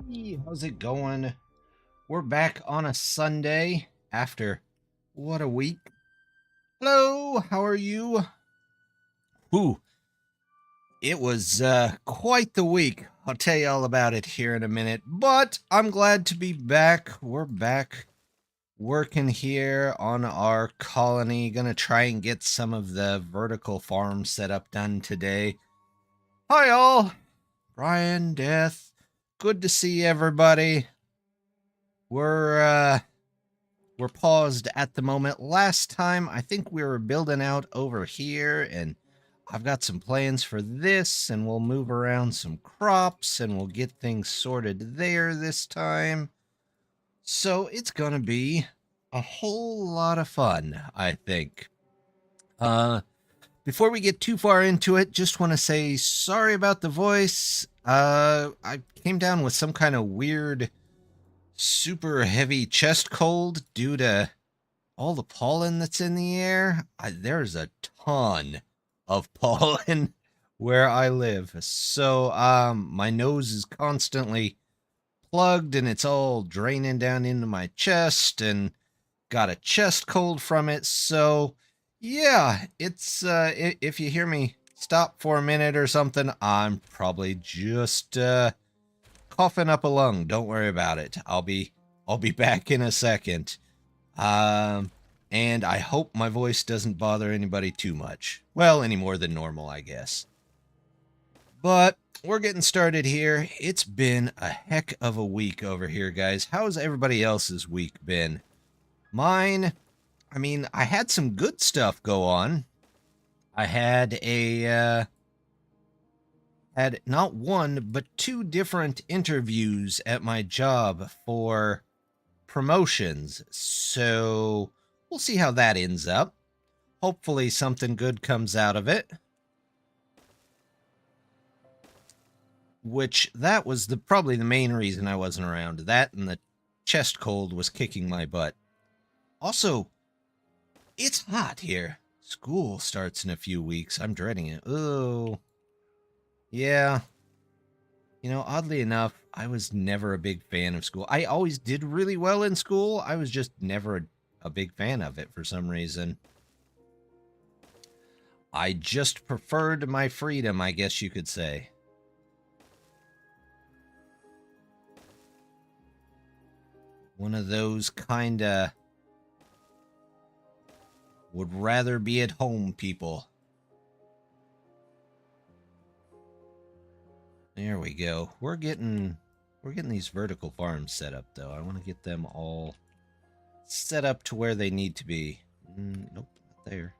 Hey, how's it going? We're back on a Sunday after what a week. Hello, how are you? Ooh, it was quite the week. I'll tell you all about it here in a minute, but I'm glad to be back. We're back working here on our colony. Gonna try and get some of the vertical farm setup done today. Hi all, Brian, Death, good to see everybody. We're paused at the moment. Last time, I think we were building out over here, and I've got some plans for this, and we'll move around some crops, and we'll get things sorted there this time. So it's gonna be a whole lot of fun, I think. Before we get too far into it, just want to say sorry about the voice. I came down with some kind of weird super heavy chest cold due to all the pollen that's in the air. There's a ton of pollen where I live. So my nose is constantly plugged and it's all draining down into my chest and got a chest cold from it. So yeah, it's if you hear me stop for a minute or something, I'm probably just coughing up a lung. Don't worry about it. I'll be back in a second. And I hope my voice doesn't bother anybody too much. Well, any more than normal, I guess. But we're getting started here. It's been a heck of a week over here, guys. How's everybody else's week been? Mine, I mean, I had some good stuff go on. I had had not one, but two different interviews at my job for promotions. So we'll see how that ends up. Hopefully something good comes out of it. Which, that was probably the main reason I wasn't around. That and the chest cold was kicking my butt. Also, it's hot here. School starts in a few weeks. I'm dreading it. Oh. Yeah. You know, oddly enough, I was never a big fan of school. I always did really well in school. I was just never a big fan of it for some reason. I just preferred my freedom, I guess you could say. One of those kinda would rather be at home people. There we go. We're getting these vertical farms set up, though. I want to get them all set up to where they need to be. Nope, not there.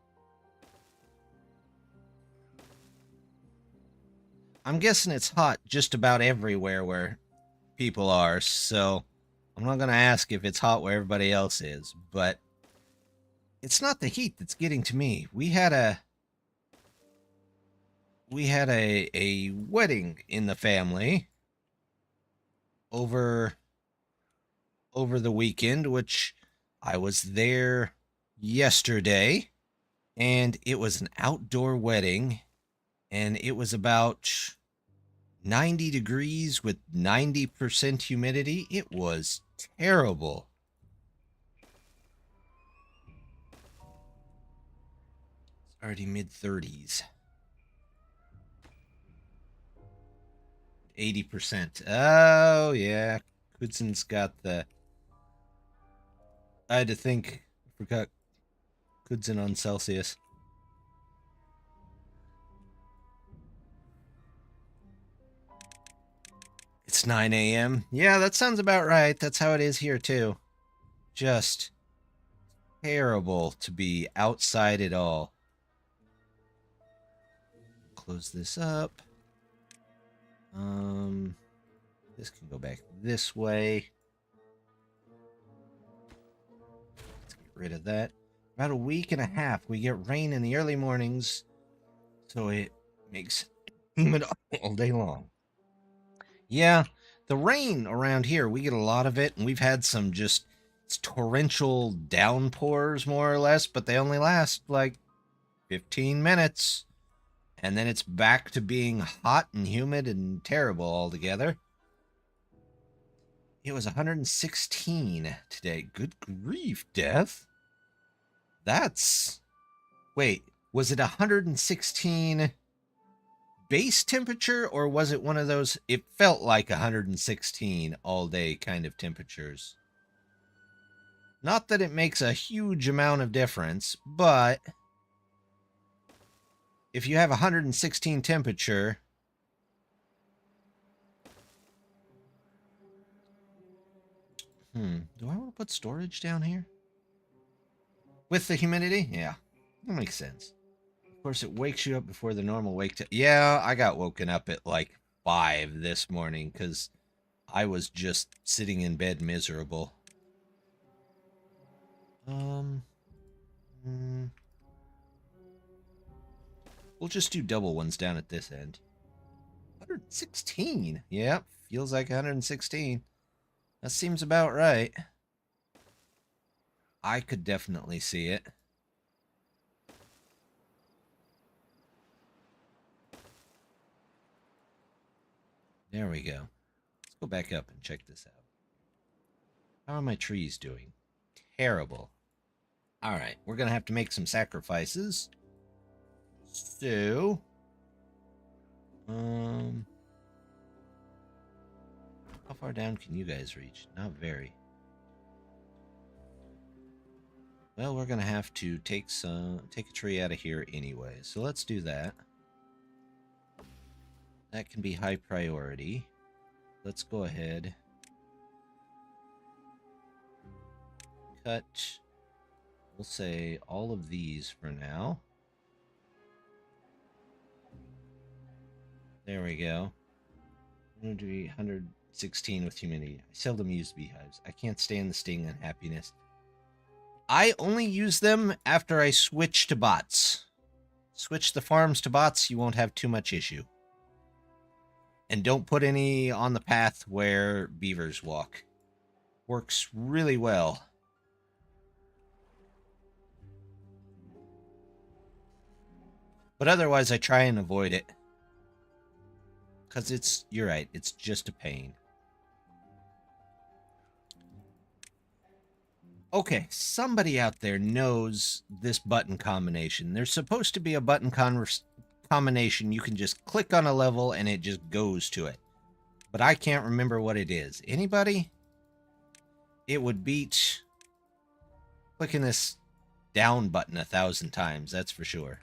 I'm guessing it's hot just about everywhere where people are, so I'm not going to ask if it's hot where everybody else is, but it's not the heat that's getting to me. We had a wedding in the family over the weekend, which I was there yesterday, and it was an outdoor wedding, and it was about 90 degrees with 90% humidity. It was terrible. It's already mid-30s. 80%. Oh, yeah. Kudzin's got the... I had to think. I forgot Kudzin on Celsius. It's 9 a.m. Yeah, that sounds about right. That's how it is here, too. Just terrible to be outside at all. Close this up. This can go back this way. Let's get rid of that. About a week and a half, we get rain in the early mornings, so it makes humid all day long. Yeah, the rain around here, we get a lot of it, and we've had some just torrential downpours, more or less, but they only last, like, 15 minutes. And then it's back to being hot and humid and terrible altogether. It was 116 today. Good grief, Death. That's... Wait, was it 116 base temperature, or was it one of those... It felt like 116 all day kind of temperatures. Not that it makes a huge amount of difference, but... If you have 116 temperature... Do I want to put storage down here? With the humidity? Yeah, that makes sense. Of course, it wakes you up before the normal wake time. Yeah, I got woken up at like 5 this morning because I was just sitting in bed miserable. We'll just do double ones down at this end. 116. Yep, feels like 116. That seems about right. I could definitely see it. There we go. Let's go back up and check this out. How are my trees doing? Terrible. Alright, we're going to have to make some sacrifices. So... How far down can you guys reach? Not very. Well, we're gonna have to take a tree out of here anyway, so let's do that. That can be high priority. Let's go ahead. Cut, we'll say all of these for now. There we go. 116 with humidity. I seldom use beehives. I can't stand the sting and happiness. I only use them after I switch to bots. Switch the farms to bots, you won't have too much issue. And don't put any on the path where beavers walk. Works really well. But otherwise, I try and avoid it. Because you're right, it's just a pain. Okay, somebody out there knows this button combination. There's supposed to be a button combination. You can just click on a level and it just goes to it. But I can't remember what it is. Anybody? It would beat clicking this down button 1,000 times, that's for sure.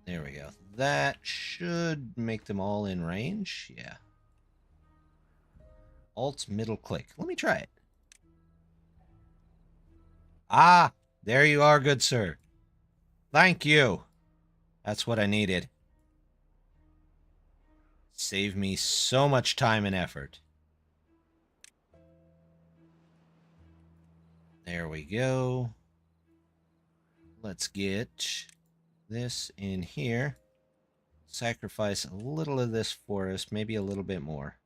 There we go. That should make them all in range. Yeah. Alt middle click. Let me try it. Ah, there you are, good sir. Thank you. That's what I needed. Save me so much time and effort. There we go. Let's get this in here. Sacrifice a little of this forest, maybe a little bit more.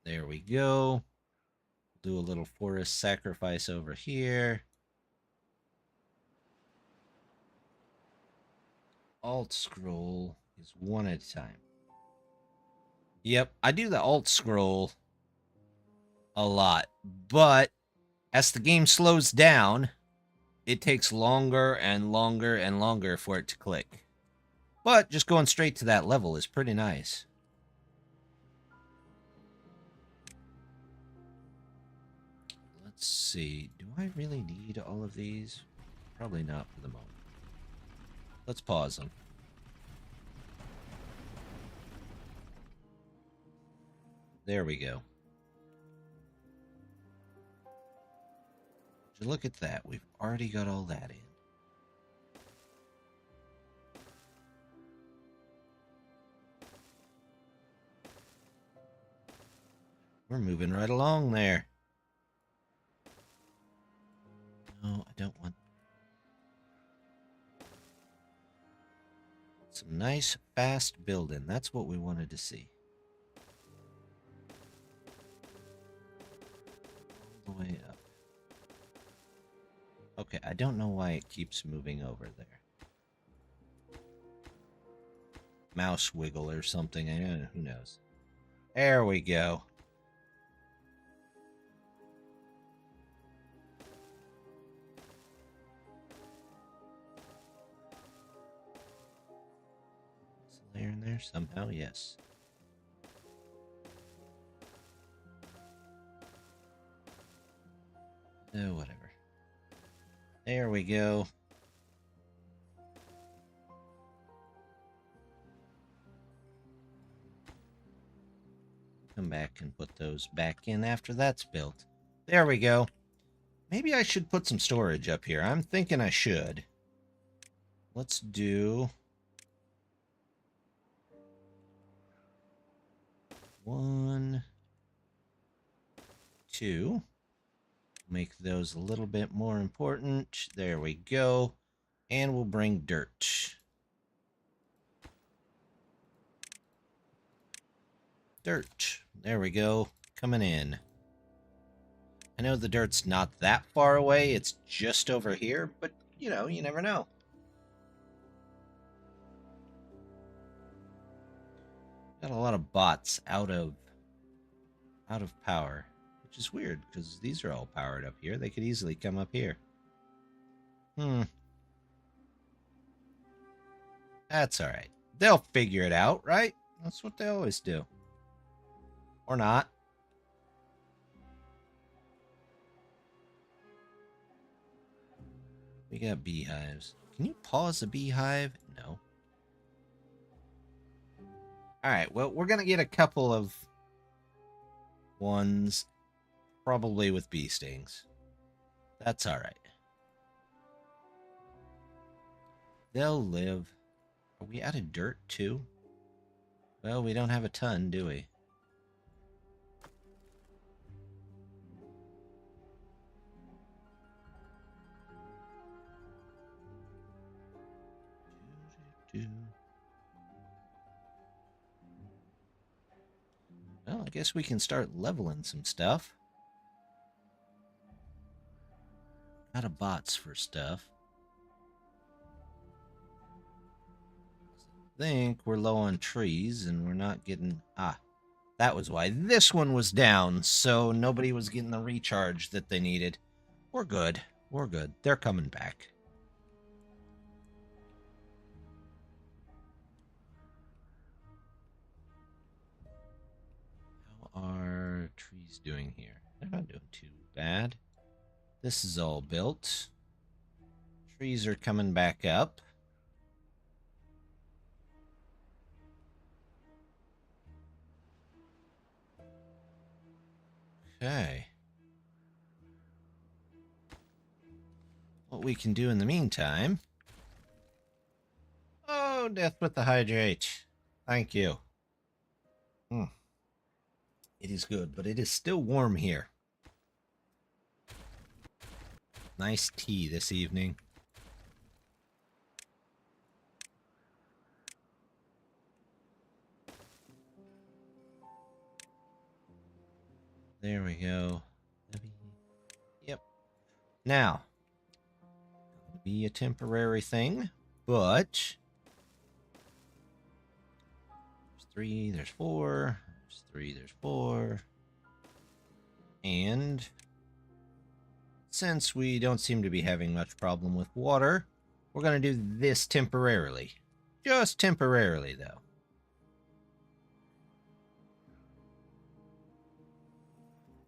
There we go. Do a little forest sacrifice over here. Alt scroll is one at a time. Yep, I do the alt scroll a lot, but as the game slows down, it takes longer and longer and longer for it to click. But just going straight to that level is pretty nice. Let's see. Do I really need all of these? Probably not for the moment. Let's pause them. There we go. So look at that. We've already got all that in. We're moving right along there. No, I don't want... Some nice, fast building. That's what we wanted to see. All the way up. Okay, I don't know why it keeps moving over there. Mouse wiggle or something. I don't know. Who knows? There we go. Is a layer in there somehow? Yes. Oh, whatever. There we go. Come back and put those back in after that's built. There we go. Maybe I should put some storage up here. I'm thinking I should. Let's do 1, 2. Make those a little bit more important. There we go. And we'll bring dirt. Dirt. There we go. Coming in. I know the dirt's not that far away. It's just over here, but, you know, you never know. Got a lot of bots out of power, which is weird because these are all powered up here. They could easily come up here. That's all right. They'll figure it out, right? That's what they always do. Or not. We got beehives. Can you pause a beehive? No. Alright, well, we're going to get a couple of ones, probably with bee stings. That's alright. They'll live. Are we out of dirt, too? Well, we don't have a ton, do we? Well, I guess we can start leveling some stuff. Out of bots for stuff. I think we're low on trees and we're not getting... Ah, that was why this one was down, so nobody was getting the recharge that they needed. We're good. We're good. They're coming back. How are trees doing here? They're not doing too bad. This is all built. Trees are coming back up. Okay. What we can do in the meantime... Oh, death with the hydrate. Thank you. It is good, but it is still warm here. Nice tea this evening. There we go. Yep. Now, it'll be a temporary thing, but there's 3, there's 4, there's 3, there's 4, and since we don't seem to be having much problem with water, we're going to do this temporarily. Just temporarily, though.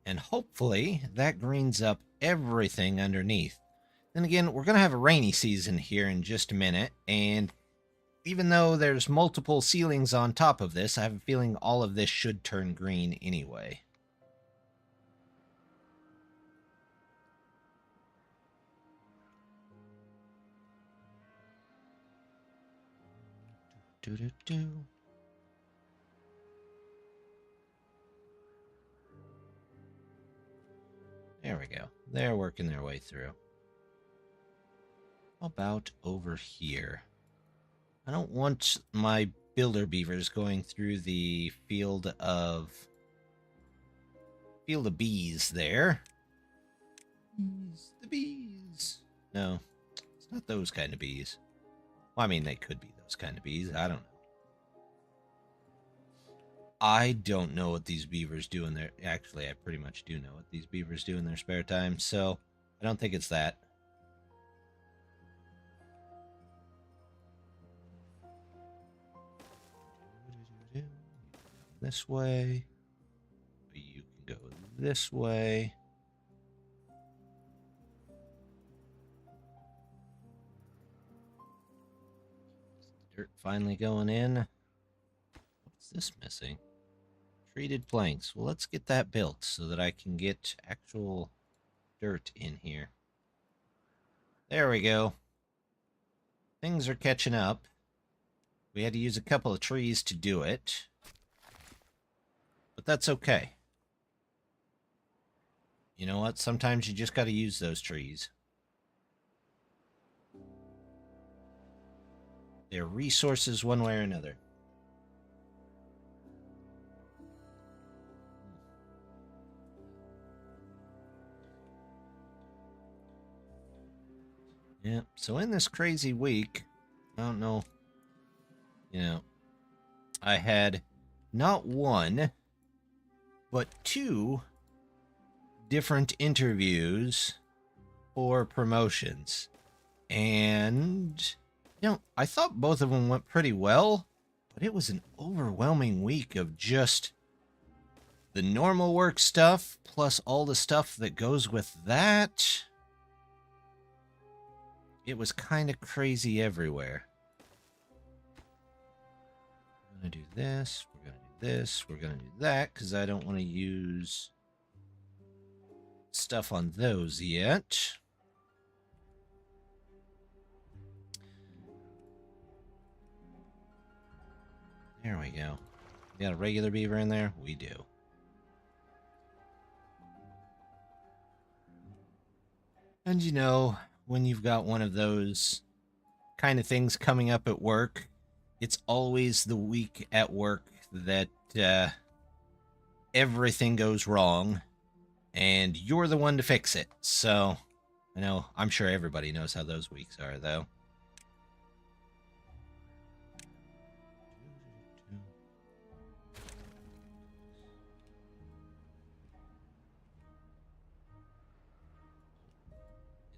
And hopefully that greens up everything underneath. Then again, we're going to have a rainy season here in just a minute, and even though there's multiple ceilings on top of this, I have a feeling all of this should turn green anyway. Do-do-do. There we go. They're working their way through. How about over here? I don't want my builder beavers going through the field of bees there. bees, the bees. No, it's not those kind of bees. Well, I mean, they could be those kind of bees. I don't know. I don't know what these beavers do in their... Actually, I pretty much do know what these beavers do in their spare time, so I don't think it's that. This way. You can go this way. Dirt finally going in. What's this missing? Treated planks. Well, let's get that built so that I can get actual dirt in here. There we go. Things are catching up. We had to use a couple of trees to do it. But that's okay. You know what? Sometimes you just got to use those trees. They're resources one way or another. Yeah, so in this crazy week, I don't know, I had not one, but two different interviews for promotions. And, I thought both of them went pretty well, but it was an overwhelming week of just the normal work stuff, plus all the stuff that goes with that. It was kind of crazy everywhere. We're going to do this, we're going to do this, we're going to do that, because I don't want to use stuff on those yet. There we go. We got a regular beaver in there? We do. And when you've got one of those kind of things coming up at work, it's always the week at work that everything goes wrong, and you're the one to fix it. So, I'm sure everybody knows how those weeks are, though.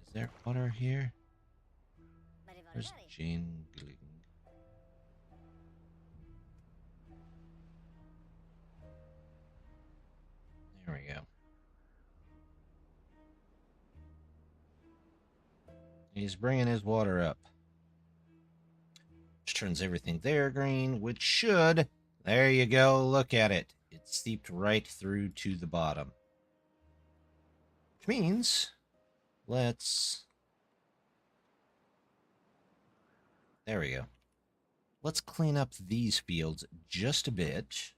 Is there water here? Where's jingling? There we go. He's bringing his water up. Which turns everything there green, which should... There you go, look at it. It seeped right through to the bottom. Which means... Let's... There we go. Let's clean up these fields just a bit.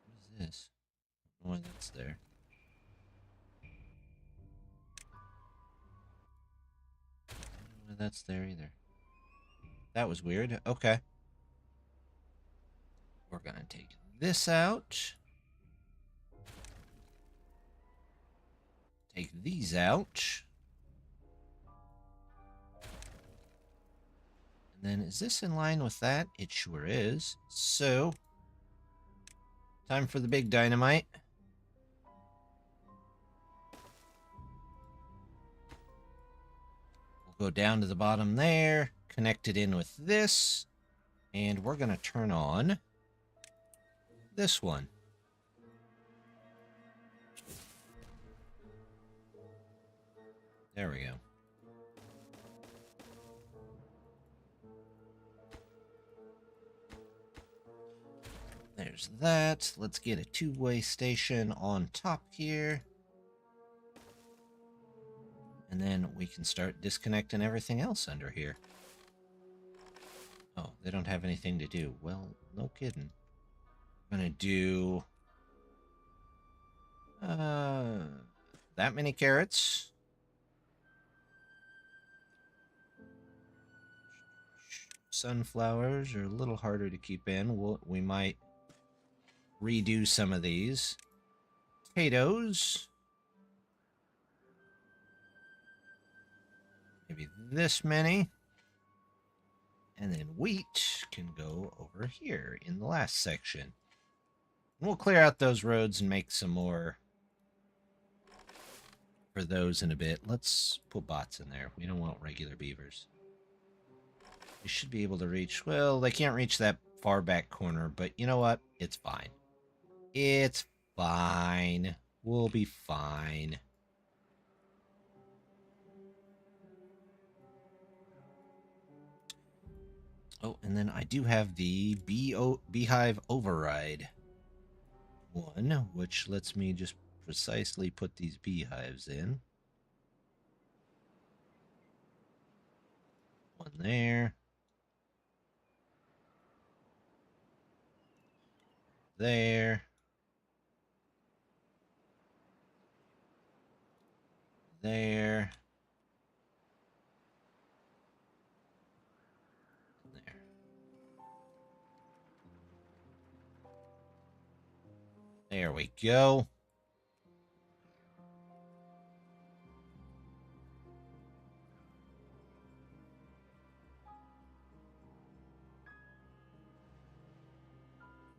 What is this? I don't know why that's there. I don't know why that's there either. That was weird. Okay. We're gonna take this out. Take these out. And then, is this in line with that? It sure is. So, time for the big dynamite. We'll go down to the bottom there, connect it in with this, and we're going to turn on this one. There we go. There's that. Let's get a two-way station on top here. And then we can start disconnecting everything else under here. Oh, they don't have anything to do. Well, no kidding. I'm gonna do... that many carrots. Sunflowers are a little harder to keep in. We might redo some of these. Potatoes. Maybe this many. And then wheat can go over here in the last section. And we'll clear out those roads and make some more for those in a bit. Let's put bots in there. We don't want regular beavers. They should be able to reach... Well, they can't reach that far back corner, but you know what? It's fine. It's fine. We'll be fine. Oh, and then I do have the Beehive Override one, which lets me just precisely put these beehives in. One there. There. There. There. There we go.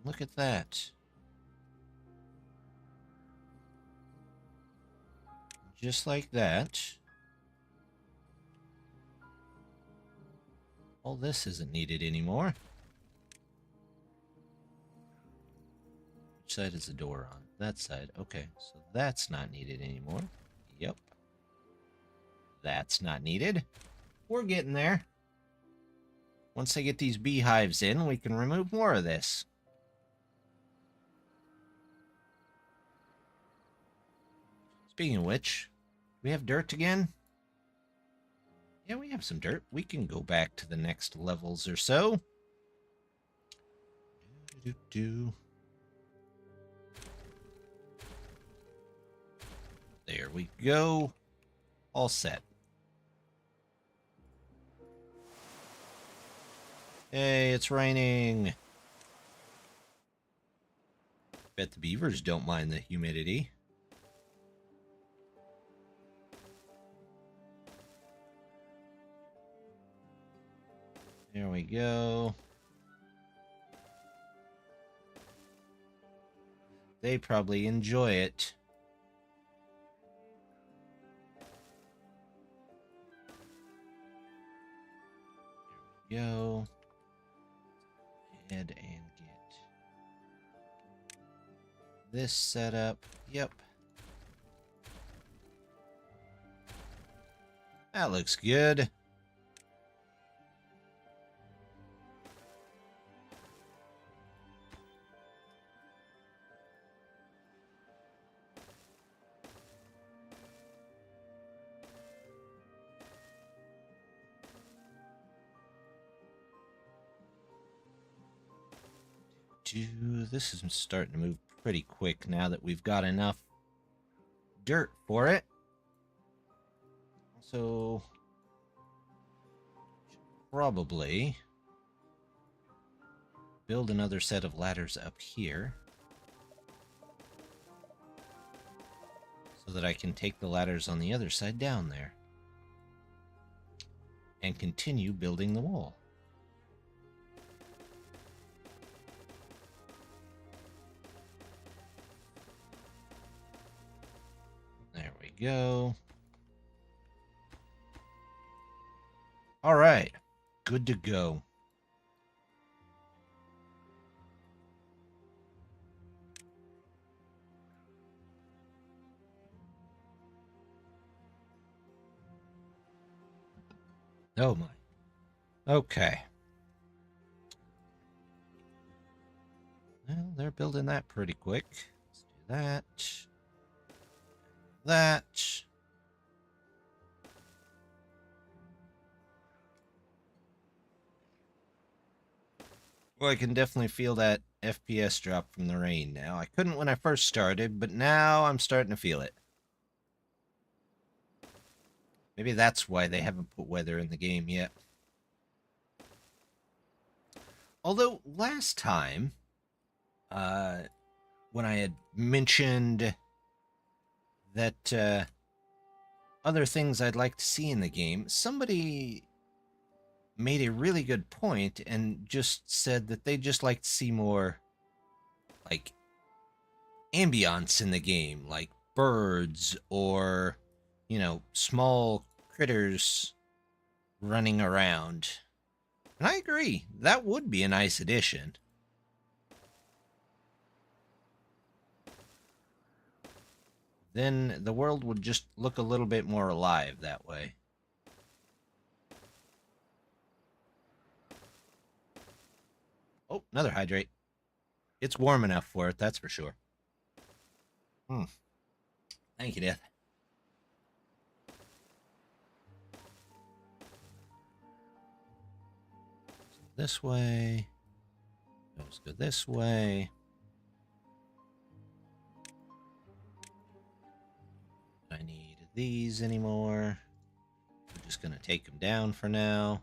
Look at that. Just like that. All this isn't needed anymore. Which side is the door on? That side. Okay, so that's not needed anymore. Yep. That's not needed. We're getting there. Once I get these beehives in, we can remove more of this. Speaking of which, we have dirt again? Yeah, we have some dirt. We can go back to the next levels or so. There we go. All set. Hey, it's raining. Bet the beavers don't mind the humidity. There we go. They probably enjoy it. There we go. Head and get this set up. Yep. That looks good. This is starting to move pretty quick now that we've got enough dirt for it. So probably build another set of ladders up here so that I can take the ladders on the other side down there and continue building the wall. Go. All right, good to go. Oh my. Okay. Well, they're building that pretty quick. Let's do that. That. Well, I can definitely feel that FPS drop from the rain now. I couldn't when I first started, but now I'm starting to feel it. Maybe that's why they haven't put weather in the game yet. Although last time, uh, when I had mentioned that other things I'd like to see in the game, somebody made a really good point and just said that they'd just like to see more, like, ambiance in the game, like birds or, small critters running around. And I agree, that would be a nice addition. Then the world would just look a little bit more alive that way. Oh, another hydrate. It's warm enough for it, that's for sure. Thank you, Death. So this way. Those go this way. I need these anymore. I'm just going to take them down for now.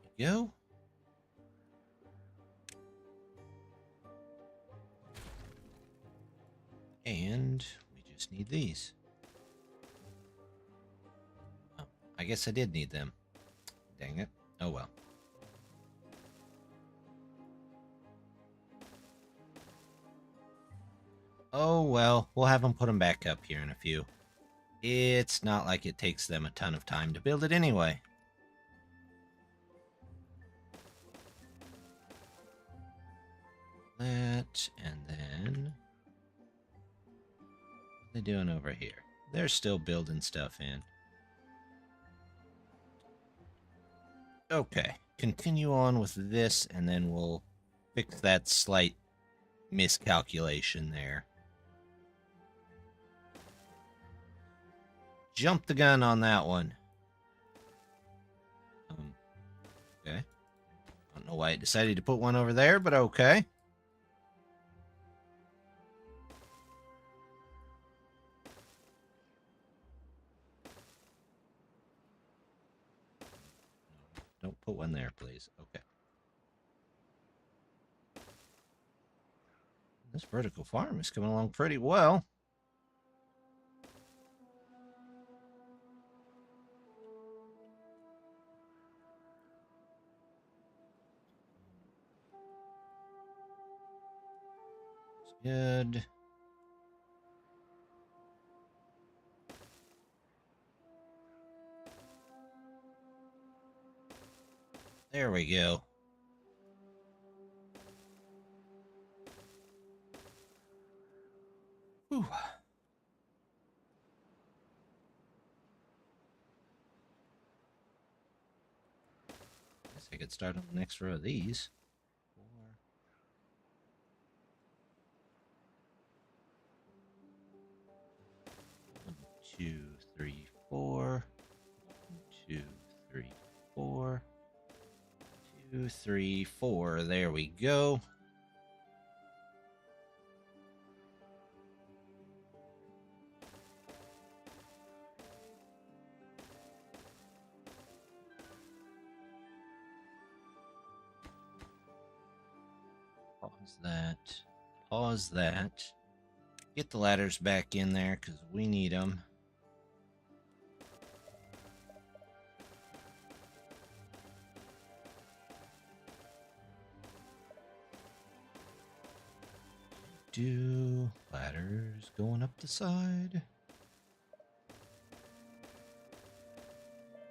There you go. And we just need these. Oh, I guess I did need them. Dang it. Oh well. Oh well, we'll have them put them back up here in a few. It's not like it takes them a ton of time to build it anyway. That, and then... what are they doing over here? They're still building stuff in. Okay, continue on with this, and then we'll fix that slight miscalculation there. Jump the gun on that one. Okay. I don't know why it decided to put one over there, but okay. Don't put one there, please. Okay. This vertical farm is coming along pretty well. It's good. There we go. Whew. Guess I could start on the next row of these. 1, 2, 3, 4. 1, 2, 3, 4. 2, 3, 4. There we go. Pause that. Pause that. Get the ladders back in there because we need them. Do ladders going up the side?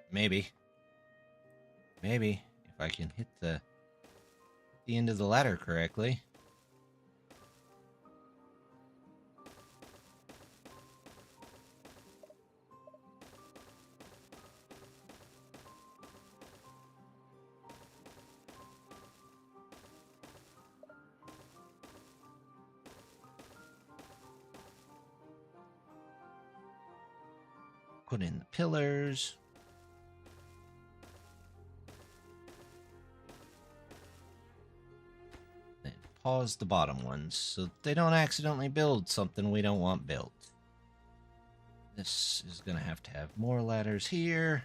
Maybe. Maybe if I can hit the end of the ladder correctly. Put in the pillars. Then pause the bottom ones so they don't accidentally build something we don't want built. This is going to have more ladders here.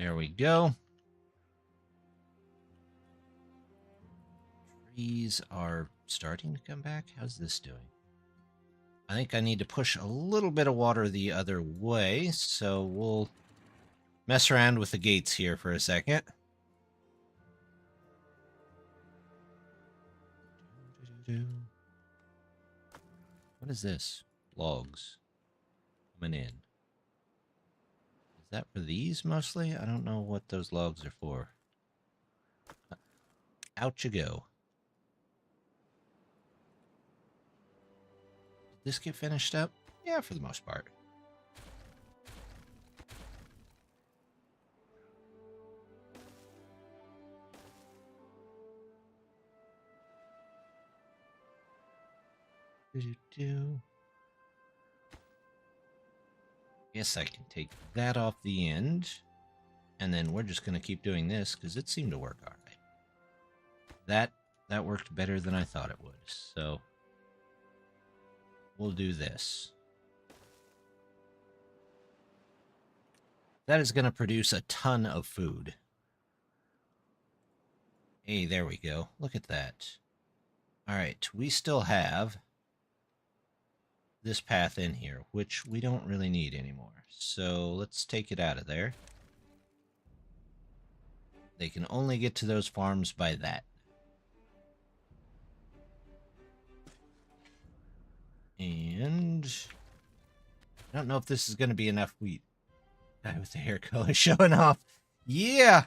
There we go. Trees are starting to come back. How's this doing? I think I need to push a little bit of water the other way, so we'll mess around with the gates here for a second. What is this? Logs. Coming in. Is that for these mostly? I don't know what those logs are for. Out you go. Did this get finished up? Yeah, for the most part. Guess I can take that off the end. And then we're just going to keep doing this because it seemed to work all right. That worked better than I thought it would. So we'll do this. That is going to produce a ton of food. Hey, there we go. Look at that. All right, we still have this path in here, which we don't really need anymore. So let's take it out of there. They can only get to those farms by that. And I don't know if this is going to be enough wheat. Guy with the hair color showing off. Yeah!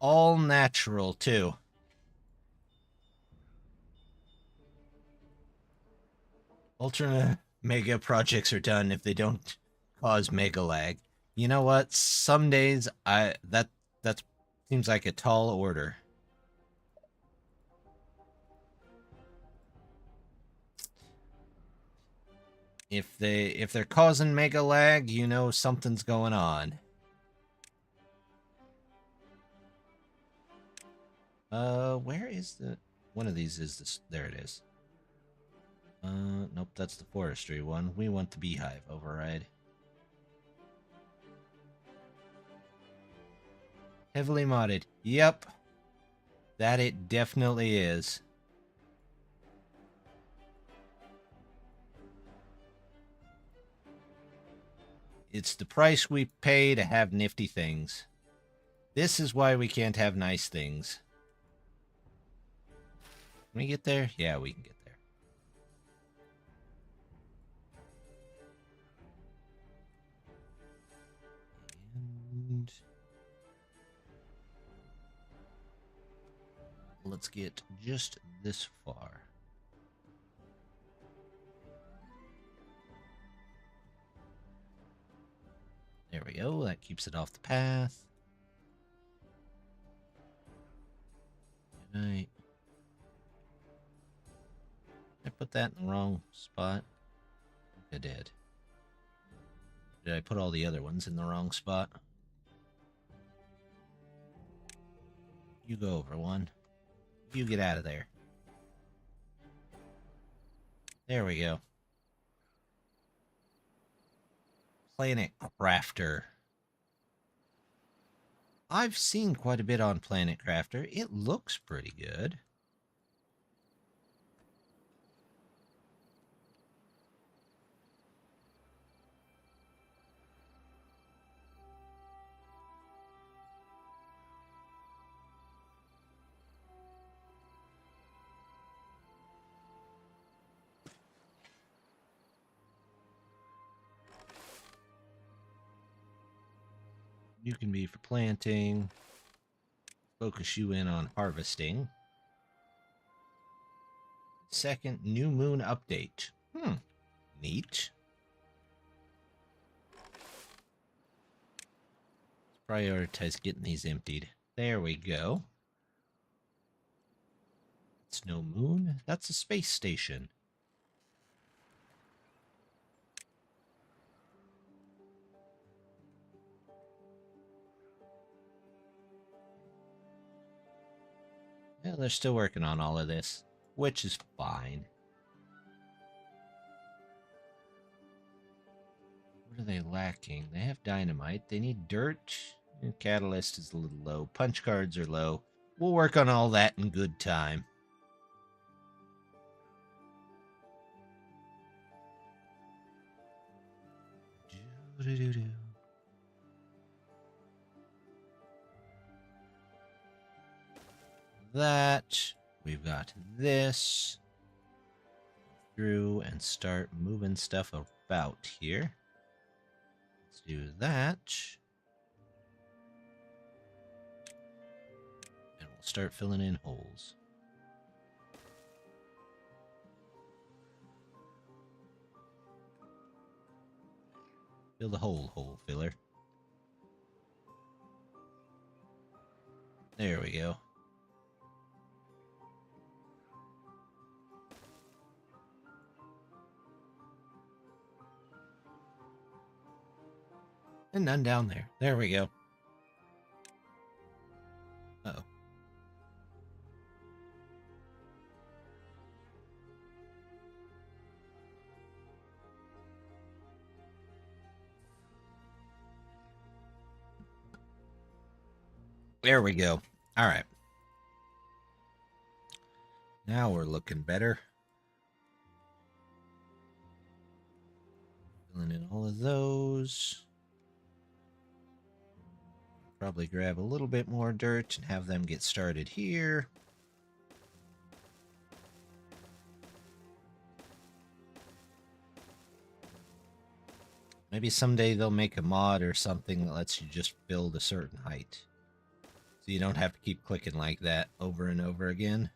All natural, too. Ultra mega projects are done if they don't cause mega lag. You know what? Some days that seems like a tall order. If they're causing mega lag, you know something's going on. Where is the one of these is this? There it is. Nope, that's the forestry one. We want the beehive override. Heavily modded. Yep. That it definitely is. It's the price we pay to have nifty things. This is why we can't have nice things. Can we get there? Yeah, we can get there. And let's get just this far. There we go. That keeps it off the path. Good night. I put that in the wrong spot. I did. Did I put all the other ones in the wrong spot? You go over one. You get out of there. There we go. Planet Crafter. I've seen quite a bit on Planet Crafter. It looks pretty good. You can be for planting. Focus you in on harvesting. Second new moon update. Neat. Let's prioritize getting these emptied. There we go. It's no moon. That's a space station. Well, they're still working on all of this, which is fine. What are they lacking? They have dynamite. They need dirt. And catalyst is a little low. Punch cards are low. We'll work on all that in good time. Do-do-do-do. That. We've got this. Through and start moving stuff about here. Let's do that. And we'll start filling in holes. Fill the hole filler. There we go. And none down there. There we go. Uh-oh. There we go. All right. Now we're looking better. Filling in all of those. Probably grab a little bit more dirt and have them get started here. Maybe someday they'll make a mod or something that lets you just build a certain height. So you don't have to keep clicking like that over and over again.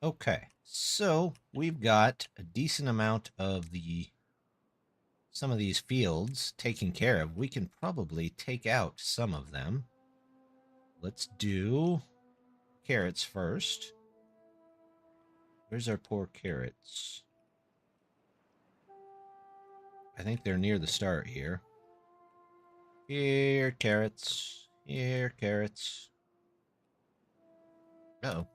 Okay, so we've got a decent amount of some of these fields taken care of. We can probably take out some of them. Let's do carrots first. Where's our poor carrots? I think they're near the start here. Here, carrots. Here, carrots. Uh-oh.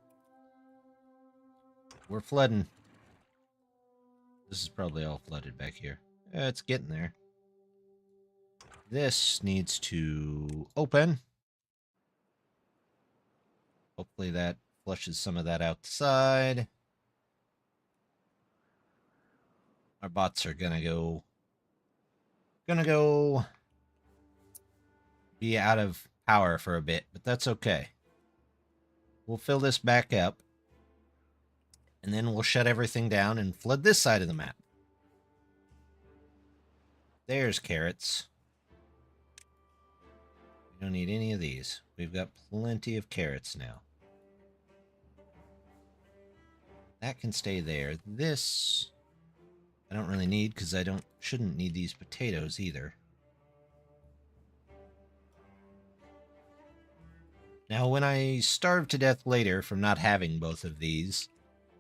We're flooding. This is probably all flooded back here. It's getting there. This needs to open. Hopefully that flushes some of that out the side. Our bots are gonna go be out of power for a bit, but that's okay. We'll fill this back up, and then we'll shut everything down and flood this side of the map. There's carrots. We don't need any of these. We've got plenty of carrots now. That can stay there. This I don't really need because shouldn't need these potatoes either. Now, when I starve to death later from not having both of these,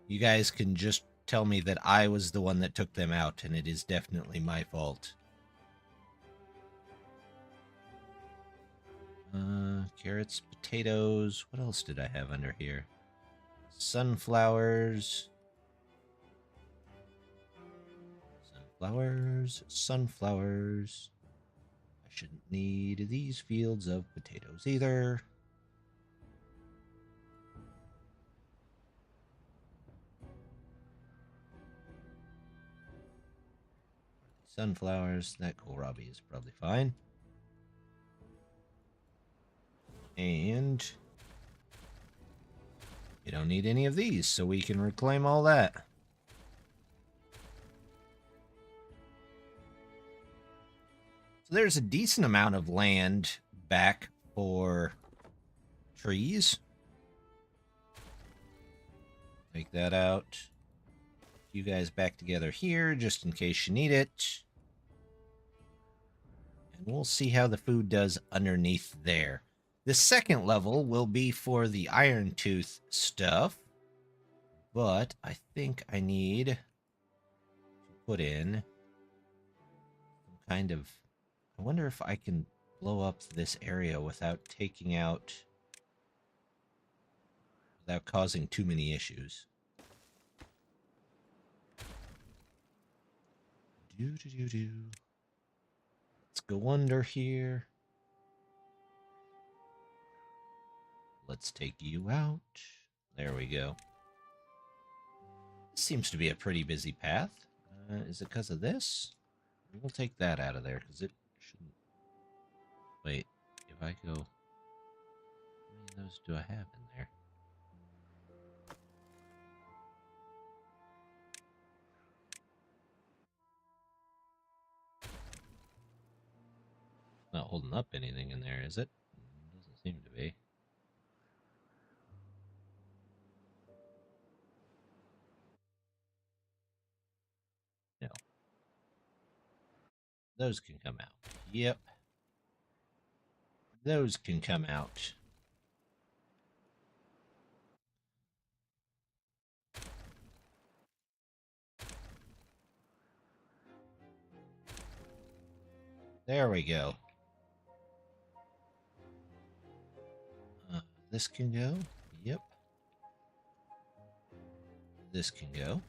you guys can just tell me that I was the one that took them out, and it is definitely my fault. Carrots, potatoes. What else did I have under here? Sunflowers. Sunflowers. I shouldn't need these fields of potatoes either. Sunflowers. That kohlrabi is probably fine. And you don't need any of these, so we can reclaim all that. So there's a decent amount of land back for trees. Take that out. You guys back together here, just in case you need it. And we'll see how the food does underneath there. The second level will be for the iron tooth stuff. But I think I need to put in some kind of... I wonder if I can blow up this area without without causing too many issues. Do. Let's go under here. Let's take you out. There we go. This seems to be a pretty busy path. Is it because of this? We'll take that out of there because it shouldn't. Wait, if I go, how many of those do I have in there? Not holding up anything in there, is it? Doesn't seem to be. No. Those can come out. Yep. Those can come out. There we go. This can go. Yep. This can go.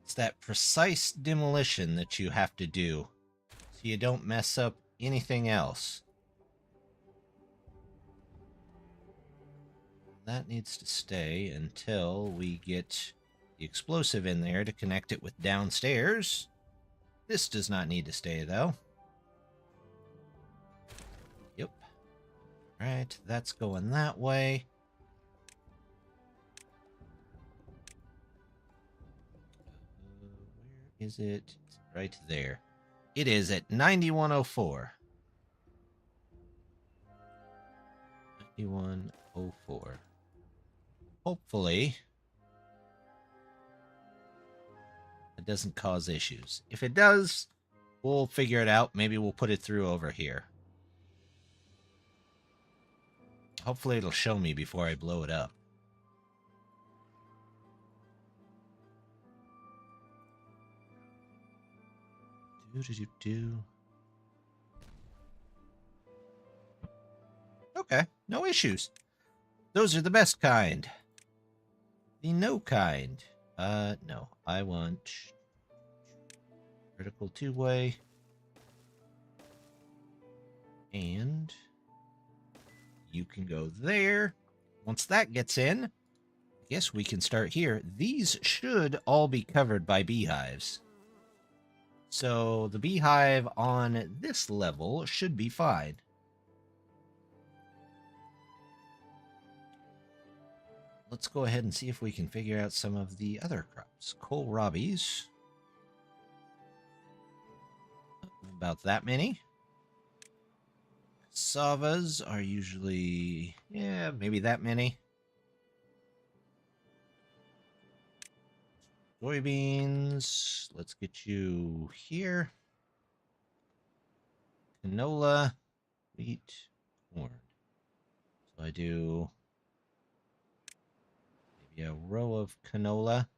It's that precise demolition that you have to do so you don't mess up anything else. That needs to stay until we get the explosive in there to connect it with downstairs. This does not need to stay, though. Yep. Right, that's going that way. Where is it? It's right there. It is at 9104. 9104. Hopefully, it doesn't cause issues. If it does, we'll figure it out. Maybe we'll put it through over here. Hopefully, it'll show me before I blow it up. Okay, no issues. Those are the best kind. The no kind. No. I want vertical two-way. And you can go there. Once that gets in, I guess we can start here. These should all be covered by beehives. So the beehive on this level should be fine. Let's go ahead and see if we can figure out some of the other crops. Kohlrabies. About that many. Cassavas are usually, yeah, maybe that many. Soybeans, let's get you here. Canola, wheat, corn. So I do maybe a row of canola,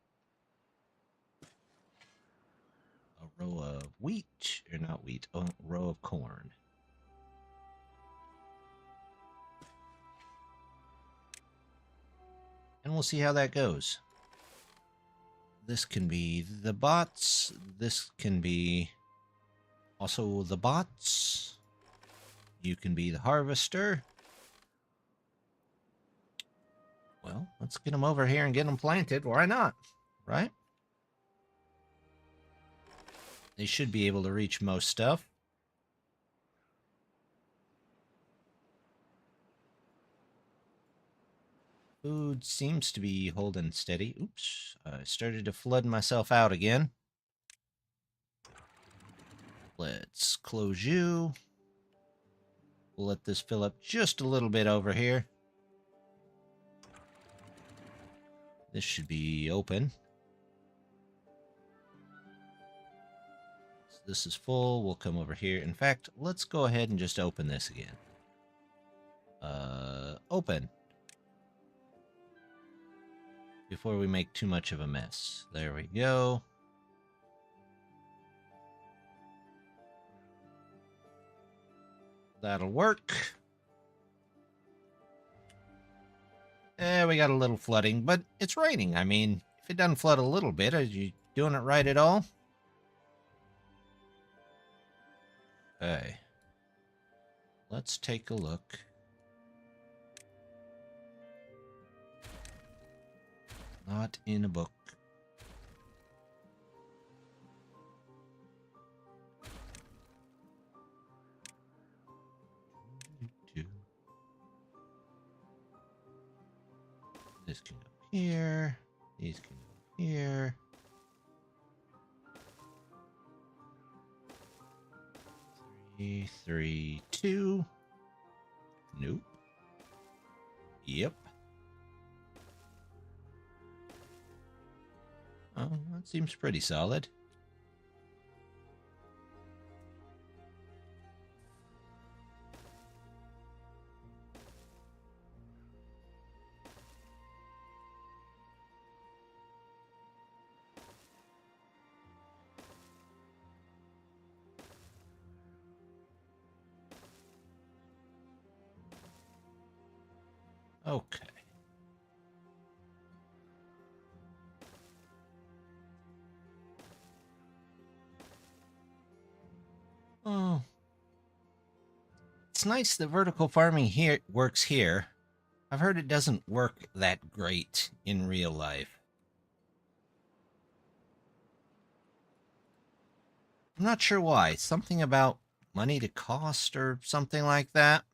a row of wheat, or not wheat, a row of corn. And we'll see how that goes. This can be the bots. This can be also the bots. You can be the harvester. Well, let's get them over here and get them planted. Why not? Right? They should be able to reach most stuff. Food seems to be holding steady. Oops, I started to flood myself out again. Let's close you. We'll let this fill up just a little bit over here. This should be open. So this is full. We'll come over here. In fact, let's go ahead and just open this again. Open. Before we make too much of a mess. There we go. That'll work. We got a little flooding, but it's raining. I mean, if it doesn't flood a little bit, are you doing it right at all? Okay. Let's take a look. Not in a book. This can go here. These can go here. 3, 3, 2. Nope. Yep. Oh, that seems pretty solid. Okay. Oh. It's nice that vertical farming here works here. I've heard it doesn't work that great in real life. I'm not sure why. Something about money to cost or something like that.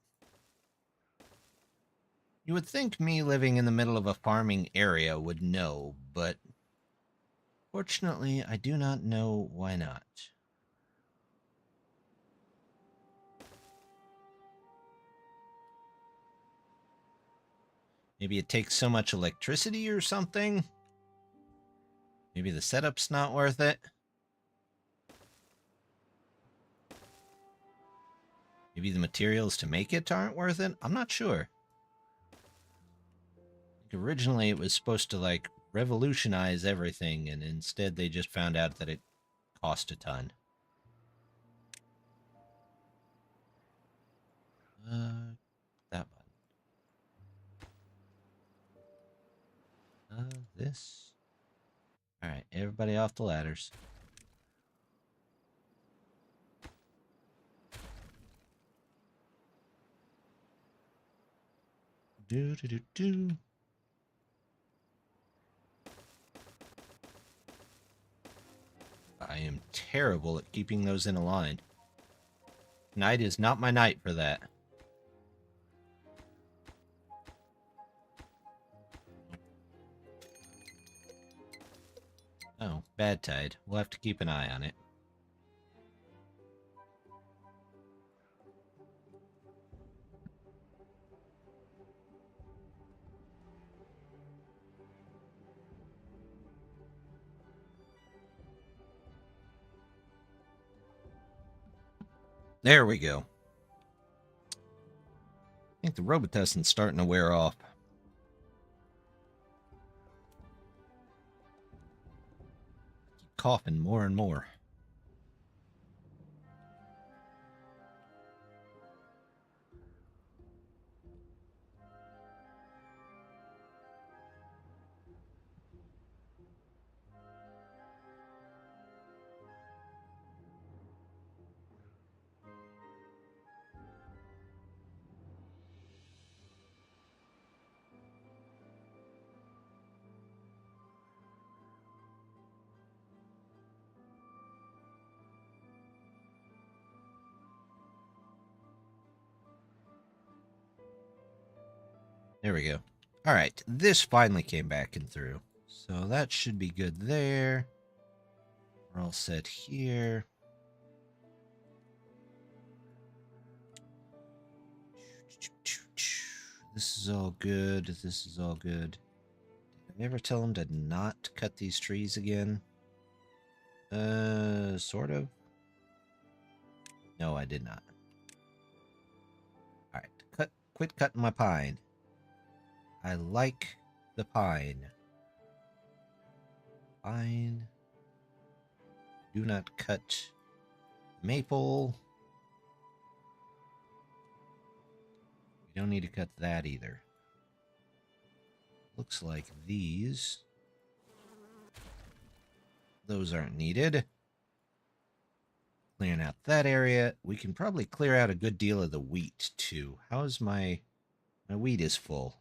You would think me living in the middle of a farming area would know, but fortunately, I do not know why not. Maybe it takes so much electricity or something? Maybe the setup's not worth it? Maybe the materials to make it aren't worth it? I'm not sure. Originally, it was supposed to, like, revolutionize everything, and instead they just found out that it cost a ton. That button. This. Alright, everybody off the ladders. Do. I am terrible at keeping those in a line. Night is not my night for that. Oh, bad tide. We'll have to keep an eye on it. There we go. I think the Robitussin's starting to wear off. Keep coughing more and more. There we go. All right, this finally came back and through. So that should be good there. We're all set here. This is all good. This is all good. Did I ever tell him to not cut these trees again? Sort of. No, I did not. All right, quit cutting my pine. I like the pine. Pine. Do not cut maple. We don't need to cut that either. looks like these. Those aren't needed. Clearing out that area. We can probably clear out a good deal of the wheat, too. How's my wheat is full.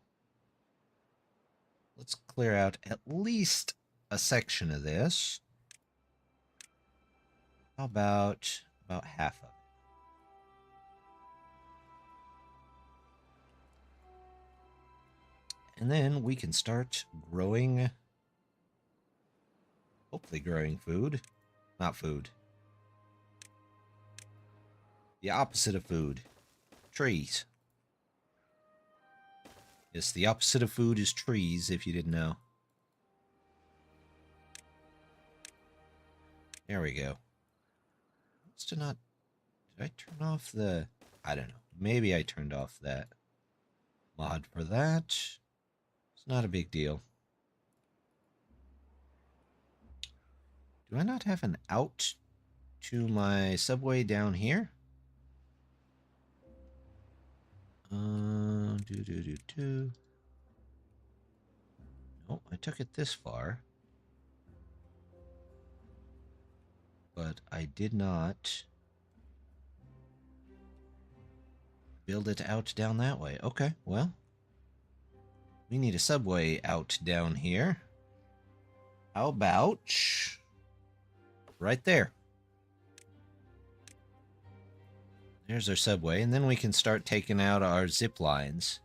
Let's clear out at least a section of this. How about half of it? And then we can start growing, hopefully growing food. Not food. The opposite of food. Trees. Yes, the opposite of food is trees, if you didn't know. There we go. Did I turn off the... I don't know. Maybe I turned off that mod for that. It's not a big deal. Do I not have an out to my subway down here? No, I took it this far. But I did not build it out down that way. Okay, well, we need a subway out down here. How about right there? There's our subway, and then we can start taking out our zip lines.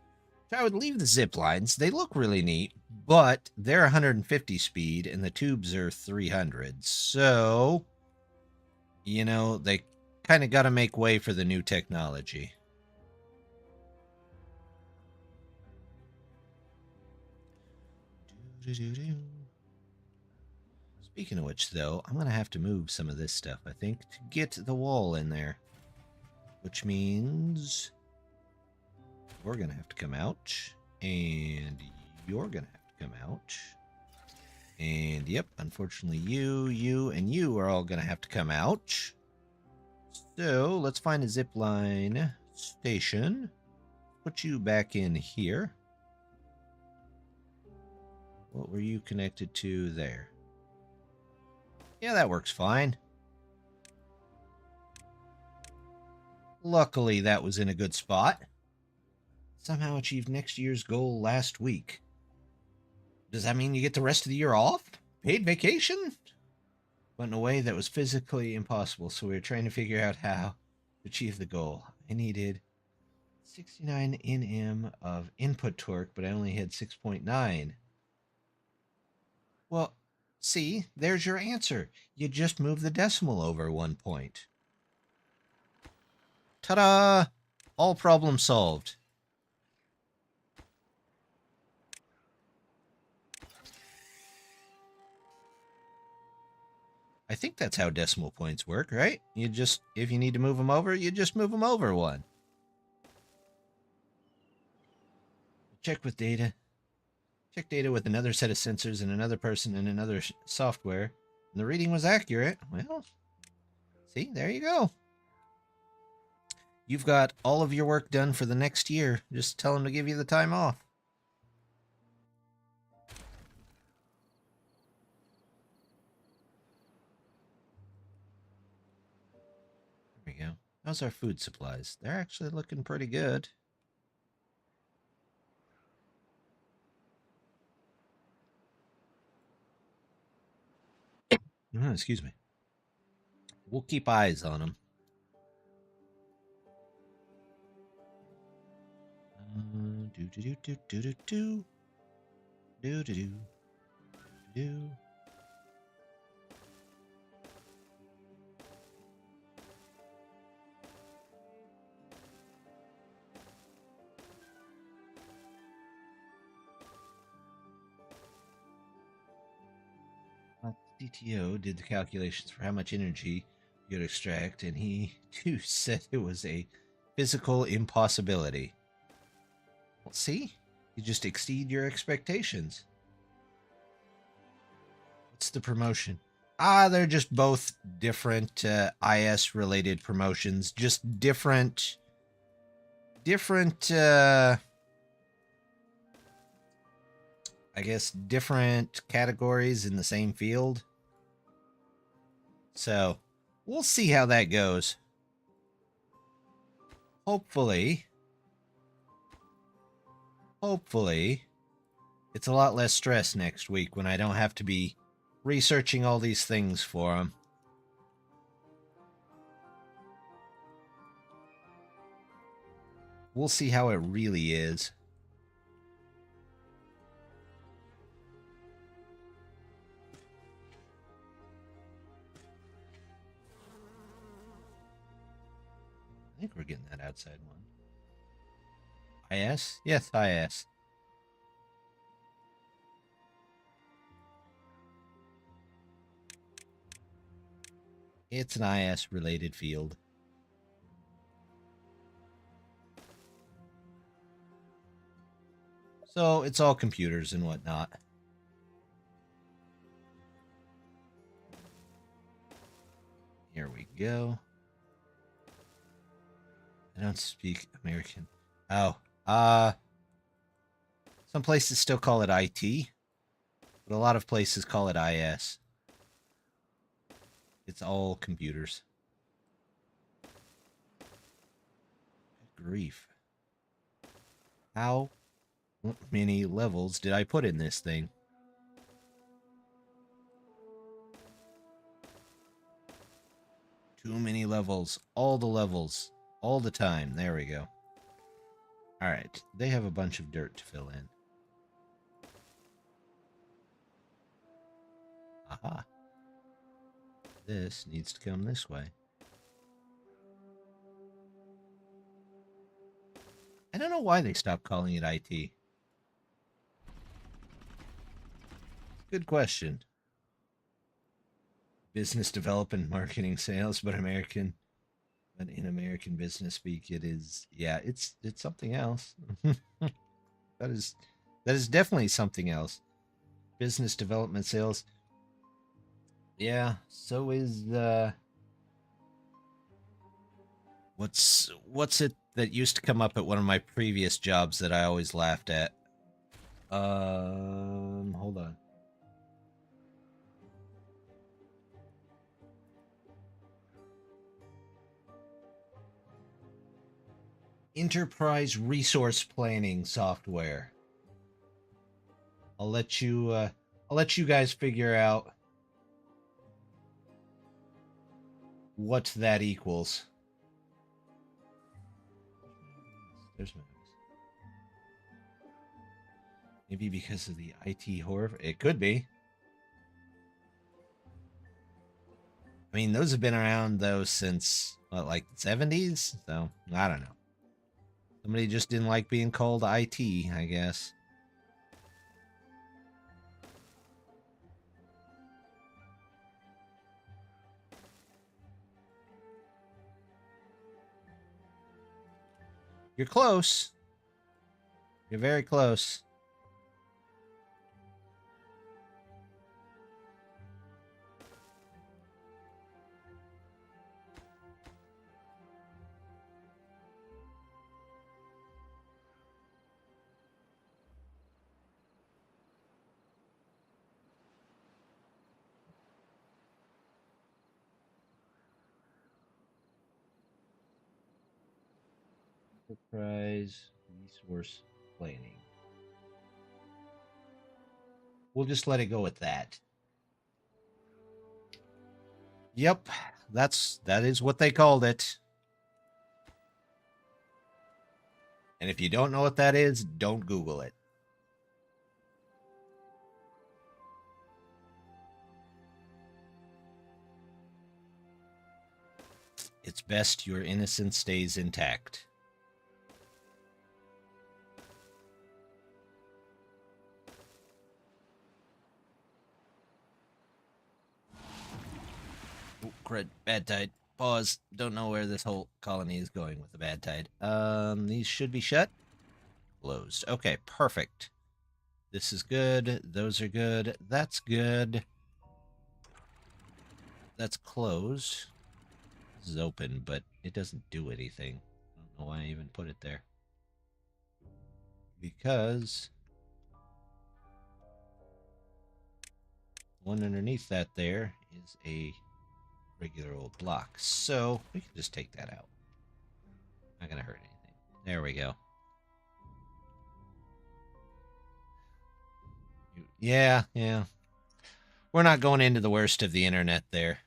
I would leave the zip lines. They look really neat, but they're 150 speed, and the tubes are 300. So, you know, they kind of got to make way for the new technology. Speaking of which, though, I'm going to have to move some of this stuff, I think, to get the wall in there. Which means you're going to have to come out, and you're going to have to come out. And, yep, unfortunately, you, and you are all going to have to come out. So, let's find a zip line station. Put you back in here. What were you connected to there? Yeah, that works fine. Luckily, that was in a good spot. Somehow achieved next year's goal last week. Does that mean you get the rest of the year off? Paid vacation? Went in a way that was physically impossible, so we were trying to figure out how to achieve the goal. I needed 69 Nm of input torque, but I only had 6.9. Well, see, there's your answer. You just move the decimal over 1 point. Ta-da! All problem solved. I think that's how decimal points work, right? You just, if you need to move them over, you just move them over one. Check with data. Check data with another set of sensors and another person and another software. And the reading was accurate. Well, see, there you go. You've got all of your work done for the next year. Just tell them to give you the time off. There we go. How's our food supplies? They're actually looking pretty good. Oh, excuse me. We'll keep eyes on them. Do. CTO did the calculations for how much energy you'd extract, and he too said it was a physical impossibility. Well, see? You just exceed your expectations. What's the promotion? They're just both different IS-related promotions. Just different I guess, different categories in the same field. So we'll see how that goes. Hopefully, it's a lot less stress next week when I don't have to be researching all these things for them. We'll see how it really is. I think we're getting that outside one. IS? Yes, IS. It's an IS related field. So it's all computers and whatnot. Here we go. I don't speak American. Oh, some places still call it IT, but a lot of places call it IS. It's all computers. Good grief. How many levels did I put in this thing? Too many levels. All the levels. All the time. There we go. Alright. They have a bunch of dirt to fill in. Aha. This needs to come this way. I don't know why they stopped calling it IT. Good question. Business development, marketing, sales, but American. But in American business speak, it is, yeah, it's something else. that is definitely something else. Business development, sales. Yeah, so is what's it that used to come up at one of my previous jobs that I always laughed at? Hold on. Enterprise resource planning software. I'll let you guys figure out what that equals. There's my mouse. Maybe because of the IT horror. It could be. I mean, those have been around though since what, like the 70s. So I don't know. Somebody just didn't like being called IT, I guess. You're close. You're very close. Enterprise resource planning. We'll just let it go at that. Yep, that is what they called it. And if you don't know what that is, don't Google it. It's best your innocence stays intact. Oh, crud. Bad tide. Pause. Don't know where this whole colony is going with the bad tide. These should be shut. Closed. Okay, perfect. This is good. Those are good. That's good. That's closed. This is open, but it doesn't do anything. I don't know why I even put it there. Because one underneath that there is a regular old block. So we can just take that out. Not gonna hurt anything. There we go. Yeah, yeah. We're not going into the worst of the internet there.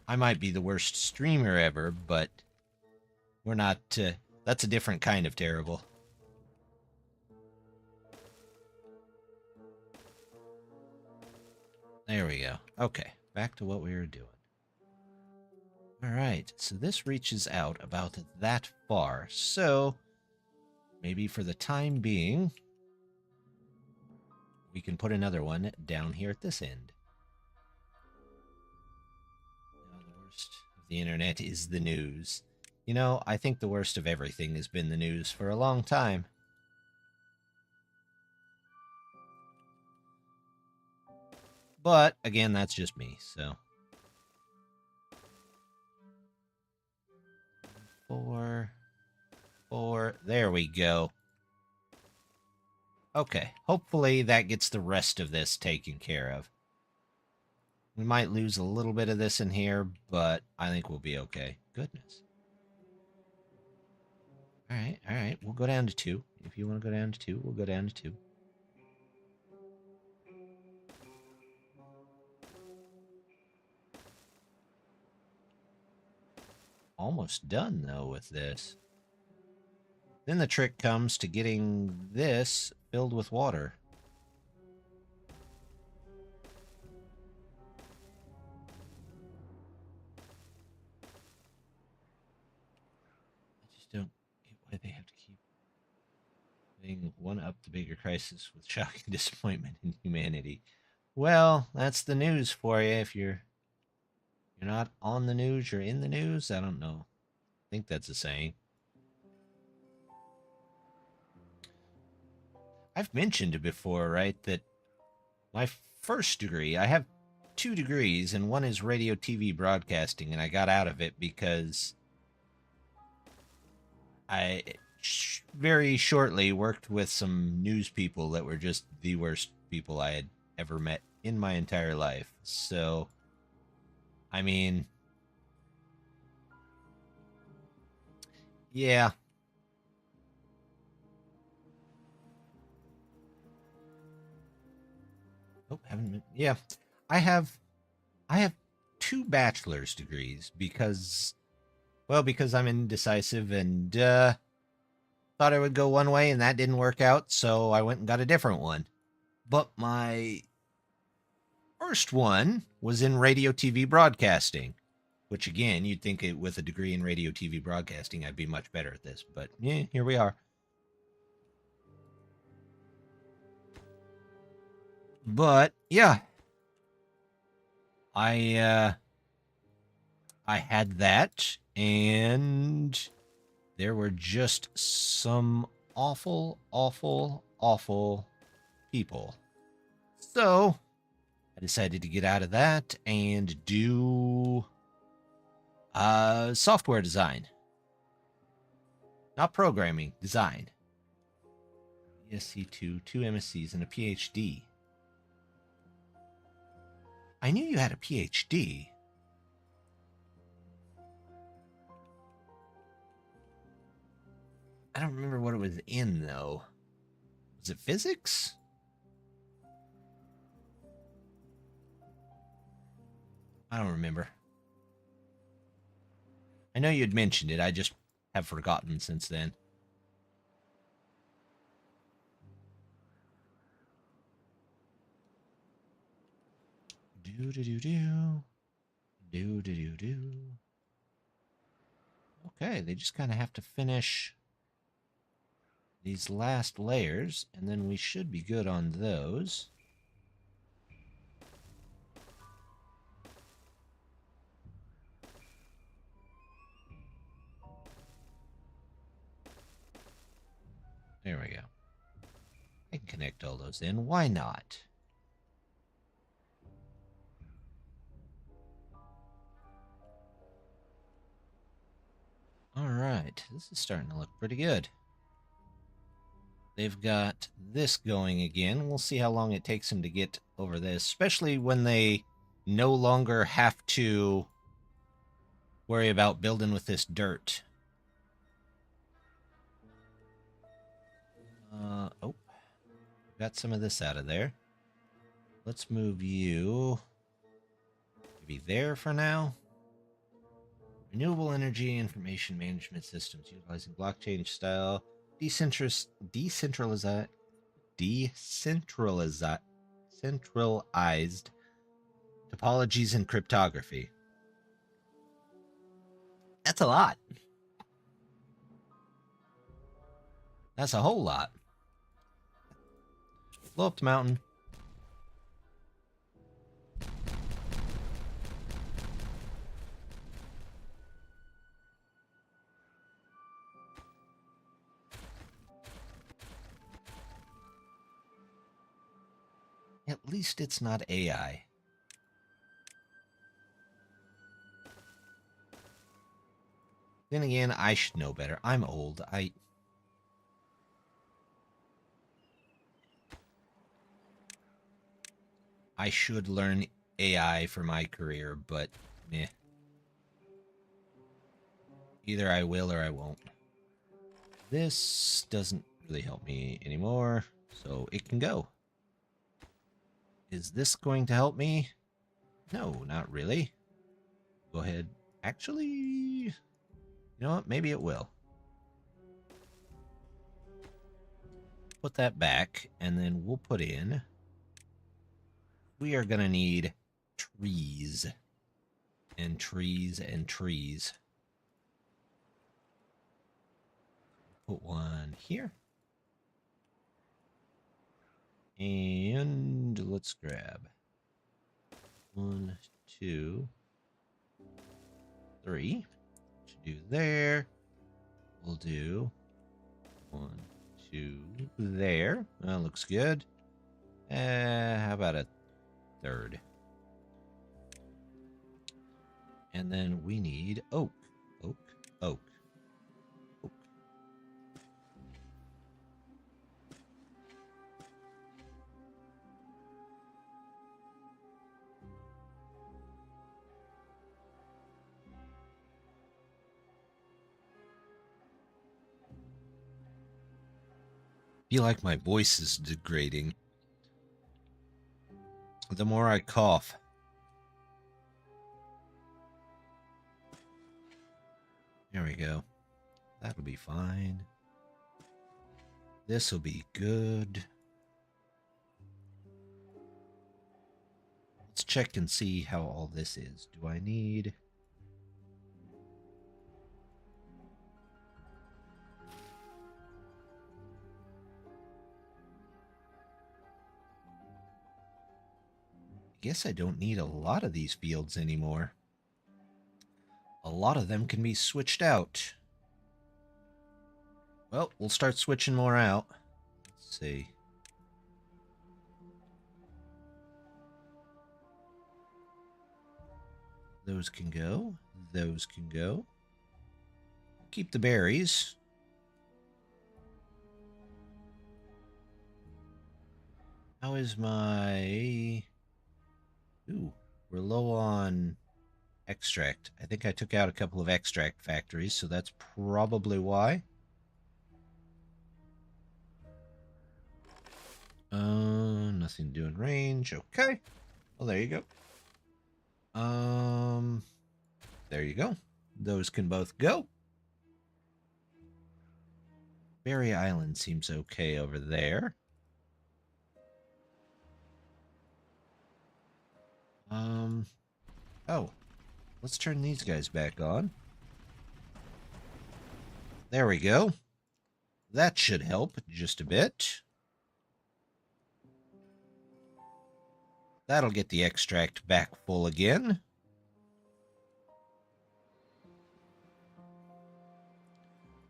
I might be the worst streamer ever, but we're not... that's a different kind of terrible. There we go. Okay, back to what we were doing. Alright, so this reaches out about that far. So, maybe for the time being, we can put another one down here at this end. Now, the worst of the internet is the news. You know, I think the worst of everything has been the news for a long time. But, again, that's just me, so... 4, there we go. Okay, hopefully that gets the rest of this taken care of. We might lose a little bit of this in here, but I think we'll be okay. Goodness. Alright, we'll go down to 2. If you want to go down to 2, we'll go down to 2. Almost done, though, with this. Then the trick comes to getting this filled with water. I just don't get why they have to keep putting one up the bigger crisis with shocking disappointment in humanity. Well, that's the news for you. If you're not on the news, you're in the news. I don't know. I think that's a saying. I've mentioned it before, right? That my first degree, I have 2 degrees, and one is radio TV broadcasting, and I got out of it because I very shortly worked with some news people that were just the worst people I had ever met in my entire life. So, I mean, yeah. Oh, haven't been, yeah. I have 2 bachelor's degrees because I'm indecisive and thought I would go one way and that didn't work out, so I went and got a different one. But my first one was in radio TV broadcasting, which again, you'd think with a degree in radio TV broadcasting I'd be much better at this, but yeah, here we are. But yeah, I had that, and there were just some awful, awful, awful people. So I decided to get out of that and do software design. Not programming, design. ESC2, 2 MSCs, and a PhD. I knew you had a PhD. I don't remember what it was in, though. Was it physics? I don't remember. I know you'd mentioned it. I just have forgotten since then. Do-do-do-do. Do-do-do-do. Okay, they just kind of have to finish these last layers, and then we should be good on those. There we go. I can connect all those in. Why not? All right, this is starting to look pretty good. they've got this going again. We'll see how long it takes them to get over this, especially when they no longer have to worry about building with this dirt. Oh, got some of this out of there. Let's move you maybe there for now. Renewable energy information management systems utilizing blockchain style decentralized topologies and cryptography. That's a lot. That's a whole lot. Blow up the mountain. At least it's not AI. Then again, I should know better. I'm old. I should learn AI for my career, but meh. Either I will or I won't. This doesn't really help me anymore, so it can go. Is this going to help me? No, not really. Go ahead. Actually, you know what? Maybe it will. Put that back, and then we'll put in... We are going to need trees. And trees and trees. Put one here. And let's grab 1, 2, 3. To do there. We'll do 1, 2 there. That looks good. How about a third? And then we need oak, oak, oak, oak. Feel like my voice is degrading. The more I cough. There we go. That'll be fine. This'll be good. Let's check and see how all this is. Do I need... Guess I don't need a lot of these fields anymore. A lot of them can be switched out. Well, we'll start switching more out. Let's see. Those can go. Those can go. Keep the berries. How is my... Ooh, we're low on extract. I think I took out a couple of extract factories, so that's probably why. Nothing to do in range. Okay. Well, there you go. There you go. Those can both go. Berry Island seems okay over there. Oh, let's turn these guys back on. There we go. That should help just a bit. That'll get the extract back full again.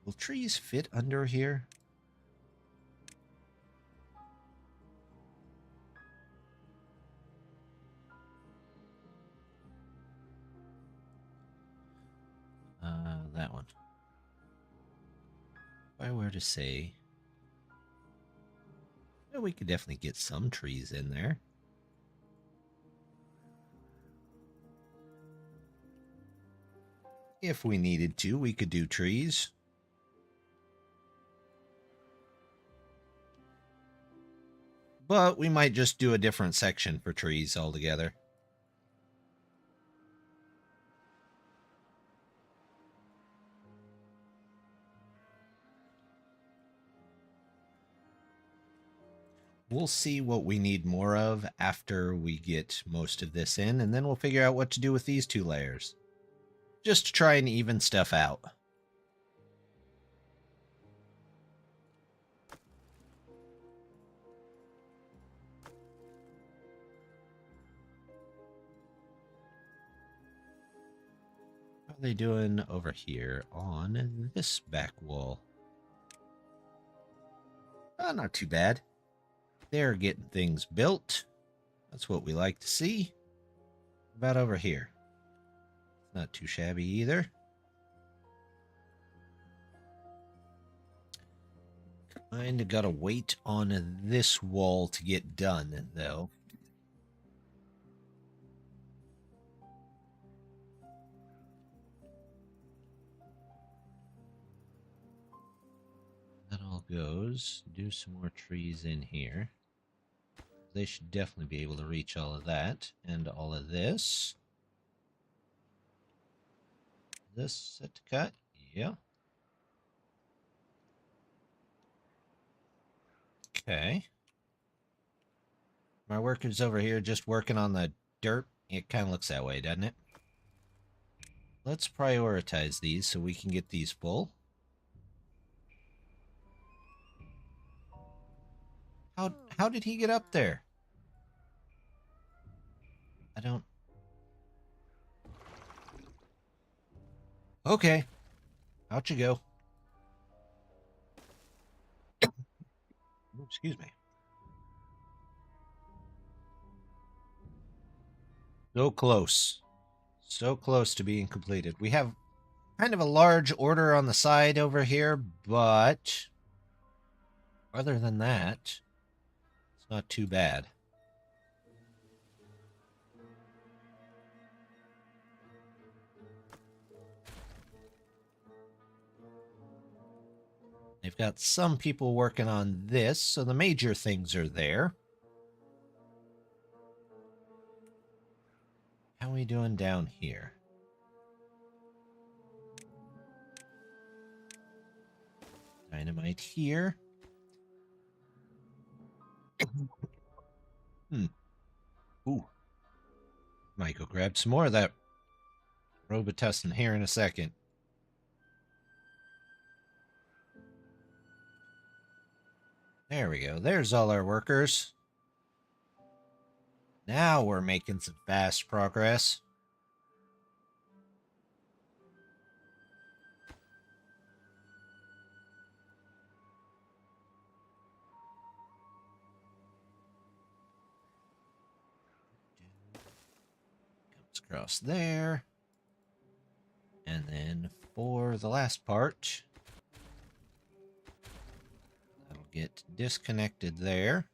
Will trees fit under here? That one. If I were to say Yeah, we could definitely get some trees in there. If we needed to, we could do trees. But we might just do a different section for trees altogether. We'll see what we need more of after we get most of this in, and then we'll figure out what to do with these 2 layers. Just to try and even stuff out. How are they doing over here on this back wall? Not too bad. They're getting things built. That's what we like to see. About over here. Not too shabby either. Kinda gotta wait on this wall to get done, though. That all goes. Do some more trees in here. They should definitely be able to reach all of that and all of this. This set to cut? Yeah. Okay. My worker's over here just working on the dirt. It kind of looks that way, doesn't it? Let's prioritize these so we can get these full. How did he get up there? I don't... Okay. Out you go. Ooh, excuse me. So close. So close to being completed. We have kind of a large order on the side over here, but other than that, it's not too bad. They've got some people working on this, so the major things are there. How are we doing down here? Dynamite here. Ooh. Might go grab some more of that Robitussin here in a second. There we go. There's all our workers. Now we're making some fast progress. Comes across there. And then for the last part, that'll get disconnected there.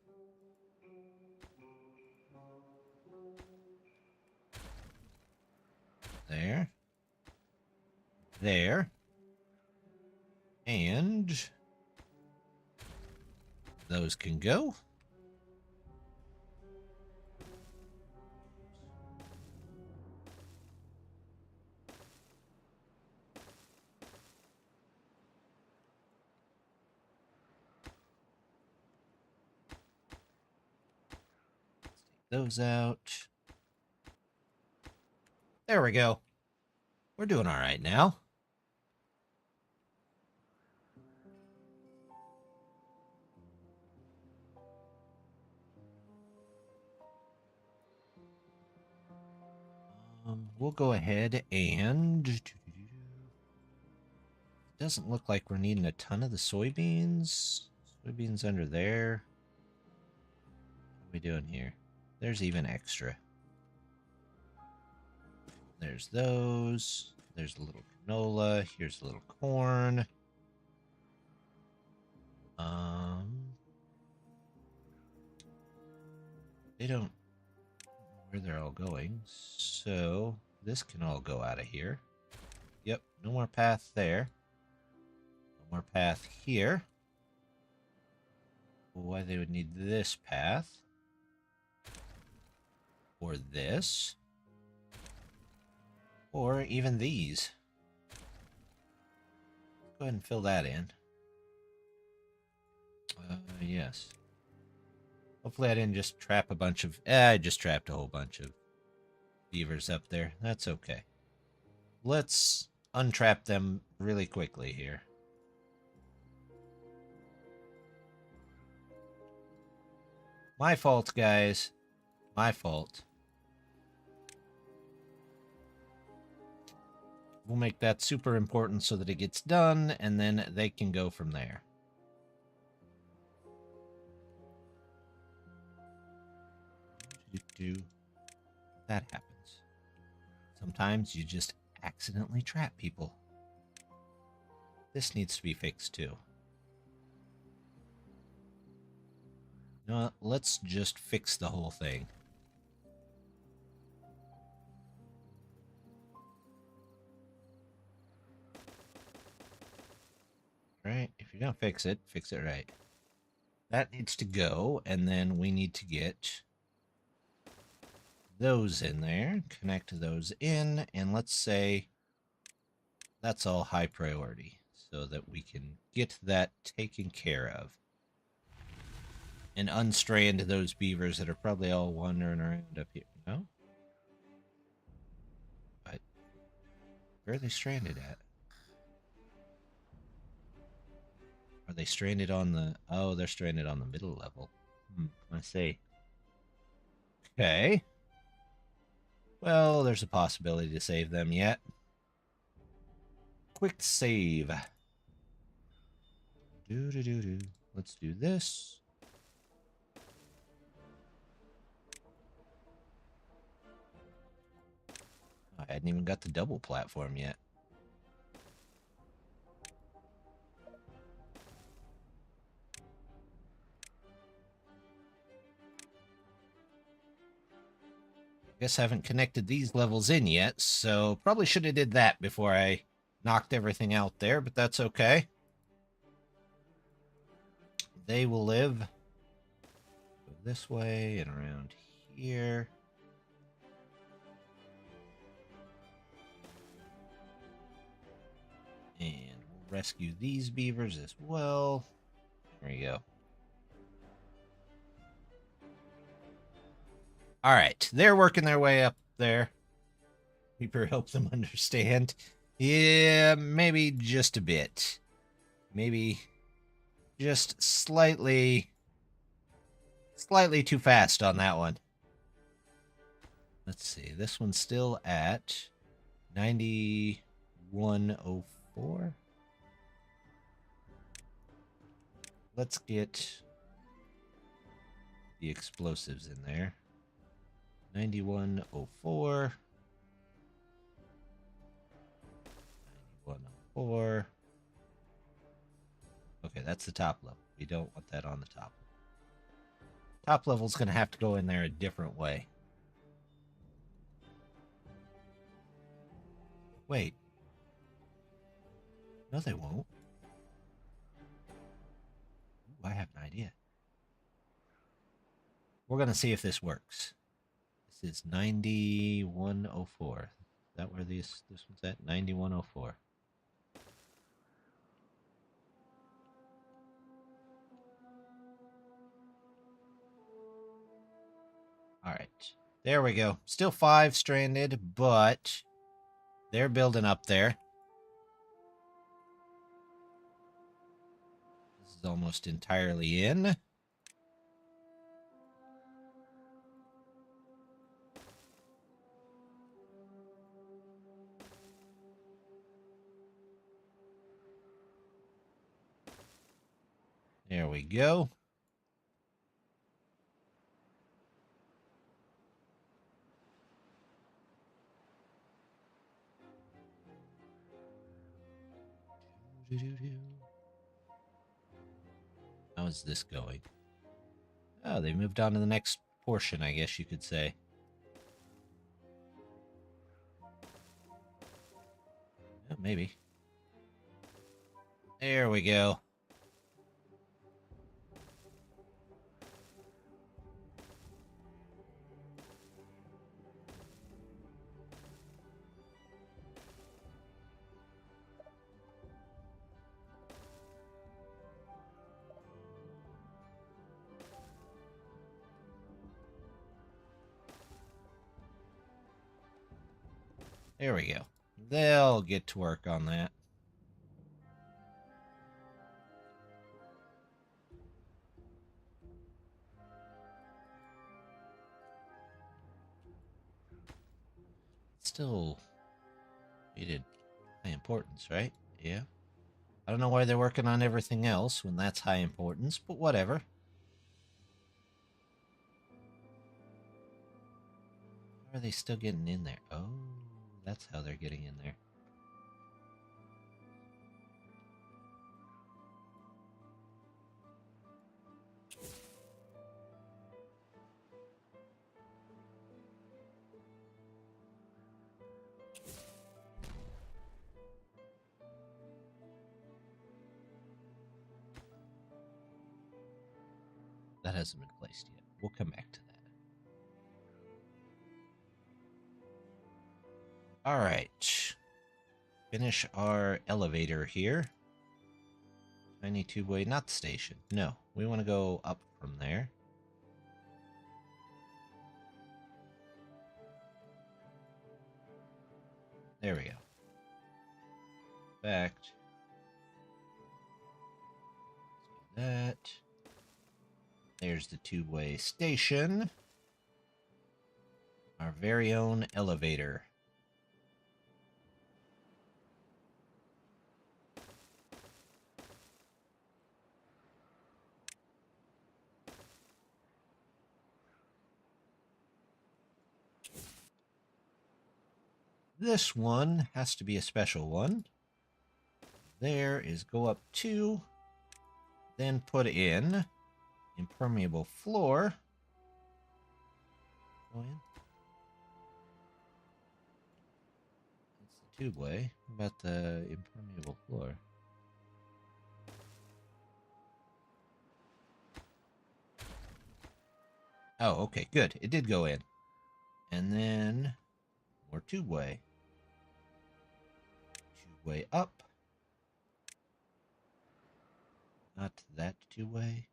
There. There. And those can go. Those out. There we go. We're doing all right now. We'll go ahead and... It doesn't look like we're needing a ton of the soybeans. Soybeans under there. What are we doing here? There's even extra. There's those. There's a little canola. Here's a little corn. They don't know where they're all going, so this can all go out of here. Yep, no more path there. No more path here. Why they would need this path. Or this. Or even these. Go ahead and fill that in. Yes. Hopefully I didn't just trap a bunch of... I just trapped a whole bunch of beavers up there. That's okay. Let's untrap them really quickly here. My fault, guys. My fault. We'll make that super important so that it gets done, and then they can go from there. That happens. Sometimes you just accidentally trap people. This needs to be fixed too. You know what? Let's just fix the whole thing. Right? If you're gonna fix it right. That needs to go, and then we need to get those in there, connect those in, and let's say that's all high priority so that we can get that taken care of. And unstrand those beavers that are probably all wandering around up here. No? But where are they stranded at? Are they stranded on the... Oh, they're stranded on the middle level. I see. Okay. Well, there's a possibility to save them yet. Quick save. Let's do this. I hadn't even got the double platform yet. Guess I haven't connected these levels in yet, so probably should have did that before I knocked everything out there, but that's okay. They will live. Go this way and around here. And we'll rescue these beavers as well. There we go. All right, they're working their way up there. Reaper help them understand. Yeah, maybe just a bit. Maybe just slightly too fast on that one. Let's see, this one's still at 9104. Let's get the explosives in there. 9104. 9104. Okay, that's the top level. We don't want that on the top level. Top level's going to have to go in there a different way. Wait. No, they won't. Ooh, I have an idea. We're going to see if this works. This is 9104. Is that where this one's at? 9104. All right. There we go. Still 5 stranded, but they're building up there. This is almost entirely in. There we go. How is this going? Oh, they moved on to the next portion, I guess you could say. Oh, maybe. There we go. There we go. They'll get to work on that. Still rated high importance, right? Yeah. I don't know why they're working on everything else when that's high importance, but whatever. How are they still getting in there? Oh, that's how they're getting in there. That hasn't been placed yet. We'll come back to that. All right. Finish our elevator here. Tiny tube-way, not the station. No, we want to go up from there. There we go. Fact. That. There's the tube-way station. Our very own elevator. This one has to be a special one. There is go up 2, then put in impermeable floor. Go in. That's the tubeway. What about the impermeable floor? Oh, okay, good. It did go in. And then more tubeway. Tubeway up. Not that tubeway.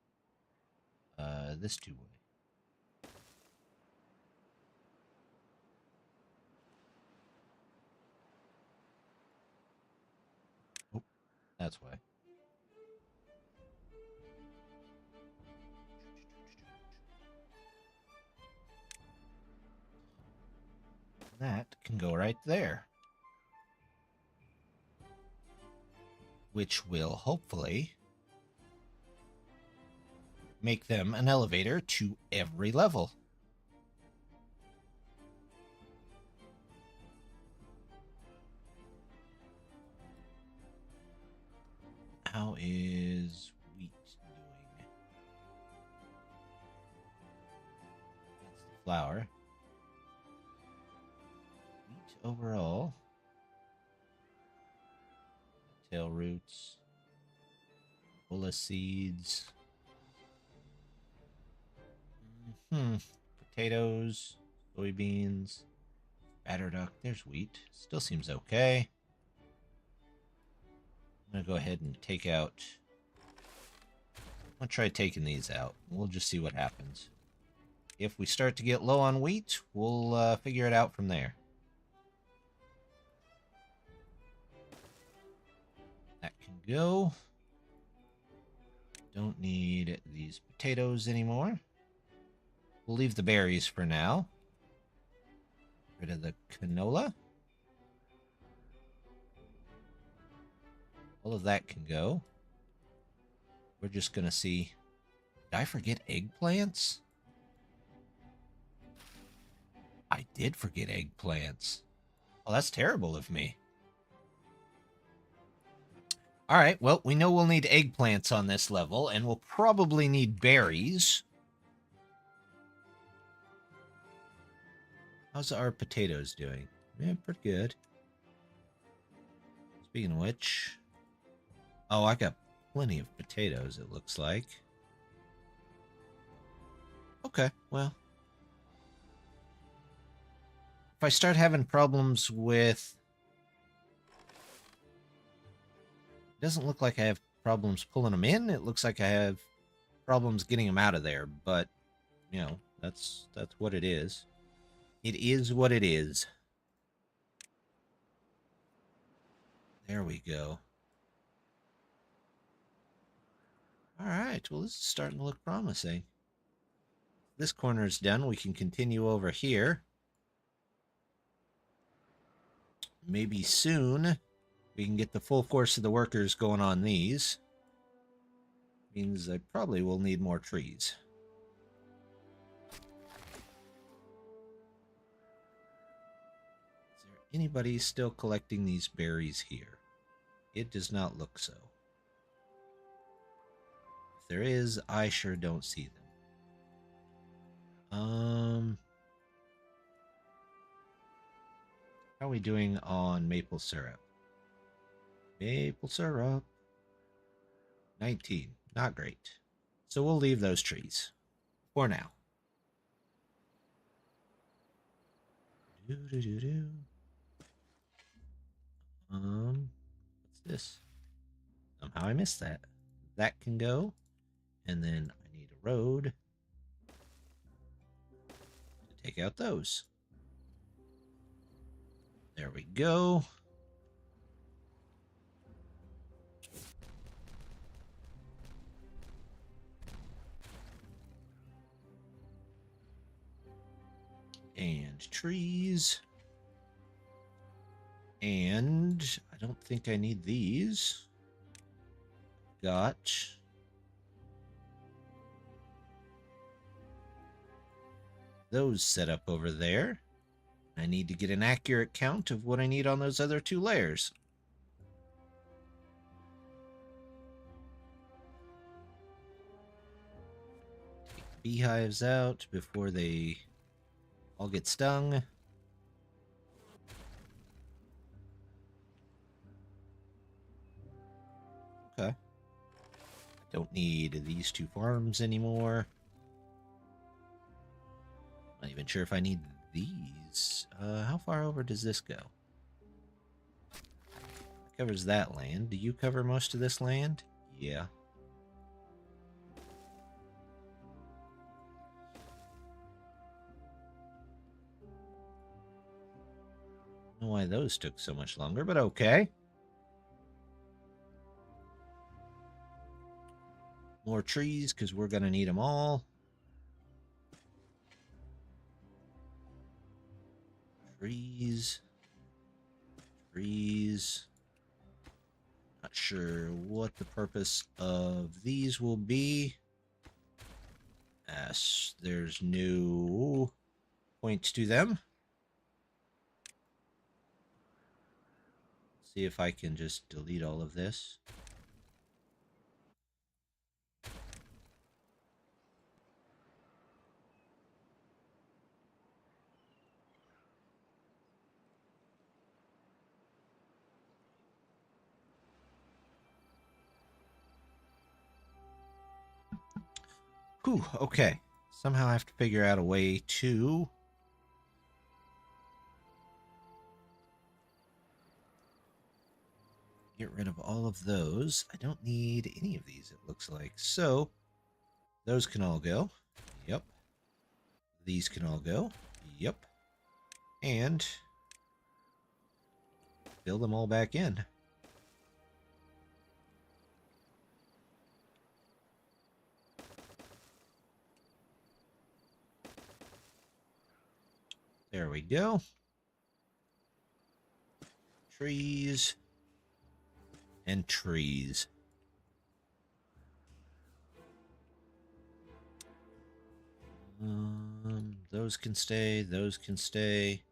This tubeway. Oh, that's why. That can go right there. Which will hopefully make them an elevator to every level. How is wheat doing? That's the flour. Wheat overall. Tail roots. Bulla seeds. Potatoes. Soybeans. Batter duck. There's wheat. Still seems okay. I'm going to go ahead and take out... I'll try taking these out. We'll just see what happens. If we start to get low on wheat, we'll figure it out from there. That can go. Don't need these potatoes anymore. We'll leave the berries for now. Rid of the canola. All of that can go. We're just going to see... Did I forget eggplants? I did forget eggplants. Oh, that's terrible of me. Alright, well, we know we'll need eggplants on this level, and we'll probably need berries. How's our potatoes doing? Yeah, pretty good. Speaking of which... Oh, I got plenty of potatoes, it looks like. Okay, well. If I start having problems with... It doesn't look like I have problems pulling them in. It looks like I have problems getting them out of there. But, you know, that's what it is. It is what it is. There we go. All right, well, this is starting to look promising. This corner is done. We can continue over here. Maybe soon we can get the full force of the workers going on these. Means I probably will need more trees. Is there anybody still collecting these berries here? It does not look so. If there is, I sure don't see them. How are we doing on maple syrup? Maple syrup. 19. Not great. So we'll leave those trees. For now. What's this? Somehow I missed that. That can go. And then I need a road to take out those. There we go. And trees. And I don't think I need these. Got those set up over there. I need to get an accurate count of what I need on those other two layers. Take the beehives out before they all get stung. Okay. I don't need these two farms anymore. Not even sure if I need these. How far over does this go? It covers that land. Do you cover most of this land? Yeah. I don't know why those took so much longer, but okay. More trees, because we're going to need them all. Trees. Trees. Not sure what the purpose of these will be. As there's no point to them. See if I can just delete all of this. Whew, okay. Somehow I have to figure out a way to get rid of all of those. I don't need any of these, it looks like. So, those can all go. Yep. These can all go. Yep. And fill them all back in. There we go. Trees. And trees. Those can stay. Those can stay.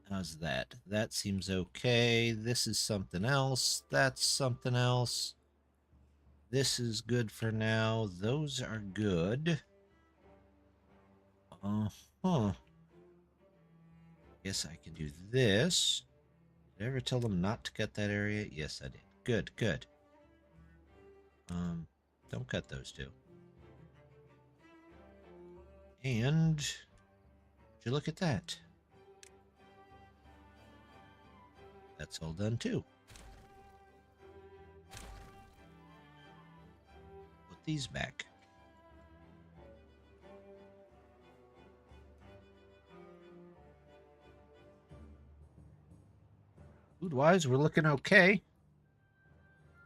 How's that? That seems okay. This is something else. That's something else. This is good for now. Those are good. Huh. Guess I can do this. Did I ever tell them not to cut that area? Yes, I did. Good, good. Don't cut those two. And would you look at that? That's all done too. Put these back. Food-wise, we're looking okay.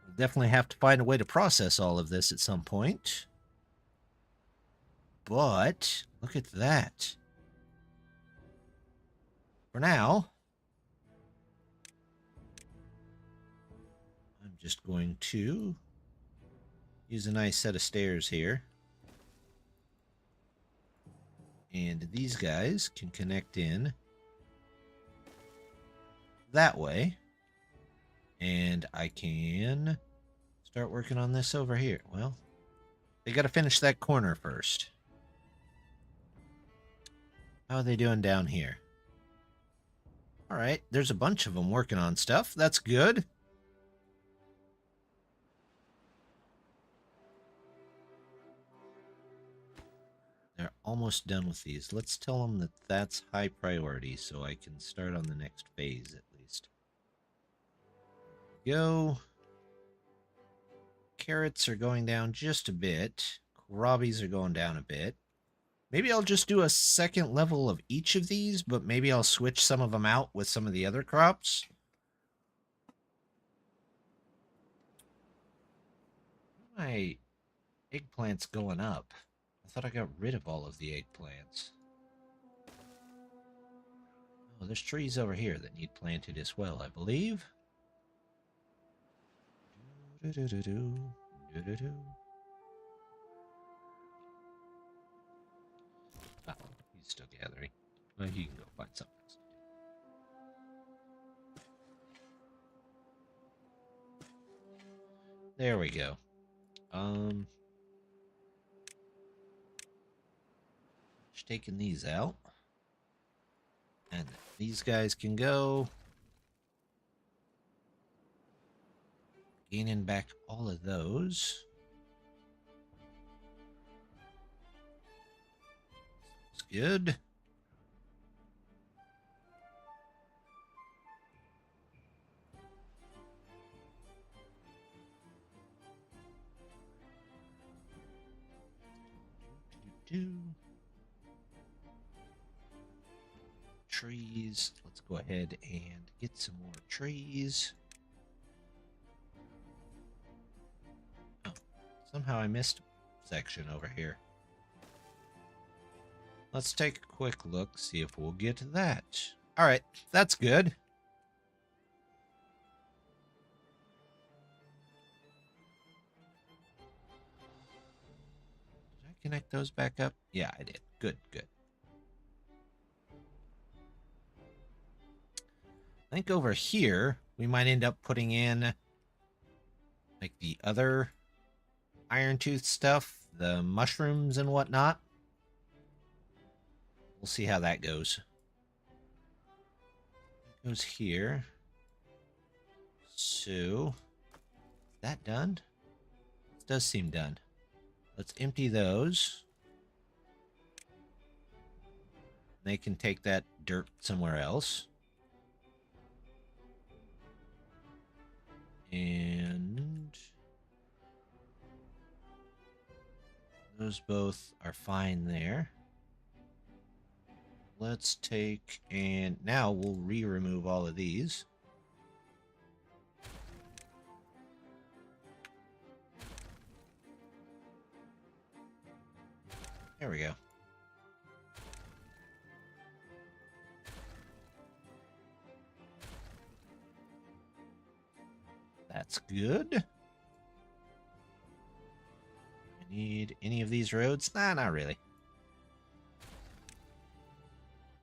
We'll definitely have to find a way to process all of this at some point. But look at that. For now, I'm just going to use a nice set of stairs here. And these guys can connect in that way. And I can start working on this over here. Well, they got to finish that corner first. How are they doing down here? All right, there's a bunch of them working on stuff. That's good. They're almost done with these. Let's tell them that that's high priority so I can start on the next phase at least. Go. Carrots are going down just a bit. Kohlrabies are going down a bit. Maybe I'll just do a second level of each of these, but maybe I'll switch some of them out with some of the other crops. My eggplant's going up. I thought I got rid of all of the eggplants. Oh, there's trees over here that need planted as well, I believe. Oh, he's still gathering. Well, he can go find something else. There we go. Just taking these out. And these guys can go. Gaining back all of those. It's good. Trees. Let's go ahead and get some more trees. Oh, somehow I missed a section over here. Let's take a quick look, see if we'll get that. All right, that's good. Did I connect those back up? Yeah, I did. Good, good. I think over here, we might end up putting in like the other iron tooth stuff, the mushrooms and whatnot. We'll see how that goes. It goes here. So, is that done? It does seem done. Let's empty those. They can take that dirt somewhere else. And those both are fine there. Let's take, and now we'll remove all of these. There we go. That's good. I need any of these roads? Nah, not really.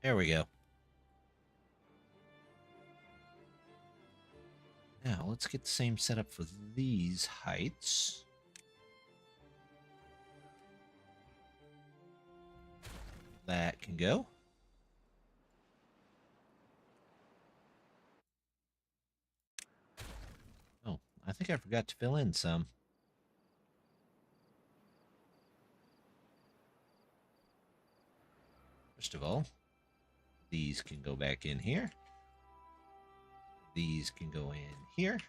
There we go. Now, let's get the same setup for these heights. That can go. Oh, I think I forgot to fill in some. First of all, these can go back in here. These can go in here.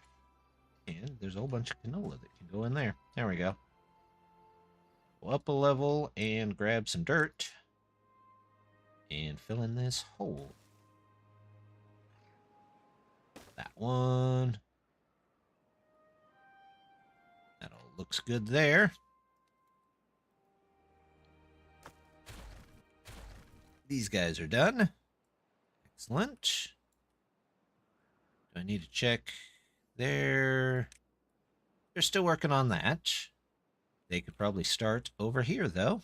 And there's a whole bunch of canola that can go in there. There we go. Go up a level and grab some dirt. And fill in this hole. That one. That all looks good there. These guys are done. Excellent. Do I need to check? They're still working on that. They could probably start over here, though.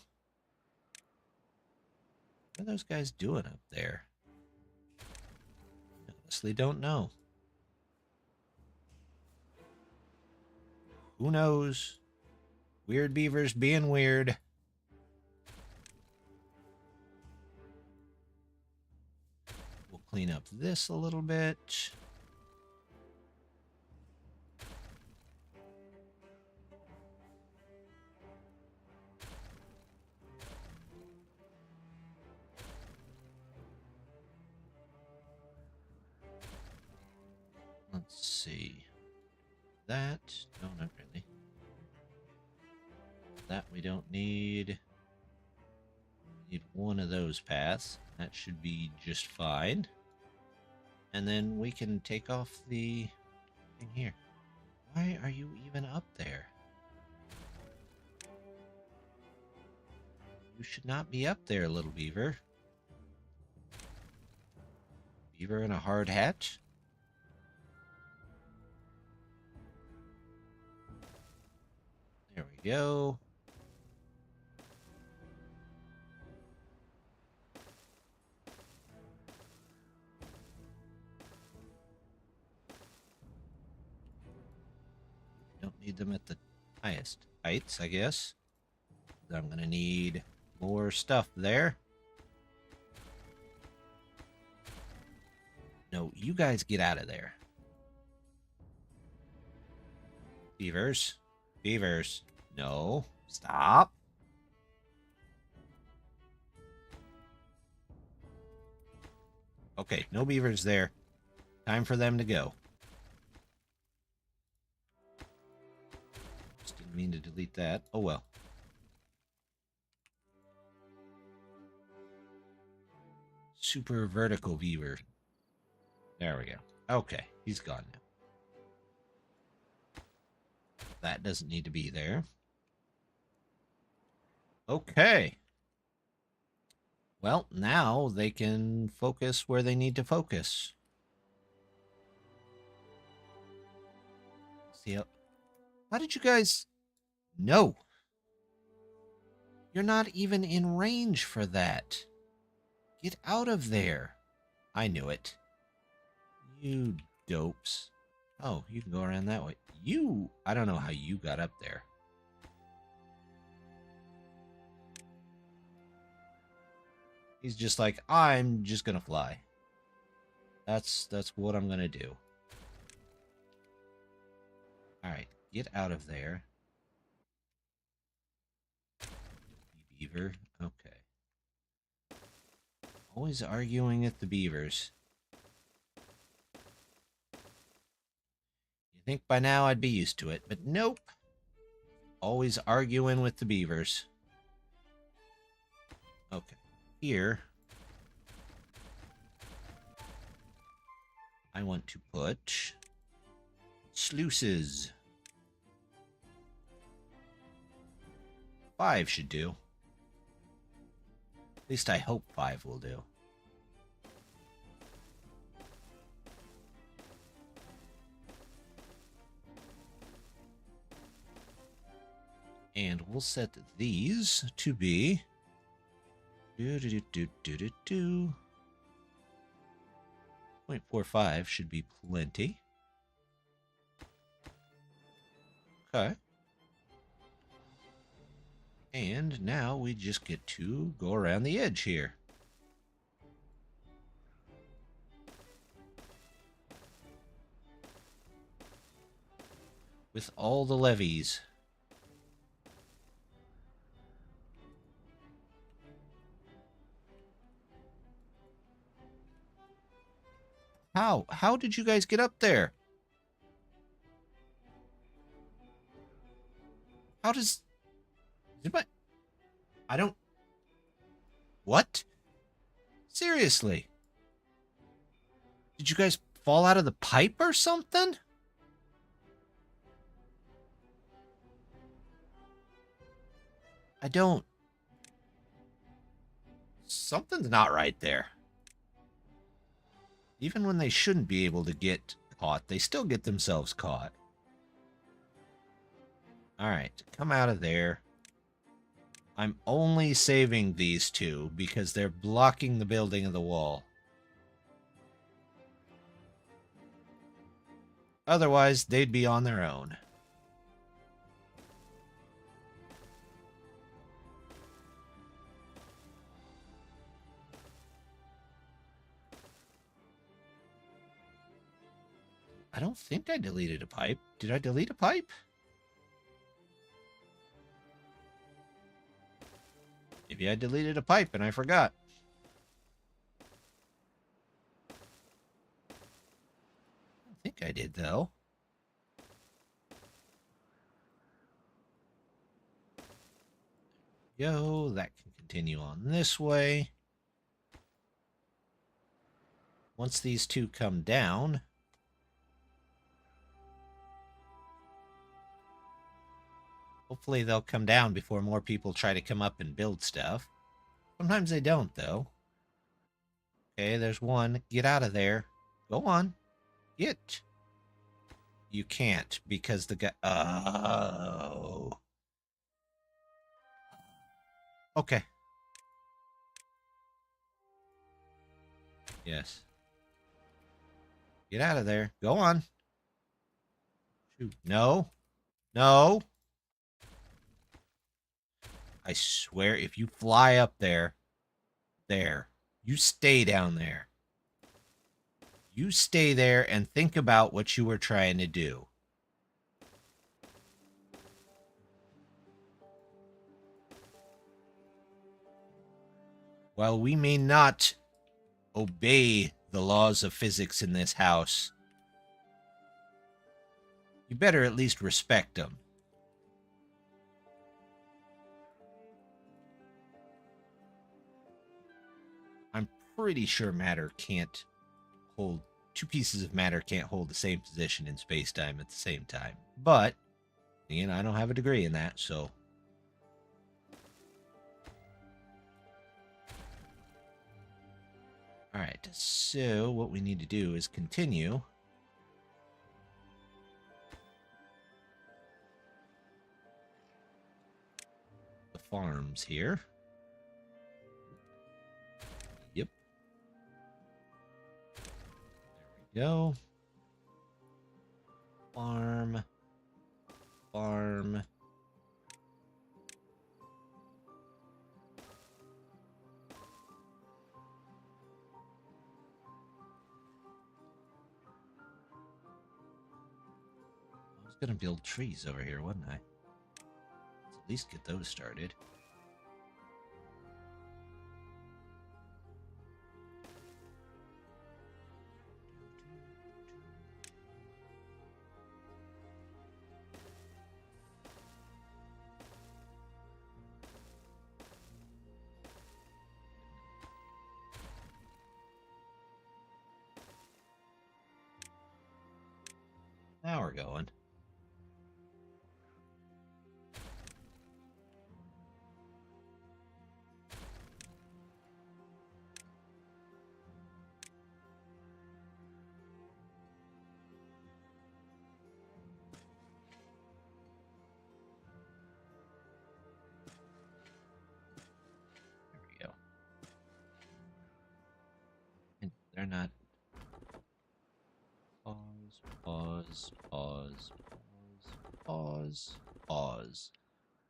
What are those guys doing up there? I honestly don't know. Who knows? Weird beavers being weird. We'll clean up this a little bit. Let's see. That. No, not really. That we don't need. We need one of those paths. That should be just fine. And then we can take off the thing here. Why are you even up there? You should not be up there, little beaver. Beaver in a hard hat? There we go. Don't need them at the highest heights, I guess. I'm gonna need more stuff there. No, you guys get out of there. Beavers. Beavers. No. Stop. Okay, no beavers there. Time for them to go. Just didn't mean to delete that. Oh well. Super vertical beaver. There we go. Okay, he's gone now. That doesn't need to be there. Okay. Well, now they can focus where they need to focus. See how did you guys... No. You're not even in range for that. Get out of there. I knew it. You dopes. Oh, you can go around that way. You... I don't know how you got up there. He's just like, I'm just gonna fly. That's what I'm gonna do. Alright, get out of there. Beaver. Okay. Always arguing at the beavers. You think by now I'd be used to it, but nope. Always arguing with the beavers. Okay. Here, I want to put sluices. 5 should do. At least I hope 5 will do. And we'll set these to be 0.45 should be plenty. Okay. And now we just get to go around the edge here. With all the levees. How? How did you guys get up there? How does... I don't... What? Seriously? Did you guys fall out of the pipe or something? I don't... Something's not right there. Even when they shouldn't be able to get caught, they still get themselves caught. Alright, come out of there. I'm only saving these two because they're blocking the building of the wall. Otherwise, they'd be on their own. I don't think I deleted a pipe. Did I delete a pipe? Maybe I deleted a pipe and I forgot. I think I did, though. Yo, that can continue on this way. Once these two come down... Hopefully they'll come down before more people try to come up and build stuff. Sometimes they don't, though. Okay, there's one. Get out of there. Go on. Get. You can't, because the guy... Oh. Okay. Yes. Get out of there. Go on. Shoot. No. No. I swear, if you fly up there, you stay down there. You stay there and think about what you were trying to do. While we may not obey the laws of physics in this house, you better at least respect them. I'm pretty sure matter can't hold... Two pieces of matter can't hold the same position in space-time at the same time. But, again, I don't have a degree in that, so... Alright, so what we need to do is continue. The farms here. Yep. There we go. Farm. Farm. Gonna build trees over here, wasn't I? Let's at least get those started. Now we're going. They're not. Pause, pause, pause, pause, pause.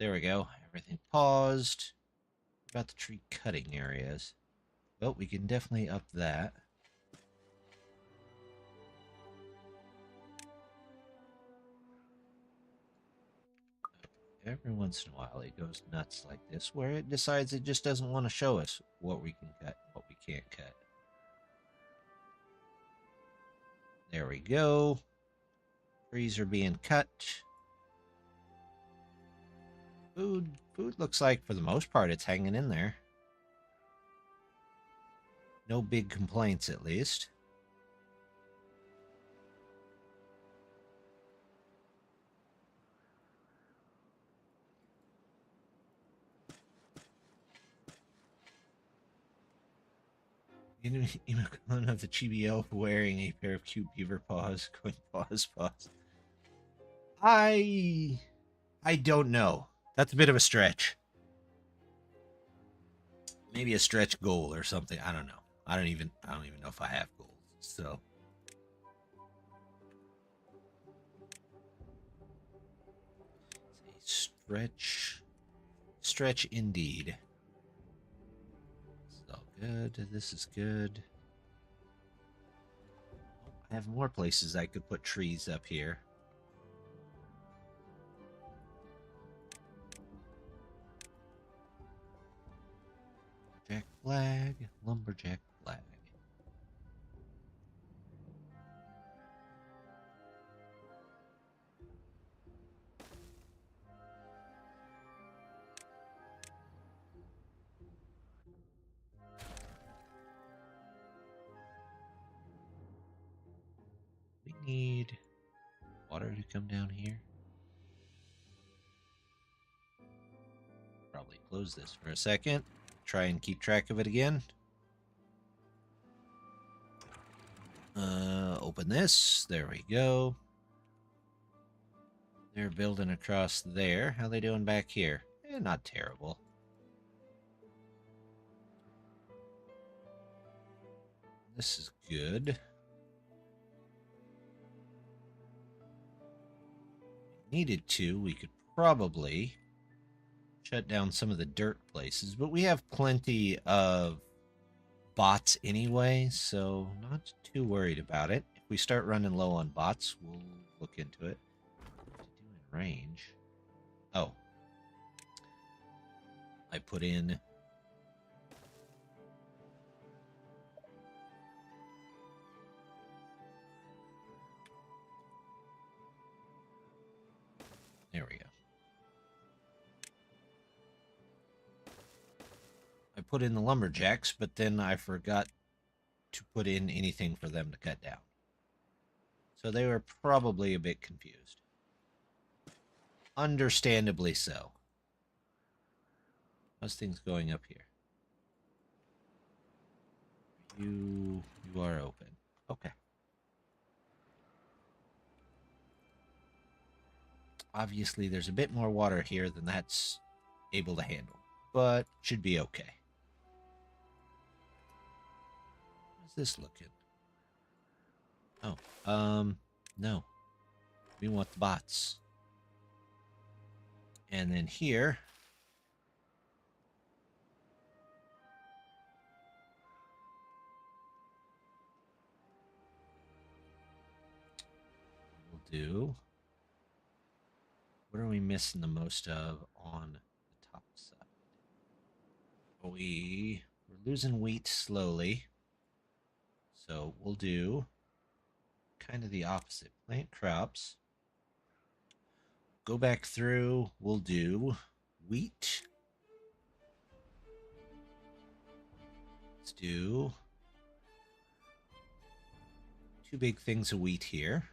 There we go. Everything paused. About the tree cutting areas. Well, we can definitely up that. Every once in a while it goes nuts like this, where it decides it just doesn't want to show us what we can cut and what we can't cut. There we go. Trees are being cut. Food looks like, for the most part, it's hanging in there. No big complaints, at least. Emoticon of the chibi elf wearing a pair of cute beaver paws, going paws. I don't know. That's a bit of a stretch. Maybe a stretch goal or something. I don't know. I don't even know if I have goals. So stretch indeed. So good. This is good. I have more places I could put trees up here. Jack flag, lumberjack flag. We need water to come down here. Probably close this for a second. Try and keep track of it again. Open this. There we go. They're building across there. How they doing back here? Not terrible. This is good. Needed to, we could probably shut down some of the dirt places, but we have plenty of bots anyway, so not too worried about it. If we start running low on bots, we'll look into it. What do in range? Oh. I put in there we go. I put in the lumberjacks, but then I forgot to put in anything for them to cut down. So they were probably a bit confused. Understandably so. How's things going up here? You are open. Okay. Obviously, there's a bit more water here than that's able to handle, but should be okay. How's this looking? Oh, no. We want the bots. And then here, we'll do. What are we missing the most of on the top side? We're losing wheat slowly. So we'll do kind of the opposite. Plant crops. Go back through. We'll do wheat. Let's do 2 big things of wheat here.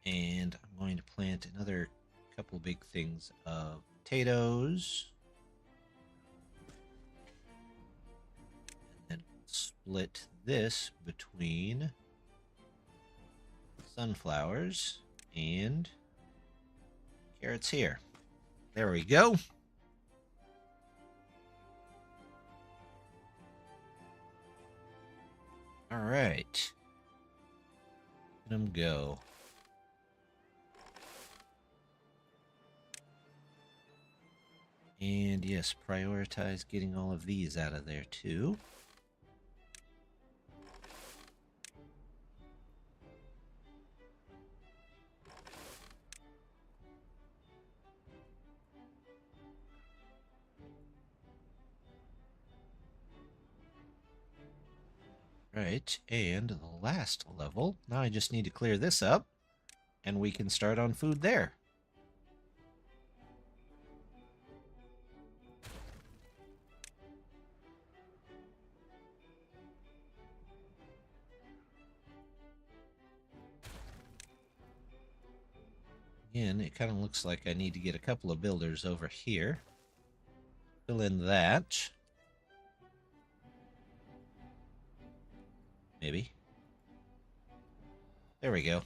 And I'm going to plant another couple big things of potatoes. And then split this between sunflowers and carrots here. There we go. All right. Let them go. And yes, prioritize getting all of these out of there too. Right, and the last level. Now I just need to clear this up, and we can start on food there. Again, it kind of looks like I need to get a couple of builders over here. Fill in that. Maybe. There we go.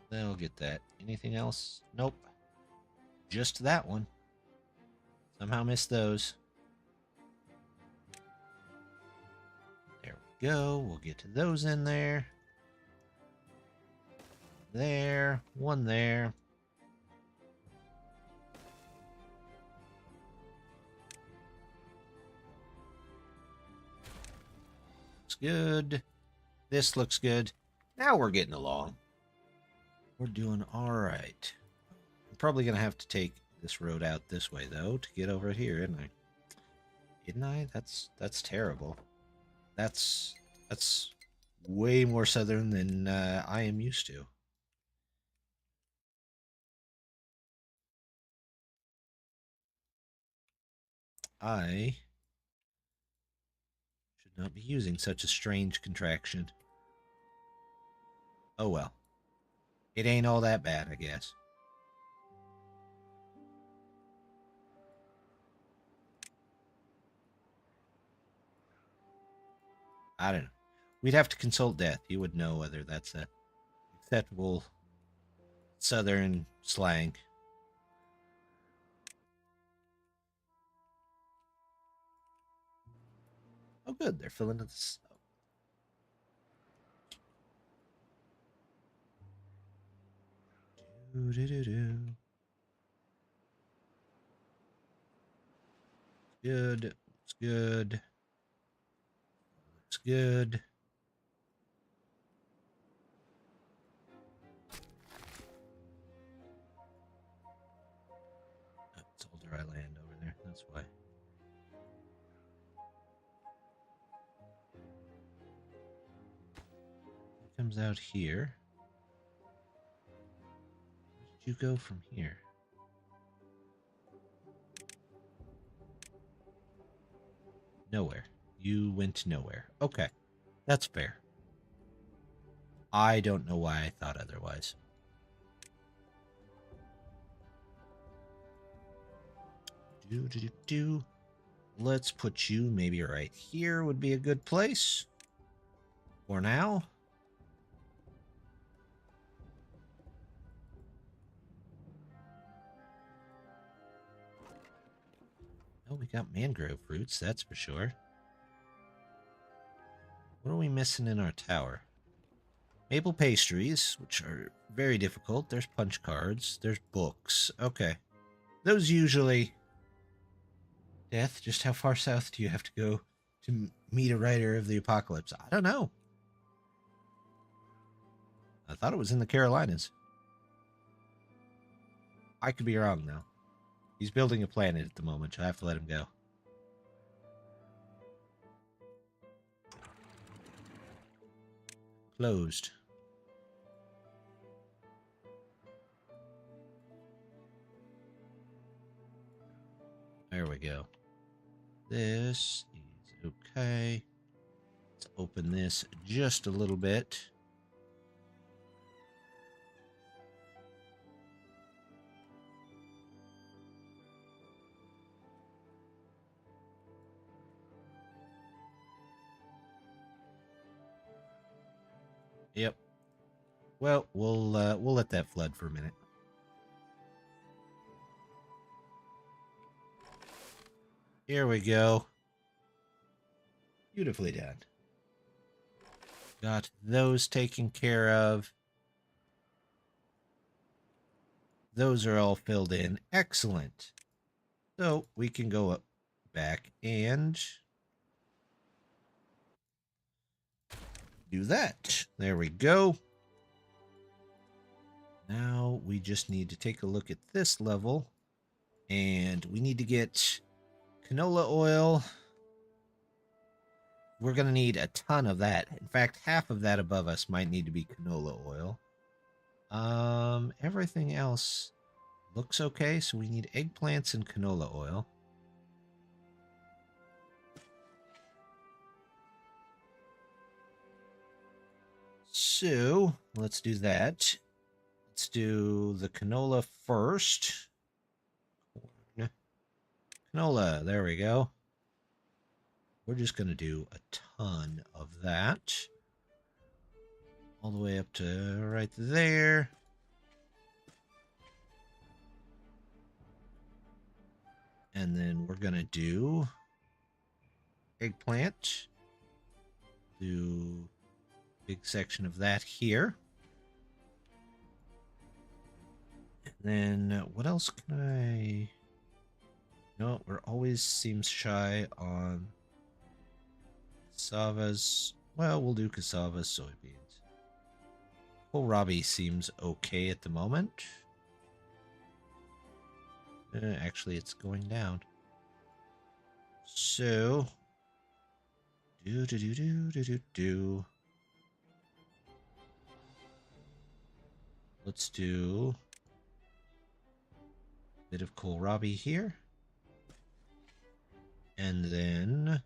They'll get that. Anything else? Nope. Just that one. Somehow missed those. There we go. We'll get to those in there. There. One there. Looks good. This looks good. Now we're getting along. We're doing all right. I'm probably going to have to take this road out this way, though, to get over here, isn't I? Didn't I? That's terrible. That's way more southern than I am used to. I should not be using such a strange contraction. Oh well. It ain't all that bad, I guess. I don't know. We'd have to consult Death. He would know whether that's a acceptable southern slang. Oh, good. They're filling this. Good. Looks good. Looks good. Oh, it's all dry land over there. That's why. It comes out here. Where did you go from here? Nowhere. You went nowhere. Okay. That's fair. I don't know why I thought otherwise. Let's put you maybe right here would be a good place. For now. Oh, we got mangrove roots, that's for sure. What are we missing in our tower? Maple pastries, which are very difficult. There's punch cards. There's books. Okay. Those usually... Death, just how far south do you have to go to meet a writer of the apocalypse? I don't know. I thought it was in the Carolinas. I could be wrong, though. He's building a planet at the moment. I have to let him go. Closed. There we go. This is okay. Let's open this just a little bit. Yep. Well, we'll let that flood for a minute. Here we go. Beautifully done. Got those taken care of. Those are all filled in. Excellent. So we can go up back and do that. There we go. Now we just need to take a look at this level, and we need to get canola oil. We're going to need a ton of that. In fact, half of that above us might need to be canola oil. Everything else looks okay, so we need eggplants and canola oil. So, let's do that. Let's do the canola first. Canola, there we go. We're just going to do a ton of that. All the way up to right there. And then we're going to do eggplant. Do a big section of that here. And then what else can I... No, we're always seems shy on cassavas. Well, we'll do cassavas, soybeans. Kohlrabi seems okay at the moment. Actually, it's going down. So, let's do a bit of kohlrabi here. And then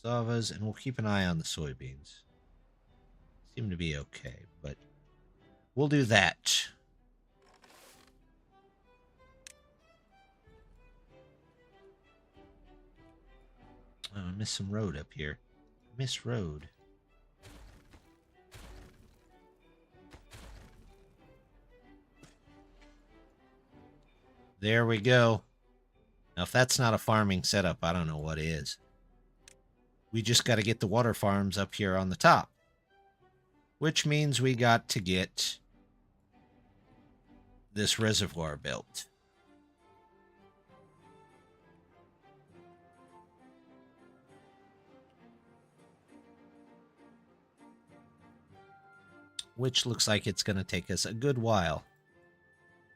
cassavas, and we'll keep an eye on the soybeans. Seem to be okay, but we'll do that. Oh, I missed some road up here. Miss road. There we go. Now, if that's not a farming setup, I don't know what is. We just got to get the water farms up here on the top. Which means we got to get this reservoir built. Which looks like it's going to take us a good while.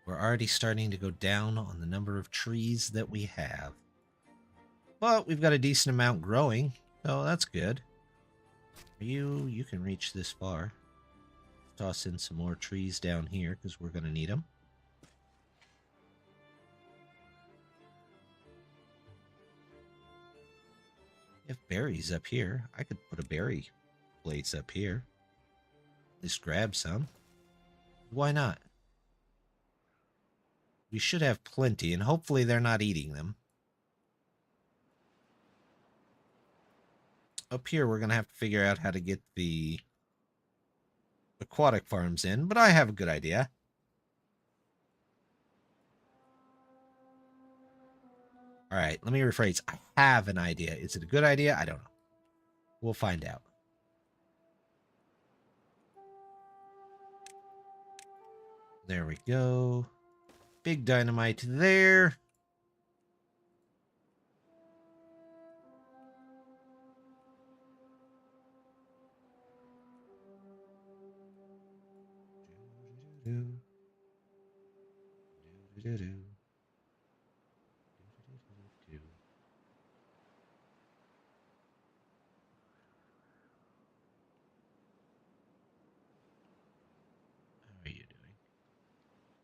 We're already starting to go down on the number of trees that we have. But we've got a decent amount growing, so that's good. You can reach this far. Toss in some more trees down here because we're going to need them. If berries up here, I could put a berry place up here. At least grab some. Why not? We should have plenty, and hopefully they're not eating them. Up here, we're going to have to figure out how to get the aquatic farms in, but I have a good idea. All right, let me rephrase. I have an idea. Is it a good idea? I don't know. We'll find out. There we go. Big dynamite there.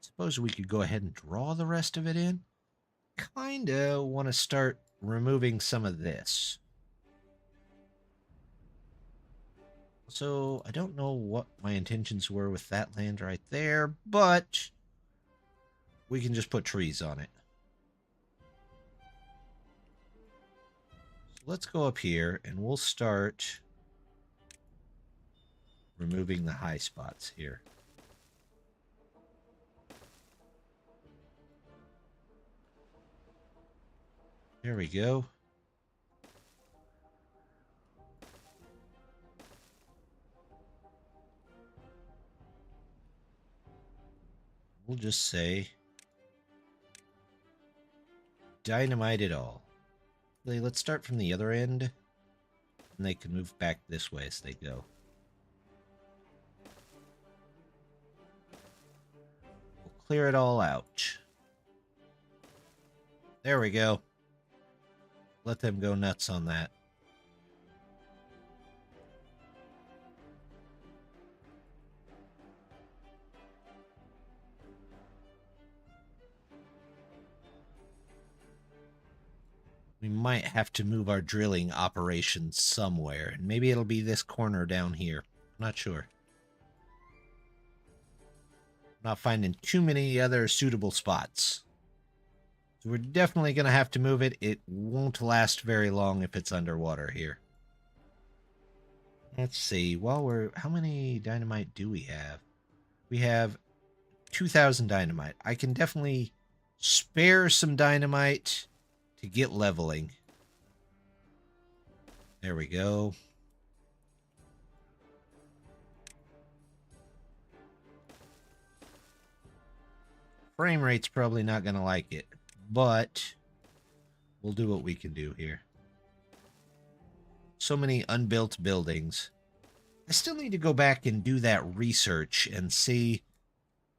Suppose we could go ahead and draw the rest of it in. Kinda want to start removing some of this. So I don't know what my intentions were with that land right there, but we can just put trees on it. So let's go up here and we'll start removing the high spots here. There we go. We'll just say dynamite at all. Let's start from the other end, and they can move back this way as they go. We'll clear it all out. There we go. Let them go nuts on that. We might have to move our drilling operation somewhere. And maybe it'll be this corner down here. I'm not sure. I'm not finding too many other suitable spots. So we're definitely going to have to move it. It won't last very long if it's underwater here. Let's see. How many dynamite do we have? We have 2,000 dynamite. I can definitely spare some dynamite to get leveling. There we go. Frame rate's probably not going to like it, but we'll do what we can do here. So many unbuilt buildings. I still need to go back and do that research and see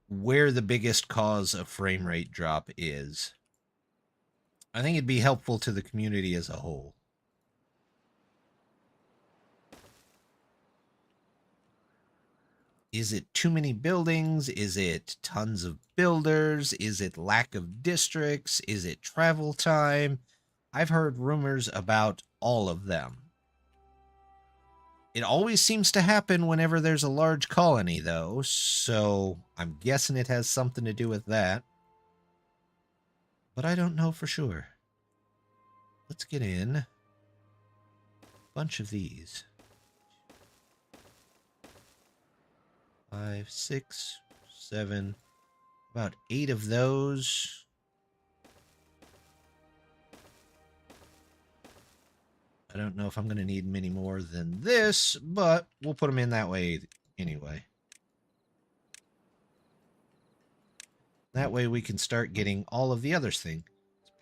where the biggest cause of frame rate drop is. I think it'd be helpful to the community as a whole. Is it too many buildings? Is it tons of builders? Is it lack of districts? Is it travel time? I've heard rumors about all of them. It always seems to happen whenever there's a large colony, though, so I'm guessing it has something to do with that. But I don't know for sure. Let's get in a bunch of these. 5, 6, 7, about 8 of those. I don't know if I'm going to need many more than this, but we'll put them in that way anyway. That way we can start getting all of the other things.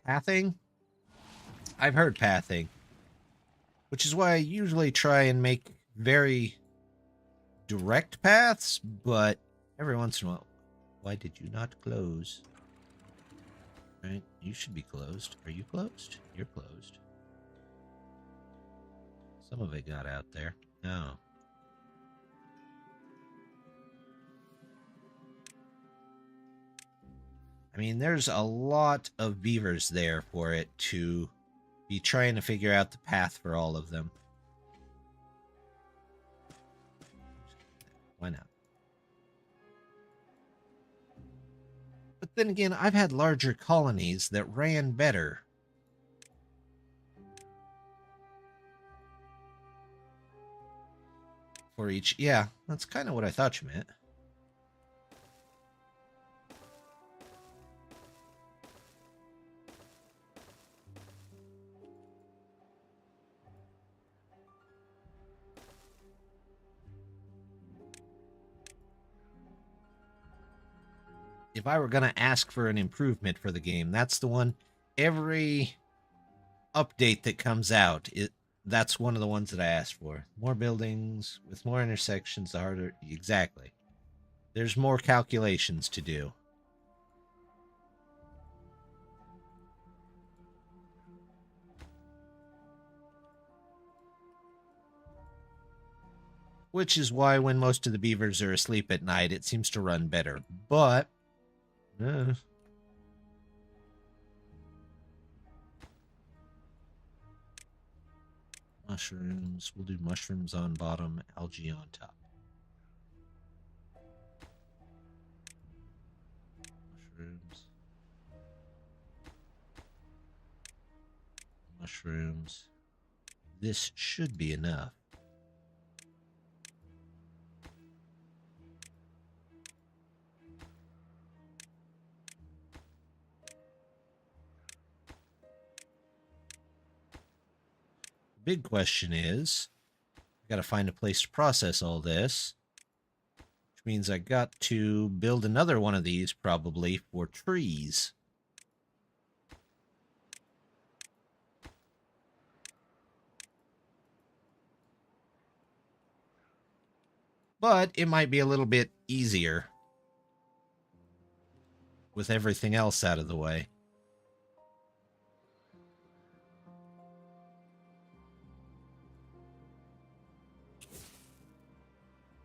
Pathing? I've heard pathing. Which is why I usually try and make very direct paths, but every once in a while... Why did you not close? Right, you should be closed. Are you closed? You're closed. Some of it got out there. No. I mean, there's a lot of beavers there for it to be trying to figure out the path for all of them. Why not? But then again, I've had larger colonies that ran better. For each... Yeah, that's kind of what I thought you meant. If I were going to ask for an improvement for the game, that's the one. Every update that comes out, that's one of the ones that I asked for. More buildings with more intersections, the harder... Exactly. There's more calculations to do. Which is why when most of the beavers are asleep at night, it seems to run better. But... mushrooms. We'll do mushrooms on bottom, algae on top. Mushrooms. Mushrooms. This should be enough. Big question is, I got to find a place to process all this, which means I got to build another one of these probably for trees. but it might be a little bit easier with everything else out of the way.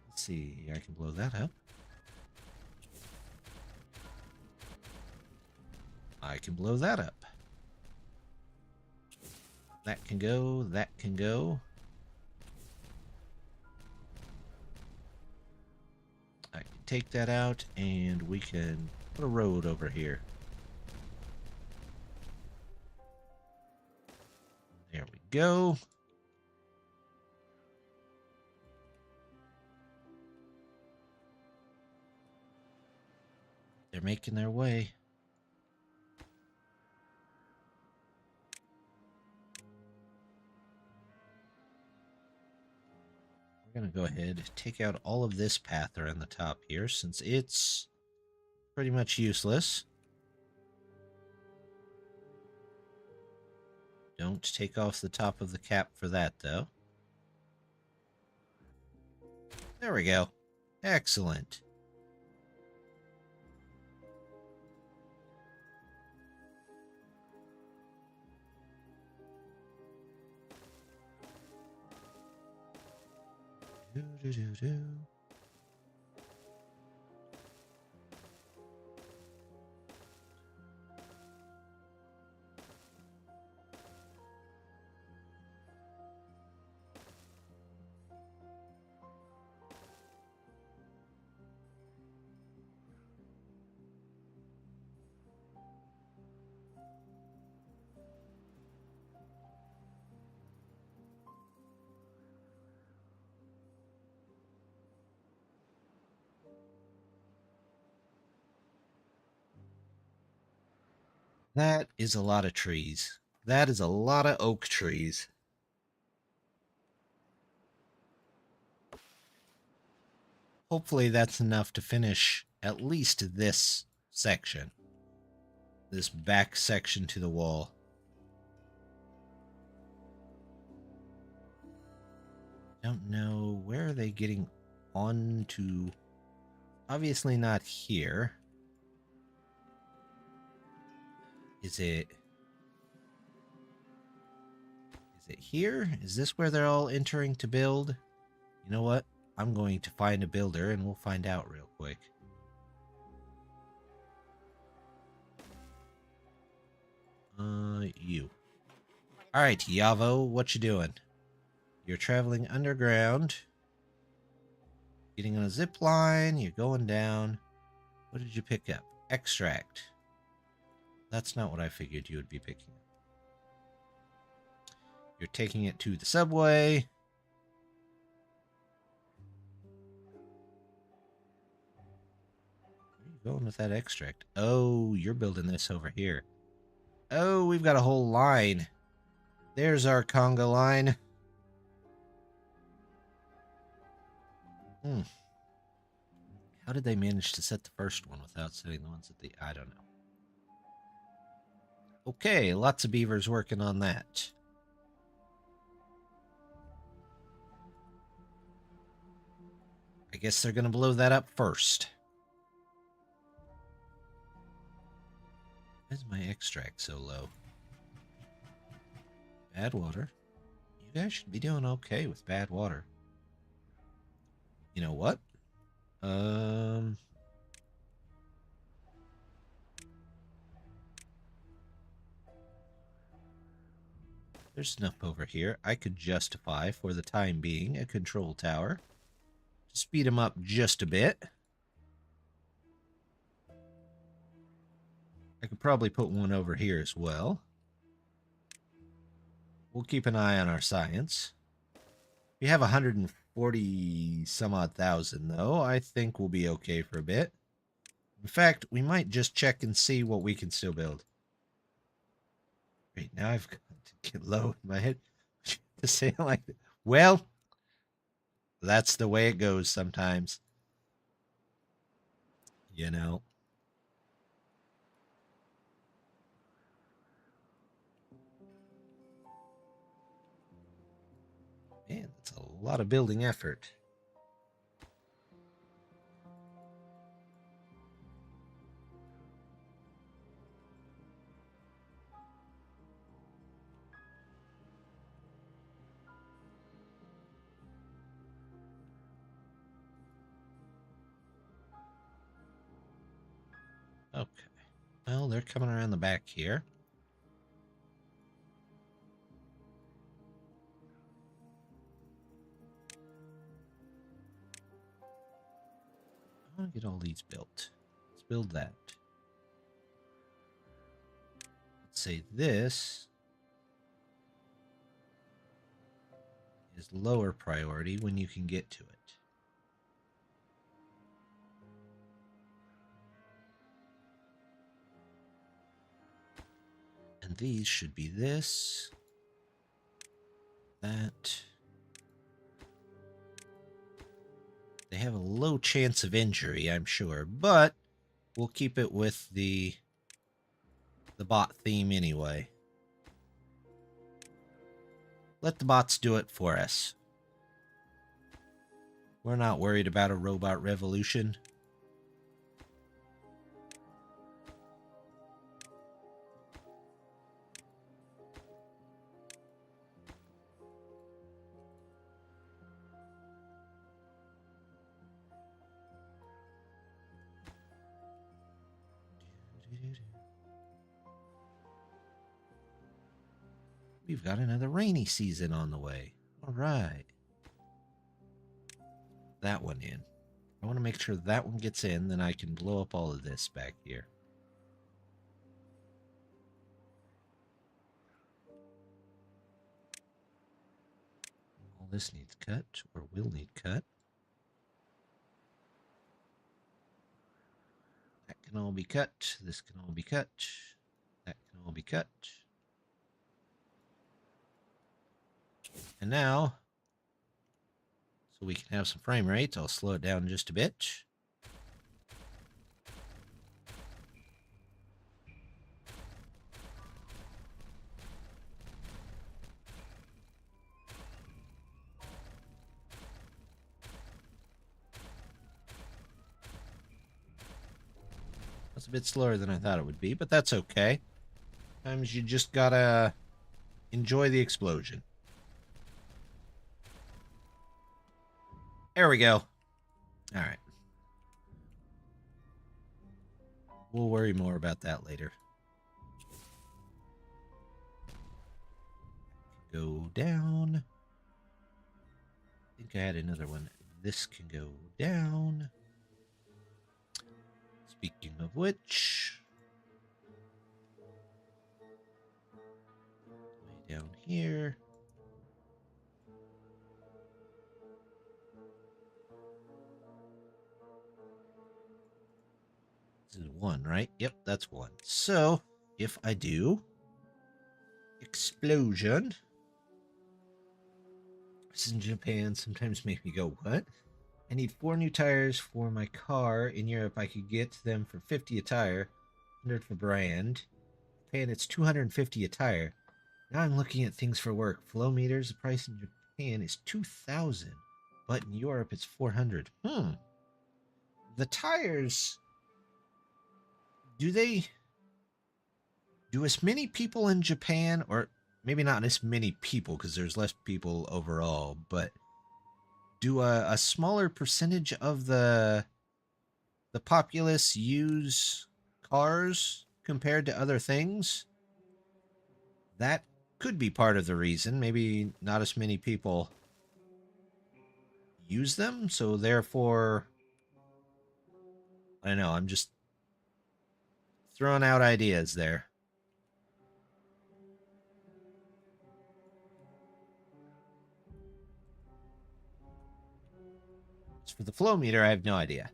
Let's see, I can blow that up. I can blow that up. That can go, that can go. I can take that out, and we can put a road over here. There we go. They're making their way. We're going to go ahead and take out all of this path around the top here, since it's pretty much useless. Don't take off the top of the cap for that, though. There we go. Excellent. Do. That is a lot of trees. That is a lot of oak trees. Hopefully that's enough to finish at least this section. This back section to the wall. Don't know, where are they getting onto? Obviously not here. Is it here? Is this where they're all entering to build? You know what? I'm going to find a builder and we'll find out real quick. You. Alright, Yavo, what you doing? You're traveling underground. Getting on a zip line, you're going down. What did you pick up? Extract. That's not what I figured you would be picking up. You're taking it to the subway. Where are you going with that extract? Oh, you're building this over here. Oh, we've got a whole line. There's our conga line. How did they manage to set the first one without setting the ones at the... I don't know. Okay, lots of beavers working on that. I guess they're going to blow that up first. Why is my extract so low? Bad water. You guys should be doing okay with bad water. You know what? There's enough over here. I could justify, for the time being, a control tower to speed them up just a bit. I could probably put one over here as well. We'll keep an eye on our science. We have 140 some odd thousand, though. I think we'll be okay for a bit. In fact, we might just check and see what we can still build. Wait, now I've got to get low in my head to say it like that. Well, that's the way it goes sometimes. You know. Man, that's a lot of building effort. Well, they're coming around the back here. I want to get all these built. Let's build that. Let's say this is lower priority when you can get to it. And these should be this, that. They have a low chance of injury, I'm sure, but we'll keep it with the bot theme anyway. Let the bots do it for us. We're not worried about a robot revolution. We've got another rainy season on the way. All right. That one in. I want to make sure that one gets in, then I can blow up all of this back here. All this needs cut, or will need cut. That can all be cut. This can all be cut. That can all be cut. And now, so we can have some frame rates, I'll slow it down just a bit. That's a bit slower than I thought it would be, but that's okay. Sometimes you just gotta enjoy the explosion. There we go. All right. We'll worry more about that later. Go down. I think I had another one. This can go down. Speaking of which, way down here. This is one, right? Yep, that's one. So, if I do explosion, this is in Japan, sometimes make me go, what? I need 4 new tires for my car. In Europe, I could get them for 50 a tire, 100 for brand. Japan, it's 250 a tire. Now I'm looking at things for work. Flow meters, the price in Japan is 2,000, but in Europe it's 400. The tires, do as many people in Japan, or maybe not as many people because there's less people overall, but do a smaller percentage of the populace use cars compared to other things? That could be part of the reason. Maybe not as many people use them, so therefore, I don't know, I'm just throwing out ideas there. As for the flow meter, I have no idea.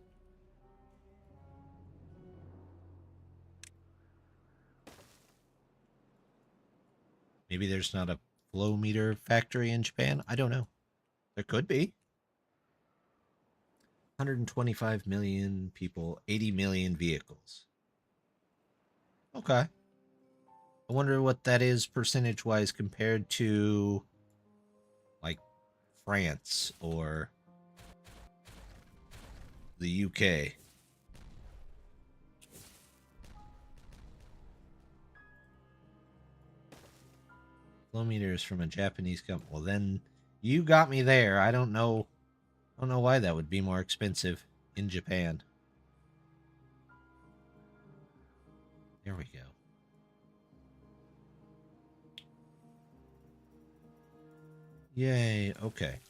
Maybe there's not a flow meter factory in Japan. I don't know. There could be. 125 million people, 80 million vehicles. Okay. I wonder what that is percentage-wise compared to, like, France or the UK. Flow meters from a Japanese company. Well, then you got me there. I don't know why that would be more expensive in Japan. There we go. Yay, okay.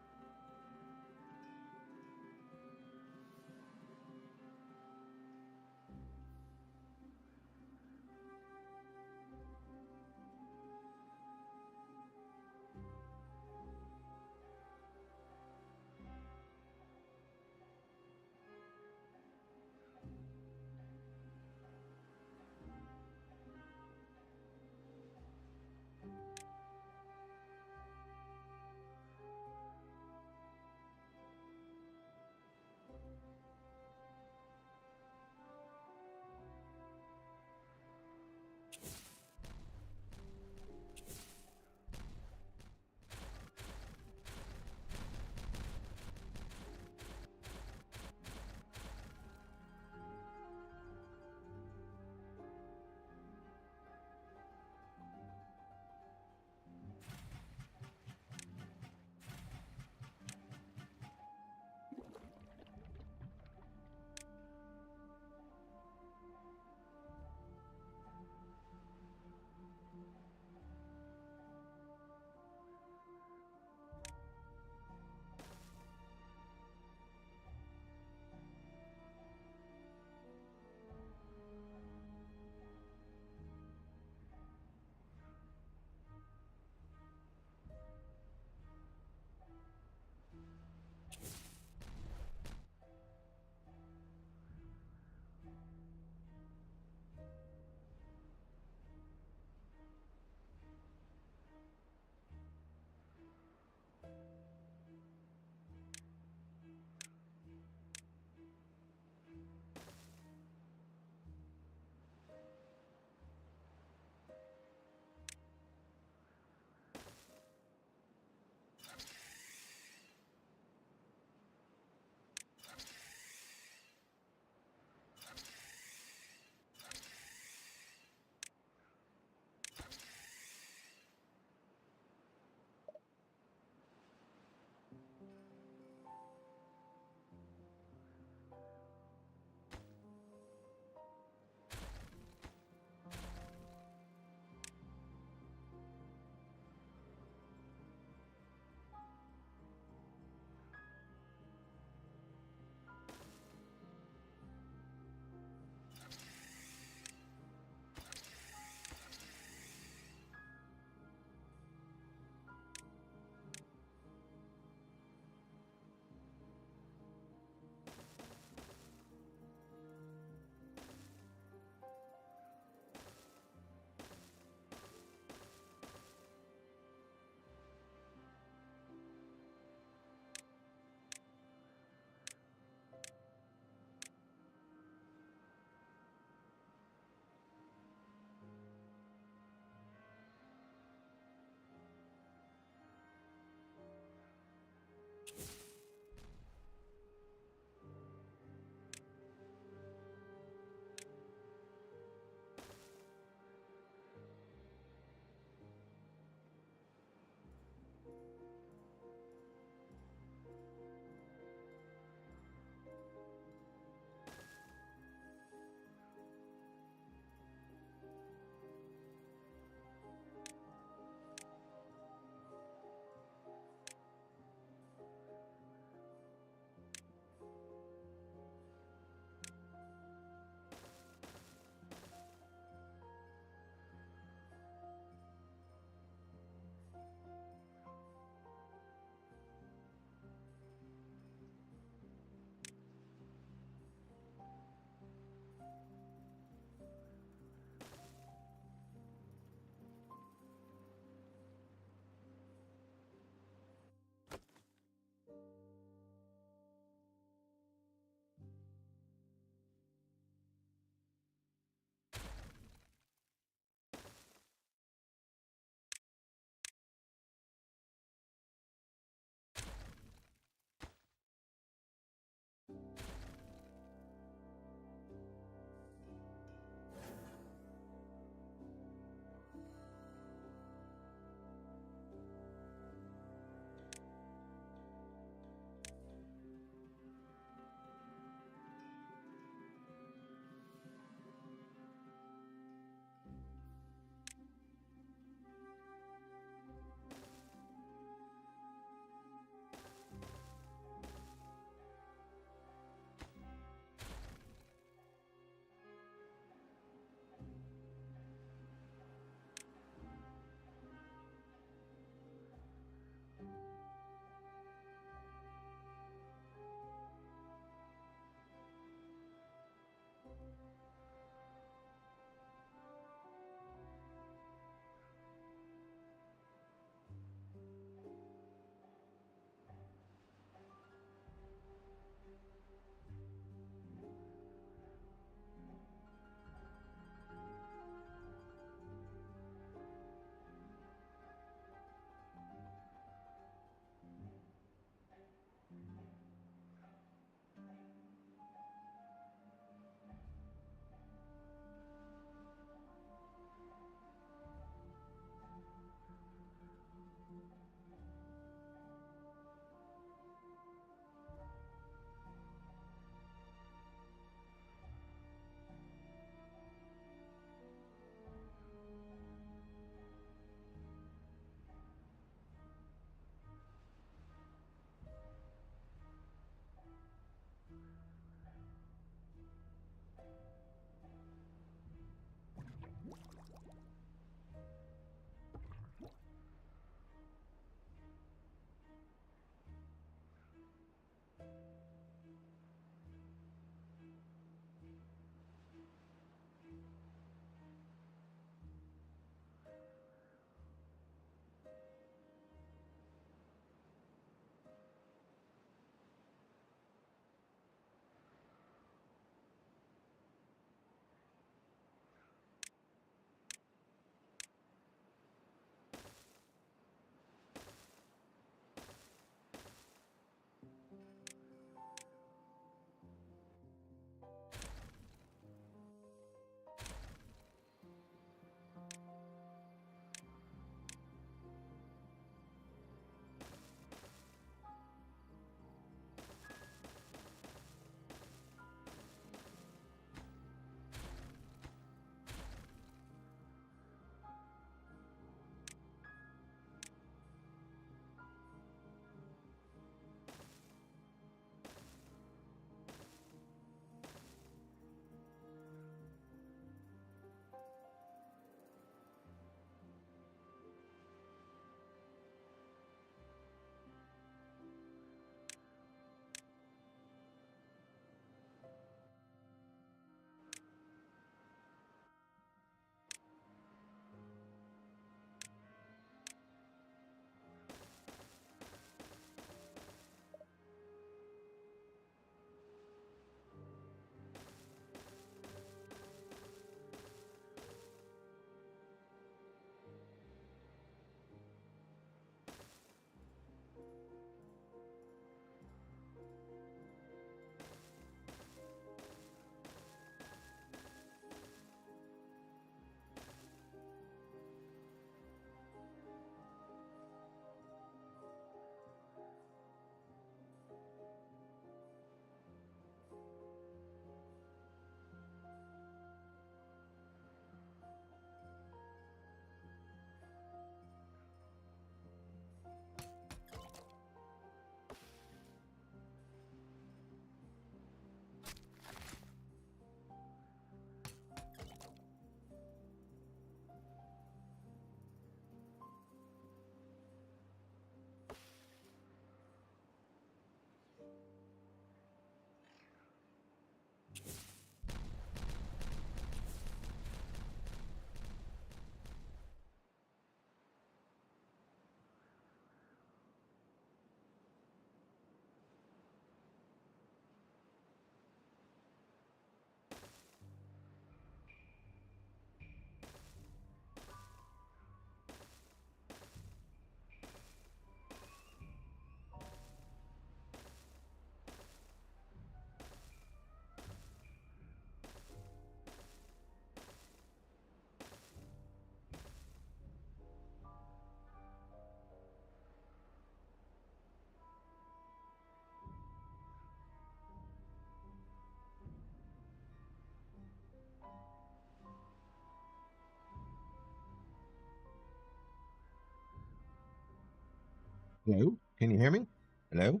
Hello? Can you hear me? Hello?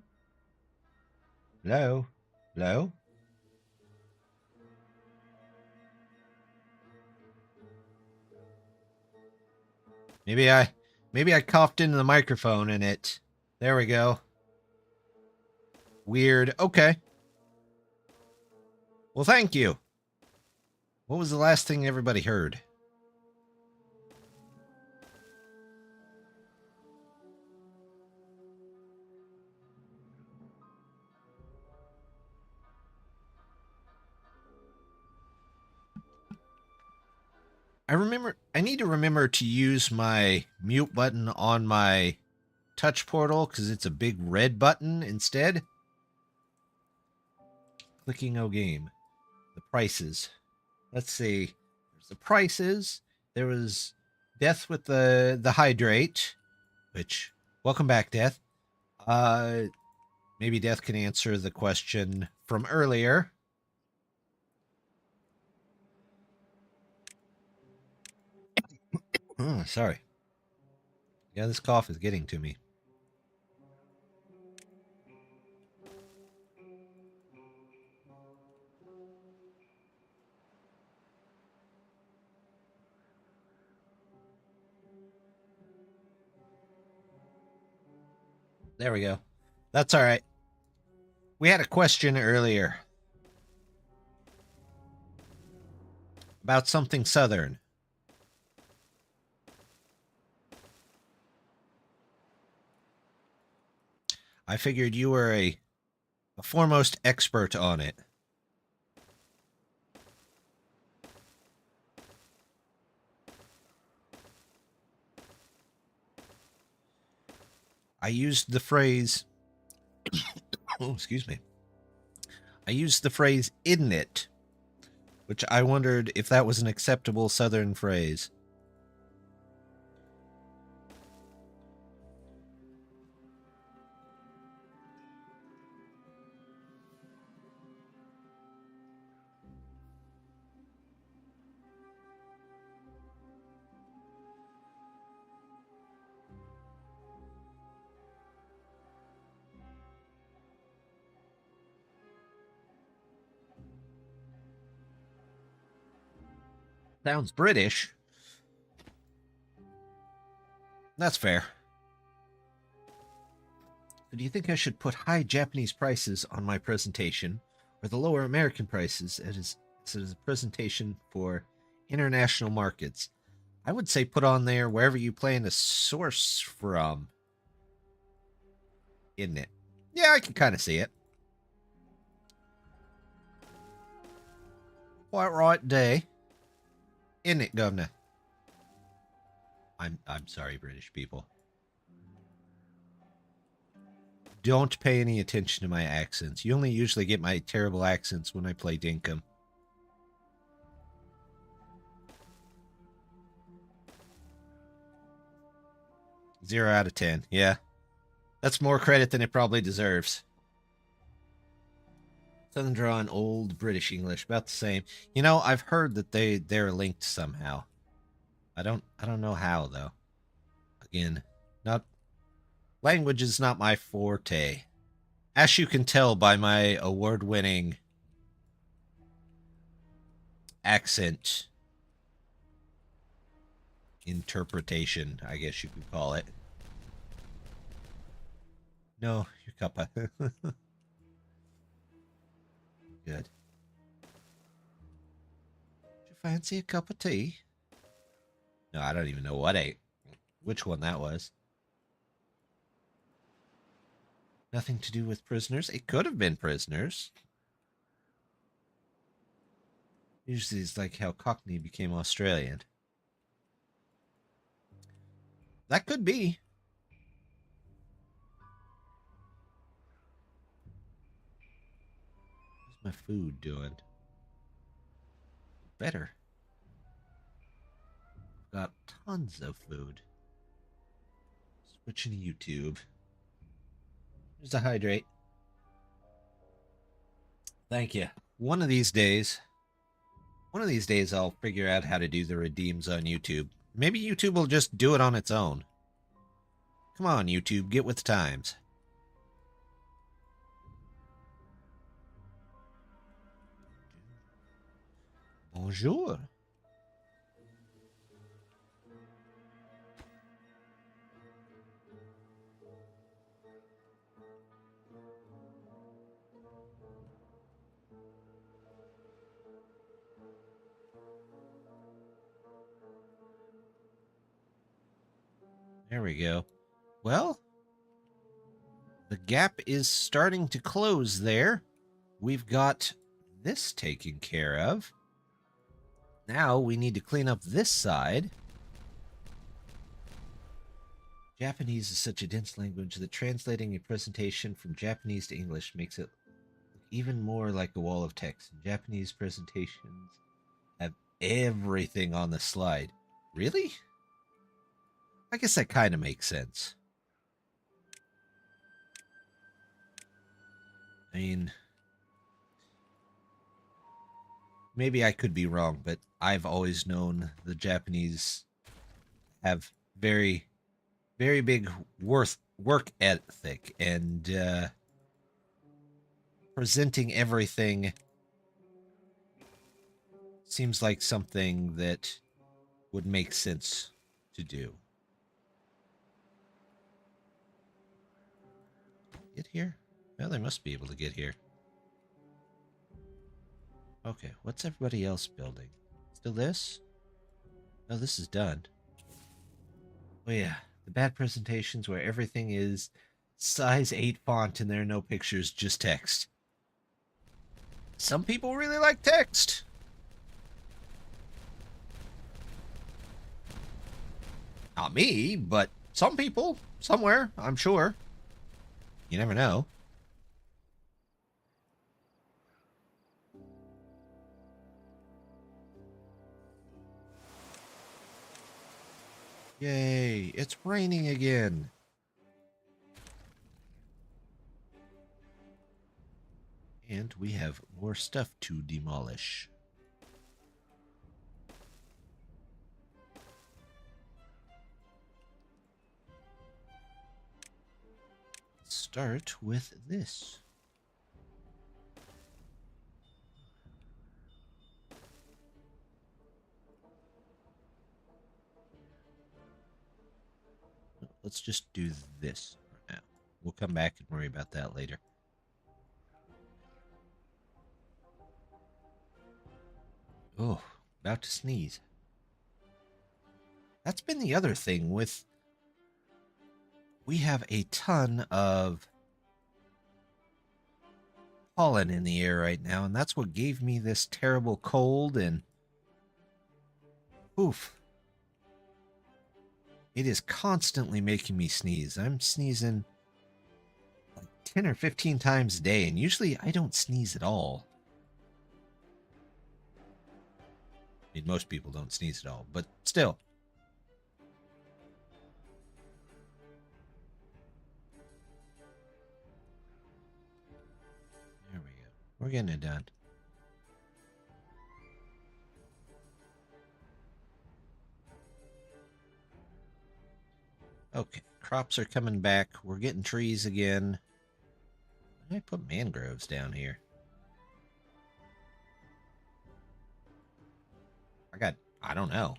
Hello? Hello? Maybe I coughed into the microphone and it. There we go. Weird. Okay. Well, thank you. What was the last thing everybody heard? I need to remember to use my mute button on my touch portal because it's a big red button instead. Clicking O game. The prices. Let's see. There's the prices. There was Death with the hydrate, which welcome back, Death. Maybe Death can answer the question from earlier. Oh, sorry. Yeah, this cough is getting to me. There we go. That's all right. We had a question earlier about something southern. I figured you were a foremost expert on it. I used the phrase... oh, excuse me. I used the phrase, "isn't it?" which I wondered if that was an acceptable southern phrase. Sounds British. That's fair. So do you think I should put high Japanese prices on my presentation, or the lower American prices as a presentation for international markets? I would say put on there wherever you plan to source from. Isn't it? Yeah, I can kind of see it. Quite right, Day. Isn't it, Governor? I'm sorry, British people. Don't pay any attention to my accents. You only usually get my terrible accents when I play Dinkum. 0 out of 10. Yeah. That's more credit than it probably deserves. Southern Draw and Old British English, about the same. You know, I've heard that they're linked somehow. I don't know how though. Again, not language is not my forte. As you can tell by my award-winning accent interpretation, I guess you could call it. No, your cuppa. Good. Do you fancy a cup of tea? No, I don't even know which one that was. Nothing to do with prisoners. It could have been prisoners. Usually it's like how Cockney became Australian. That could be. How's my food doing? Better. Got tons of food. Switching to YouTube. Here's a hydrate. Thank you. One of these days I'll figure out how to do the redeems on YouTube. Maybe YouTube will just do it on its own. Come on, YouTube, get with the times. Bonjour. There we go. Well, the gap is starting to close there. We've got this taken care of. Now we need to clean up this side. Japanese is such a dense language that translating a presentation from Japanese to English makes it look even more like a wall of text. Japanese presentations have everything on the slide. Really? I guess that kind of makes sense. I mean, maybe I could be wrong, but I've always known the Japanese have very, very big work ethic, and presenting everything seems like something that would make sense to do. Get here? Well, they must be able to get here. Okay, what's everybody else building? Still this? No, this is done. Oh yeah, the bad presentations where everything is size 8 font and there are no pictures, just text. Some people really like text. Not me, but some people, somewhere, I'm sure. You never know. Yay, it's raining again. And we have more stuff to demolish. Start with this. Let's just do this for now. We'll come back and worry about that later. Oh, about to sneeze. That's been the other thing with... We have a ton of pollen in the air right now, and that's what gave me this terrible cold, and... Oof. It is constantly making me sneeze. I'm sneezing like 10 or 15 times a day, and usually I don't sneeze at all. I mean, most people don't sneeze at all, but still. There we go. We're getting it done. Okay, crops are coming back. We're getting trees again. Why did I put mangroves down here? I don't know.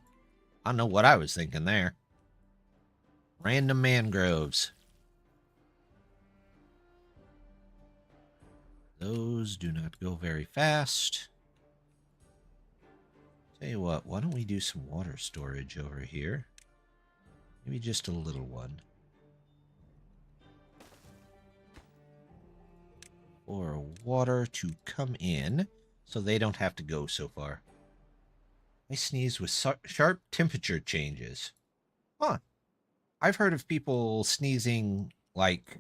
I don't know what I was thinking there. Random mangroves. Those do not go very fast. Tell you what, why don't we do some water storage over here? Maybe just a little one. For water to come in so they don't have to go so far. I sneeze with sharp temperature changes. Huh. I've heard of people sneezing like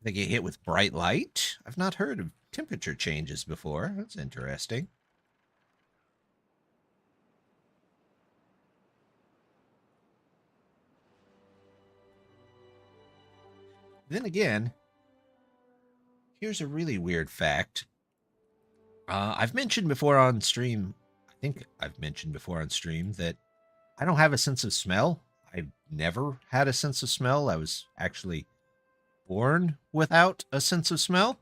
they get hit with bright light. I've not heard of temperature changes before. That's interesting. Then again, here's a really weird fact. I've mentioned before on stream, I think I've mentioned before on stream that I don't have a sense of smell. I've never had a sense of smell. I was actually born without a sense of smell.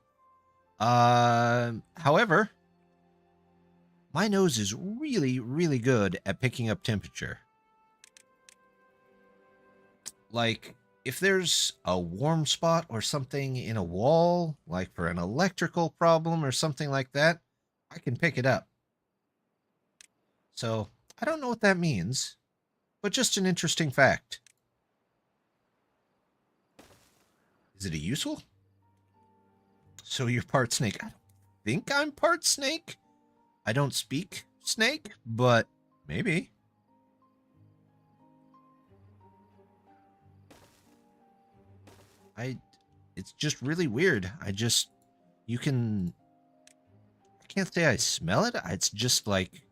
However, my nose is really, really good at picking up temperature. Like, if there's a warm spot or something in a wall, like for an electrical problem or something like that, I can pick it up. So, I don't know what that means, but just an interesting fact. Is it a useful? So you're part snake. I don't think I'm part snake. I don't speak snake, but maybe. It's just really weird. You can, I can't say I smell it. It's just like,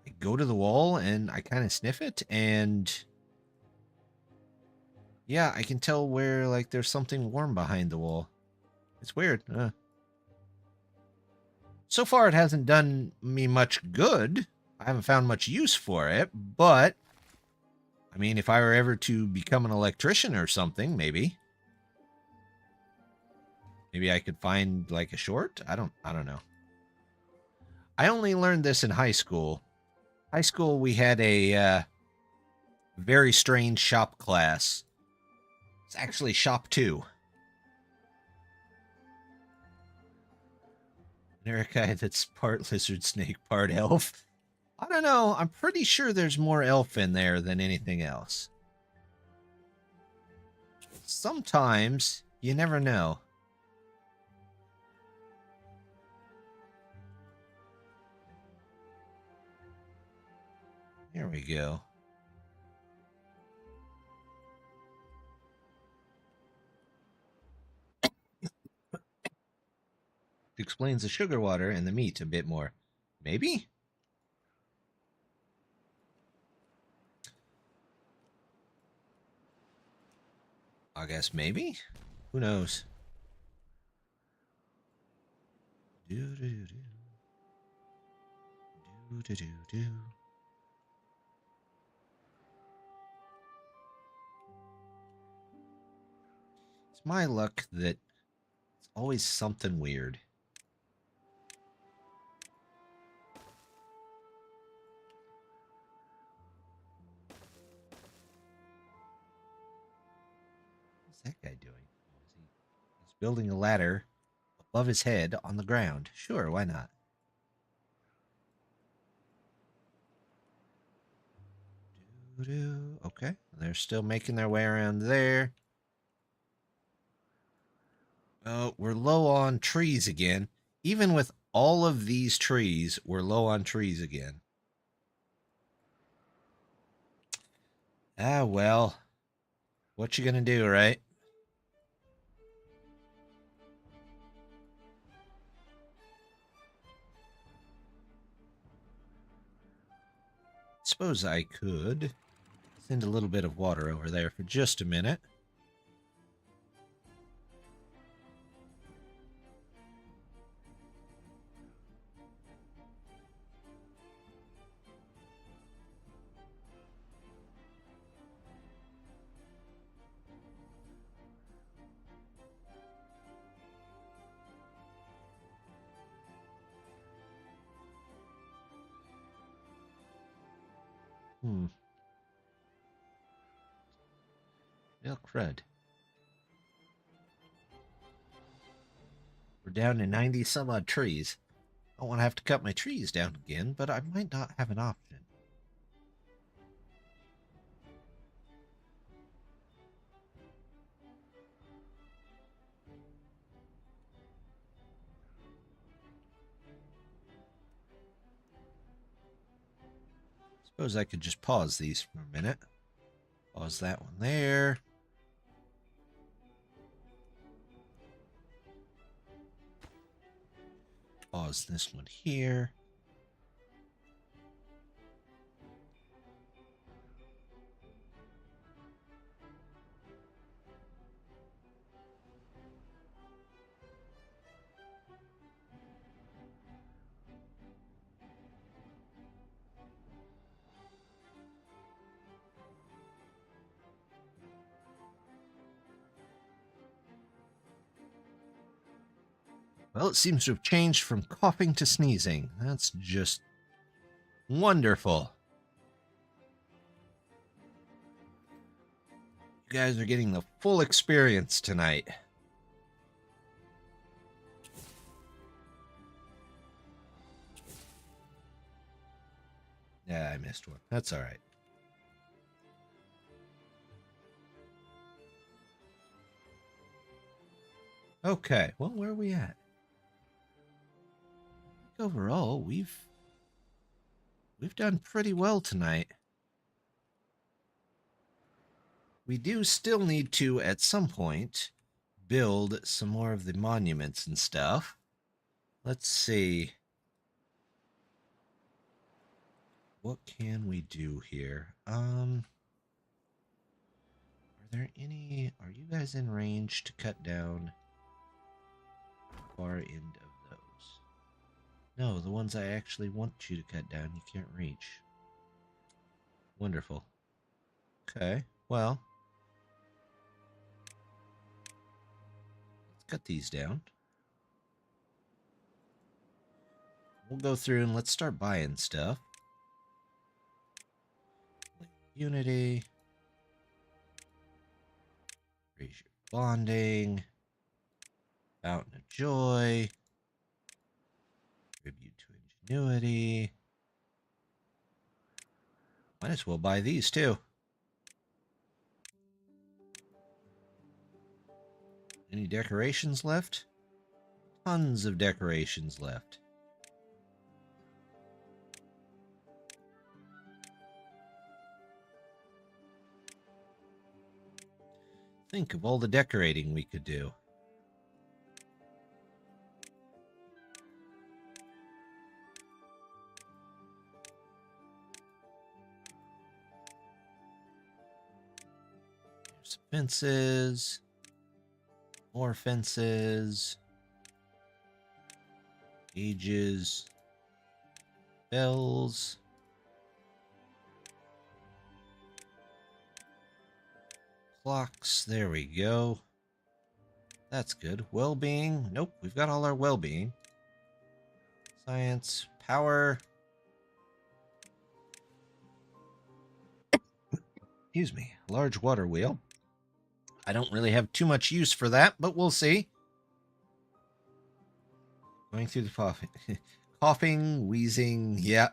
I go to the wall and I kind of sniff it, and yeah, I can tell where, like, there's something warm behind the wall. It's weird. So far, it hasn't done me much good. I haven't found much use for it, but I mean, if I were ever to become an electrician or something, maybe I could find like a short. I don't know. I only learned this in high school. High school, we had a very strange shop class. It's actually shop 2. There's a guy that's part lizard snake, part elf. I don't know. I'm pretty sure there's more elf in there than anything else. Sometimes you never know. There we go. Explains the sugar water and the meat a bit more. Maybe? I guess maybe? Who knows? Do do do do do do do. It's my luck that it's always something weird. What's that guy doing? He's building a ladder above his head on the ground. Sure, why not? Okay, they're still making their way around there. Oh, we're low on trees again. Even with all of these trees, we're low on trees again. Ah, well. What you gonna do, right? Suppose I could send a little bit of water over there for just a minute. Well, crud. We're down to 90 some odd trees. I don't want to have to cut my trees down again, but I might not have an option. Suppose I could just pause these for a minute. Pause that one there. Pause this one here. Well, it seems to have changed from coughing to sneezing. That's just wonderful. You guys are getting the full experience tonight. Yeah, I missed one. That's all right. Okay, well, where are we at? Overall, we've done pretty well tonight. We do still need to, at some point, build some more of the monuments and stuff. Let's see. What can we do here? Are there any... Are you guys in range to cut down the far end of those? No, the ones I actually want you to cut down, you can't reach. Wonderful. Okay, well... Let's cut these down. We'll go through and let's start buying stuff. Unity. Raise your bonding. Fountain of Joy. Tribute to Ingenuity. Might as well buy these too. Any decorations left? Tons of decorations left. Think of all the decorating we could do. There's fences. More fences. Gauges. Bells. Clocks. There we go. That's good. Well-being. Nope, we've got all our well-being. Science. Power. Excuse me. Large water wheel. I don't really have too much use for that, but we'll see. Going through the coughing. Coughing, wheezing, yeah.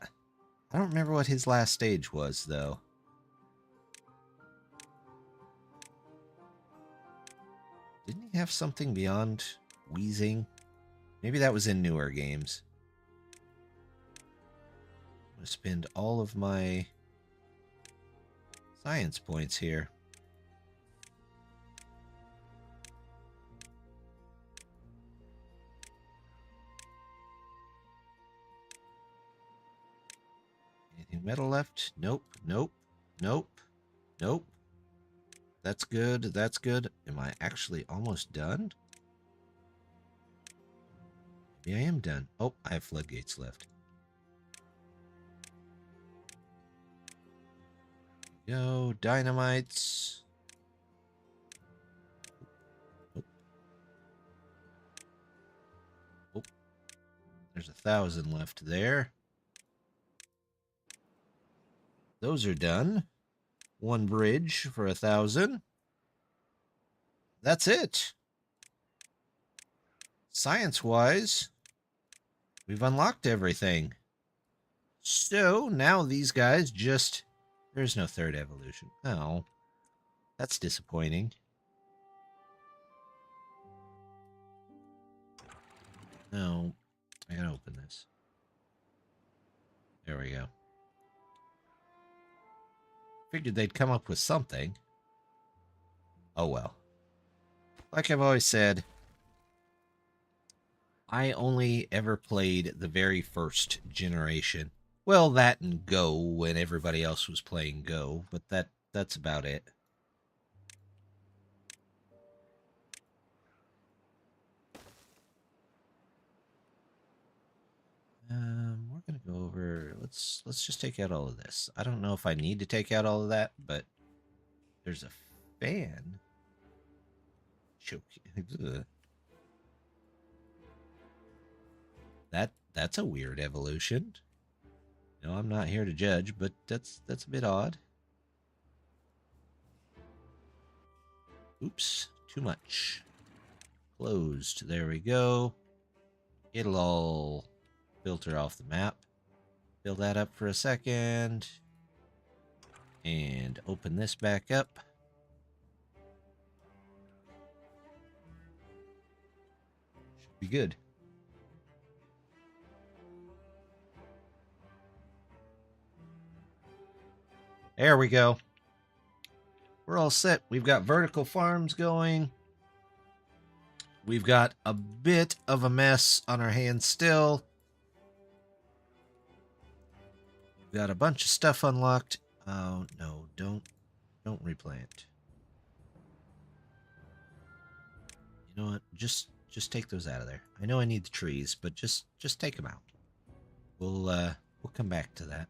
I don't remember what his last stage was, though. Didn't he have something beyond wheezing? Maybe that was in newer games. I'm going to spend all of my science points here. Anything metal left? Nope, nope, nope, nope. That's good, that's good. Am I actually almost done? Maybe I am done. Oh, I have floodgates left. Go, dynamites. Oh. Oh. There's 1,000 left there. Those are done. One bridge for 1,000. That's it. Science-wise, we've unlocked everything. So now these guys just... There's no third evolution. Oh, that's disappointing. No, I gotta open this. There we go. Figured they'd come up with something. Oh well. Like I've always said, I only ever played the very first generation. Well, that and Go when everybody else was playing Go, but that's about it. We're gonna go over. Let's just take out all of this. I don't know if I need to take out all of that, but there's a fan. Choke. That's a weird evolution. No, I'm not here to judge, but that's a bit odd. Oops, too much. Closed. There we go. It'll all filter off the map. Fill that up for a second. And open this back up. Should be good. There we go. We're all set. We've got vertical farms going. We've got a bit of a mess on our hands still. We've got a bunch of stuff unlocked. Oh, no, don't replant. You know what? Just take those out of there. I know I need the trees, but just take them out. We'll come back to that.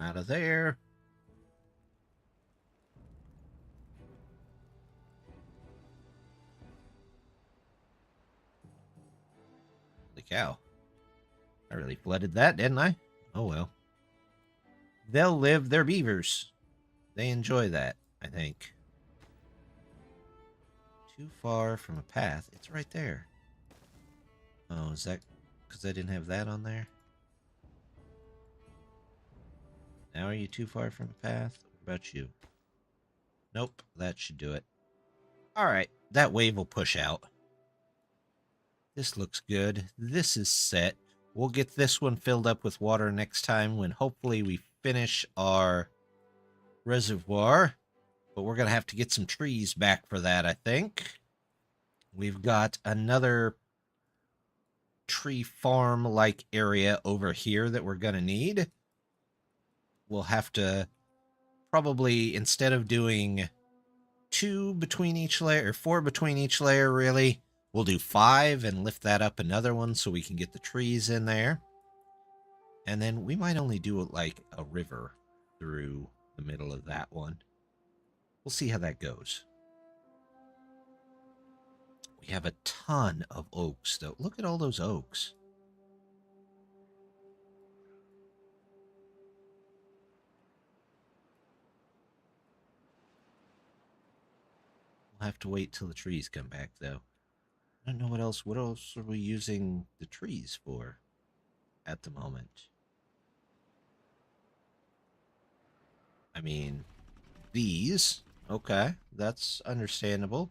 Out of there. Holy cow. I really flooded that, didn't I? Oh well. They'll live. They're beavers. They enjoy that, I think. Too far from a path. It's right there. Oh, is that because I didn't have that on there? Now are you too far from a path? What about you? Nope, that should do it. Alright, that wave will push out. This looks good. This is set. We'll get this one filled up with water next time when hopefully we finish our reservoir. But we're going to have to get some trees back for that, I think. We've got another tree farm-like area over here that we're going to need. We'll have to probably, instead of doing 2 between each layer, or 4 between each layer, really, we'll do 5 and lift that up another one so we can get the trees in there. And then we might only do it like a river through the middle of that one. We'll see how that goes. We have a ton of oaks, though. Look at all those oaks. We'll have to wait till the trees come back, though. I don't know what else. What else are we using the trees for at the moment? I mean, these. Okay, that's understandable.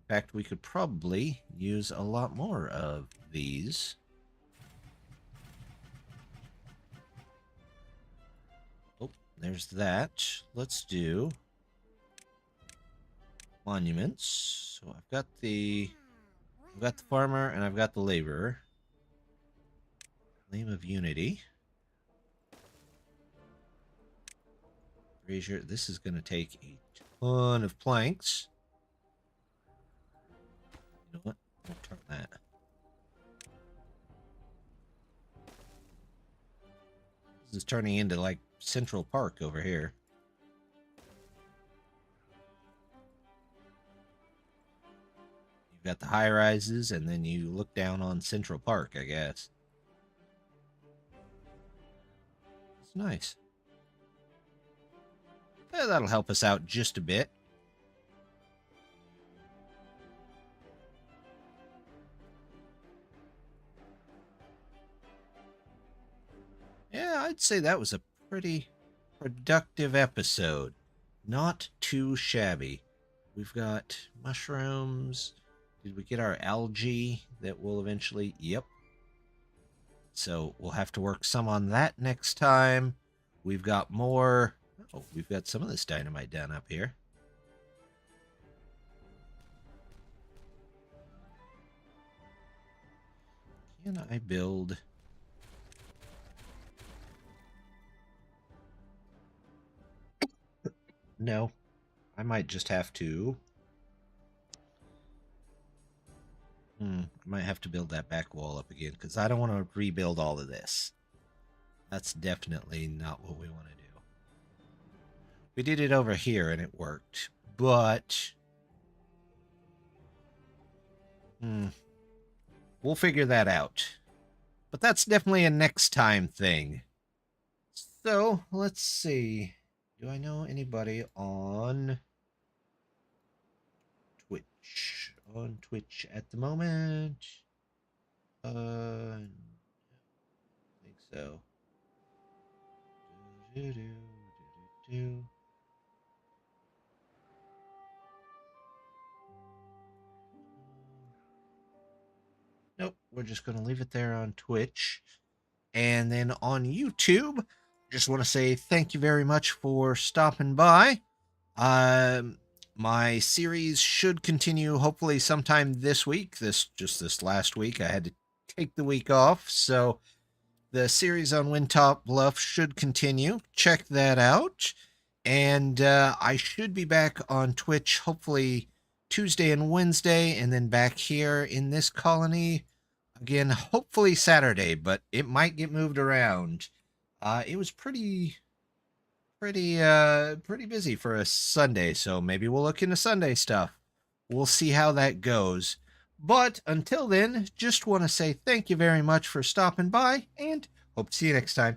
In fact, we could probably use a lot more of these. Oh, there's that. Let's do monuments. So I've got the farmer and I've got the laborer. Name of Unity. Brazier. This is going to take a ton of planks. You know what? I'll turn that. This is turning into like Central Park over here. You've got the high rises, and then you look down on Central Park, I guess. It's nice. Yeah, that'll help us out just a bit. Yeah, I'd say that was a pretty productive episode. Not too shabby. We've got mushrooms. Did we get our algae that will eventually... Yep. So we'll have to work some on that next time. We've got more... Oh, we've got some of this dynamite down up here. Can I build... No. I might just have to... I might have to build that back wall up again, because I don't want to rebuild all of this. That's definitely not what we want to do. We did it over here, and it worked. But... Hmm. We'll figure that out. But that's definitely a next time thing. So, let's see. Do I know anybody on Twitch? On Twitch at the moment? I think so. Nope, we're just going to leave it there on Twitch. And then on YouTube, just want to say thank you very much for stopping by. Um, my series should continue hopefully sometime this week. This last week, I had to take the week off, so the series on Windtop Bluff should continue. Check that out. And I should be back on Twitch hopefully Tuesday and Wednesday, and then back here in this colony again, hopefully Saturday, but it might get moved around. It was pretty busy for a Sunday, so maybe we'll look into Sunday stuff. We'll see how that goes. But until then, just want to say thank you very much for stopping by, and hope to see you next time.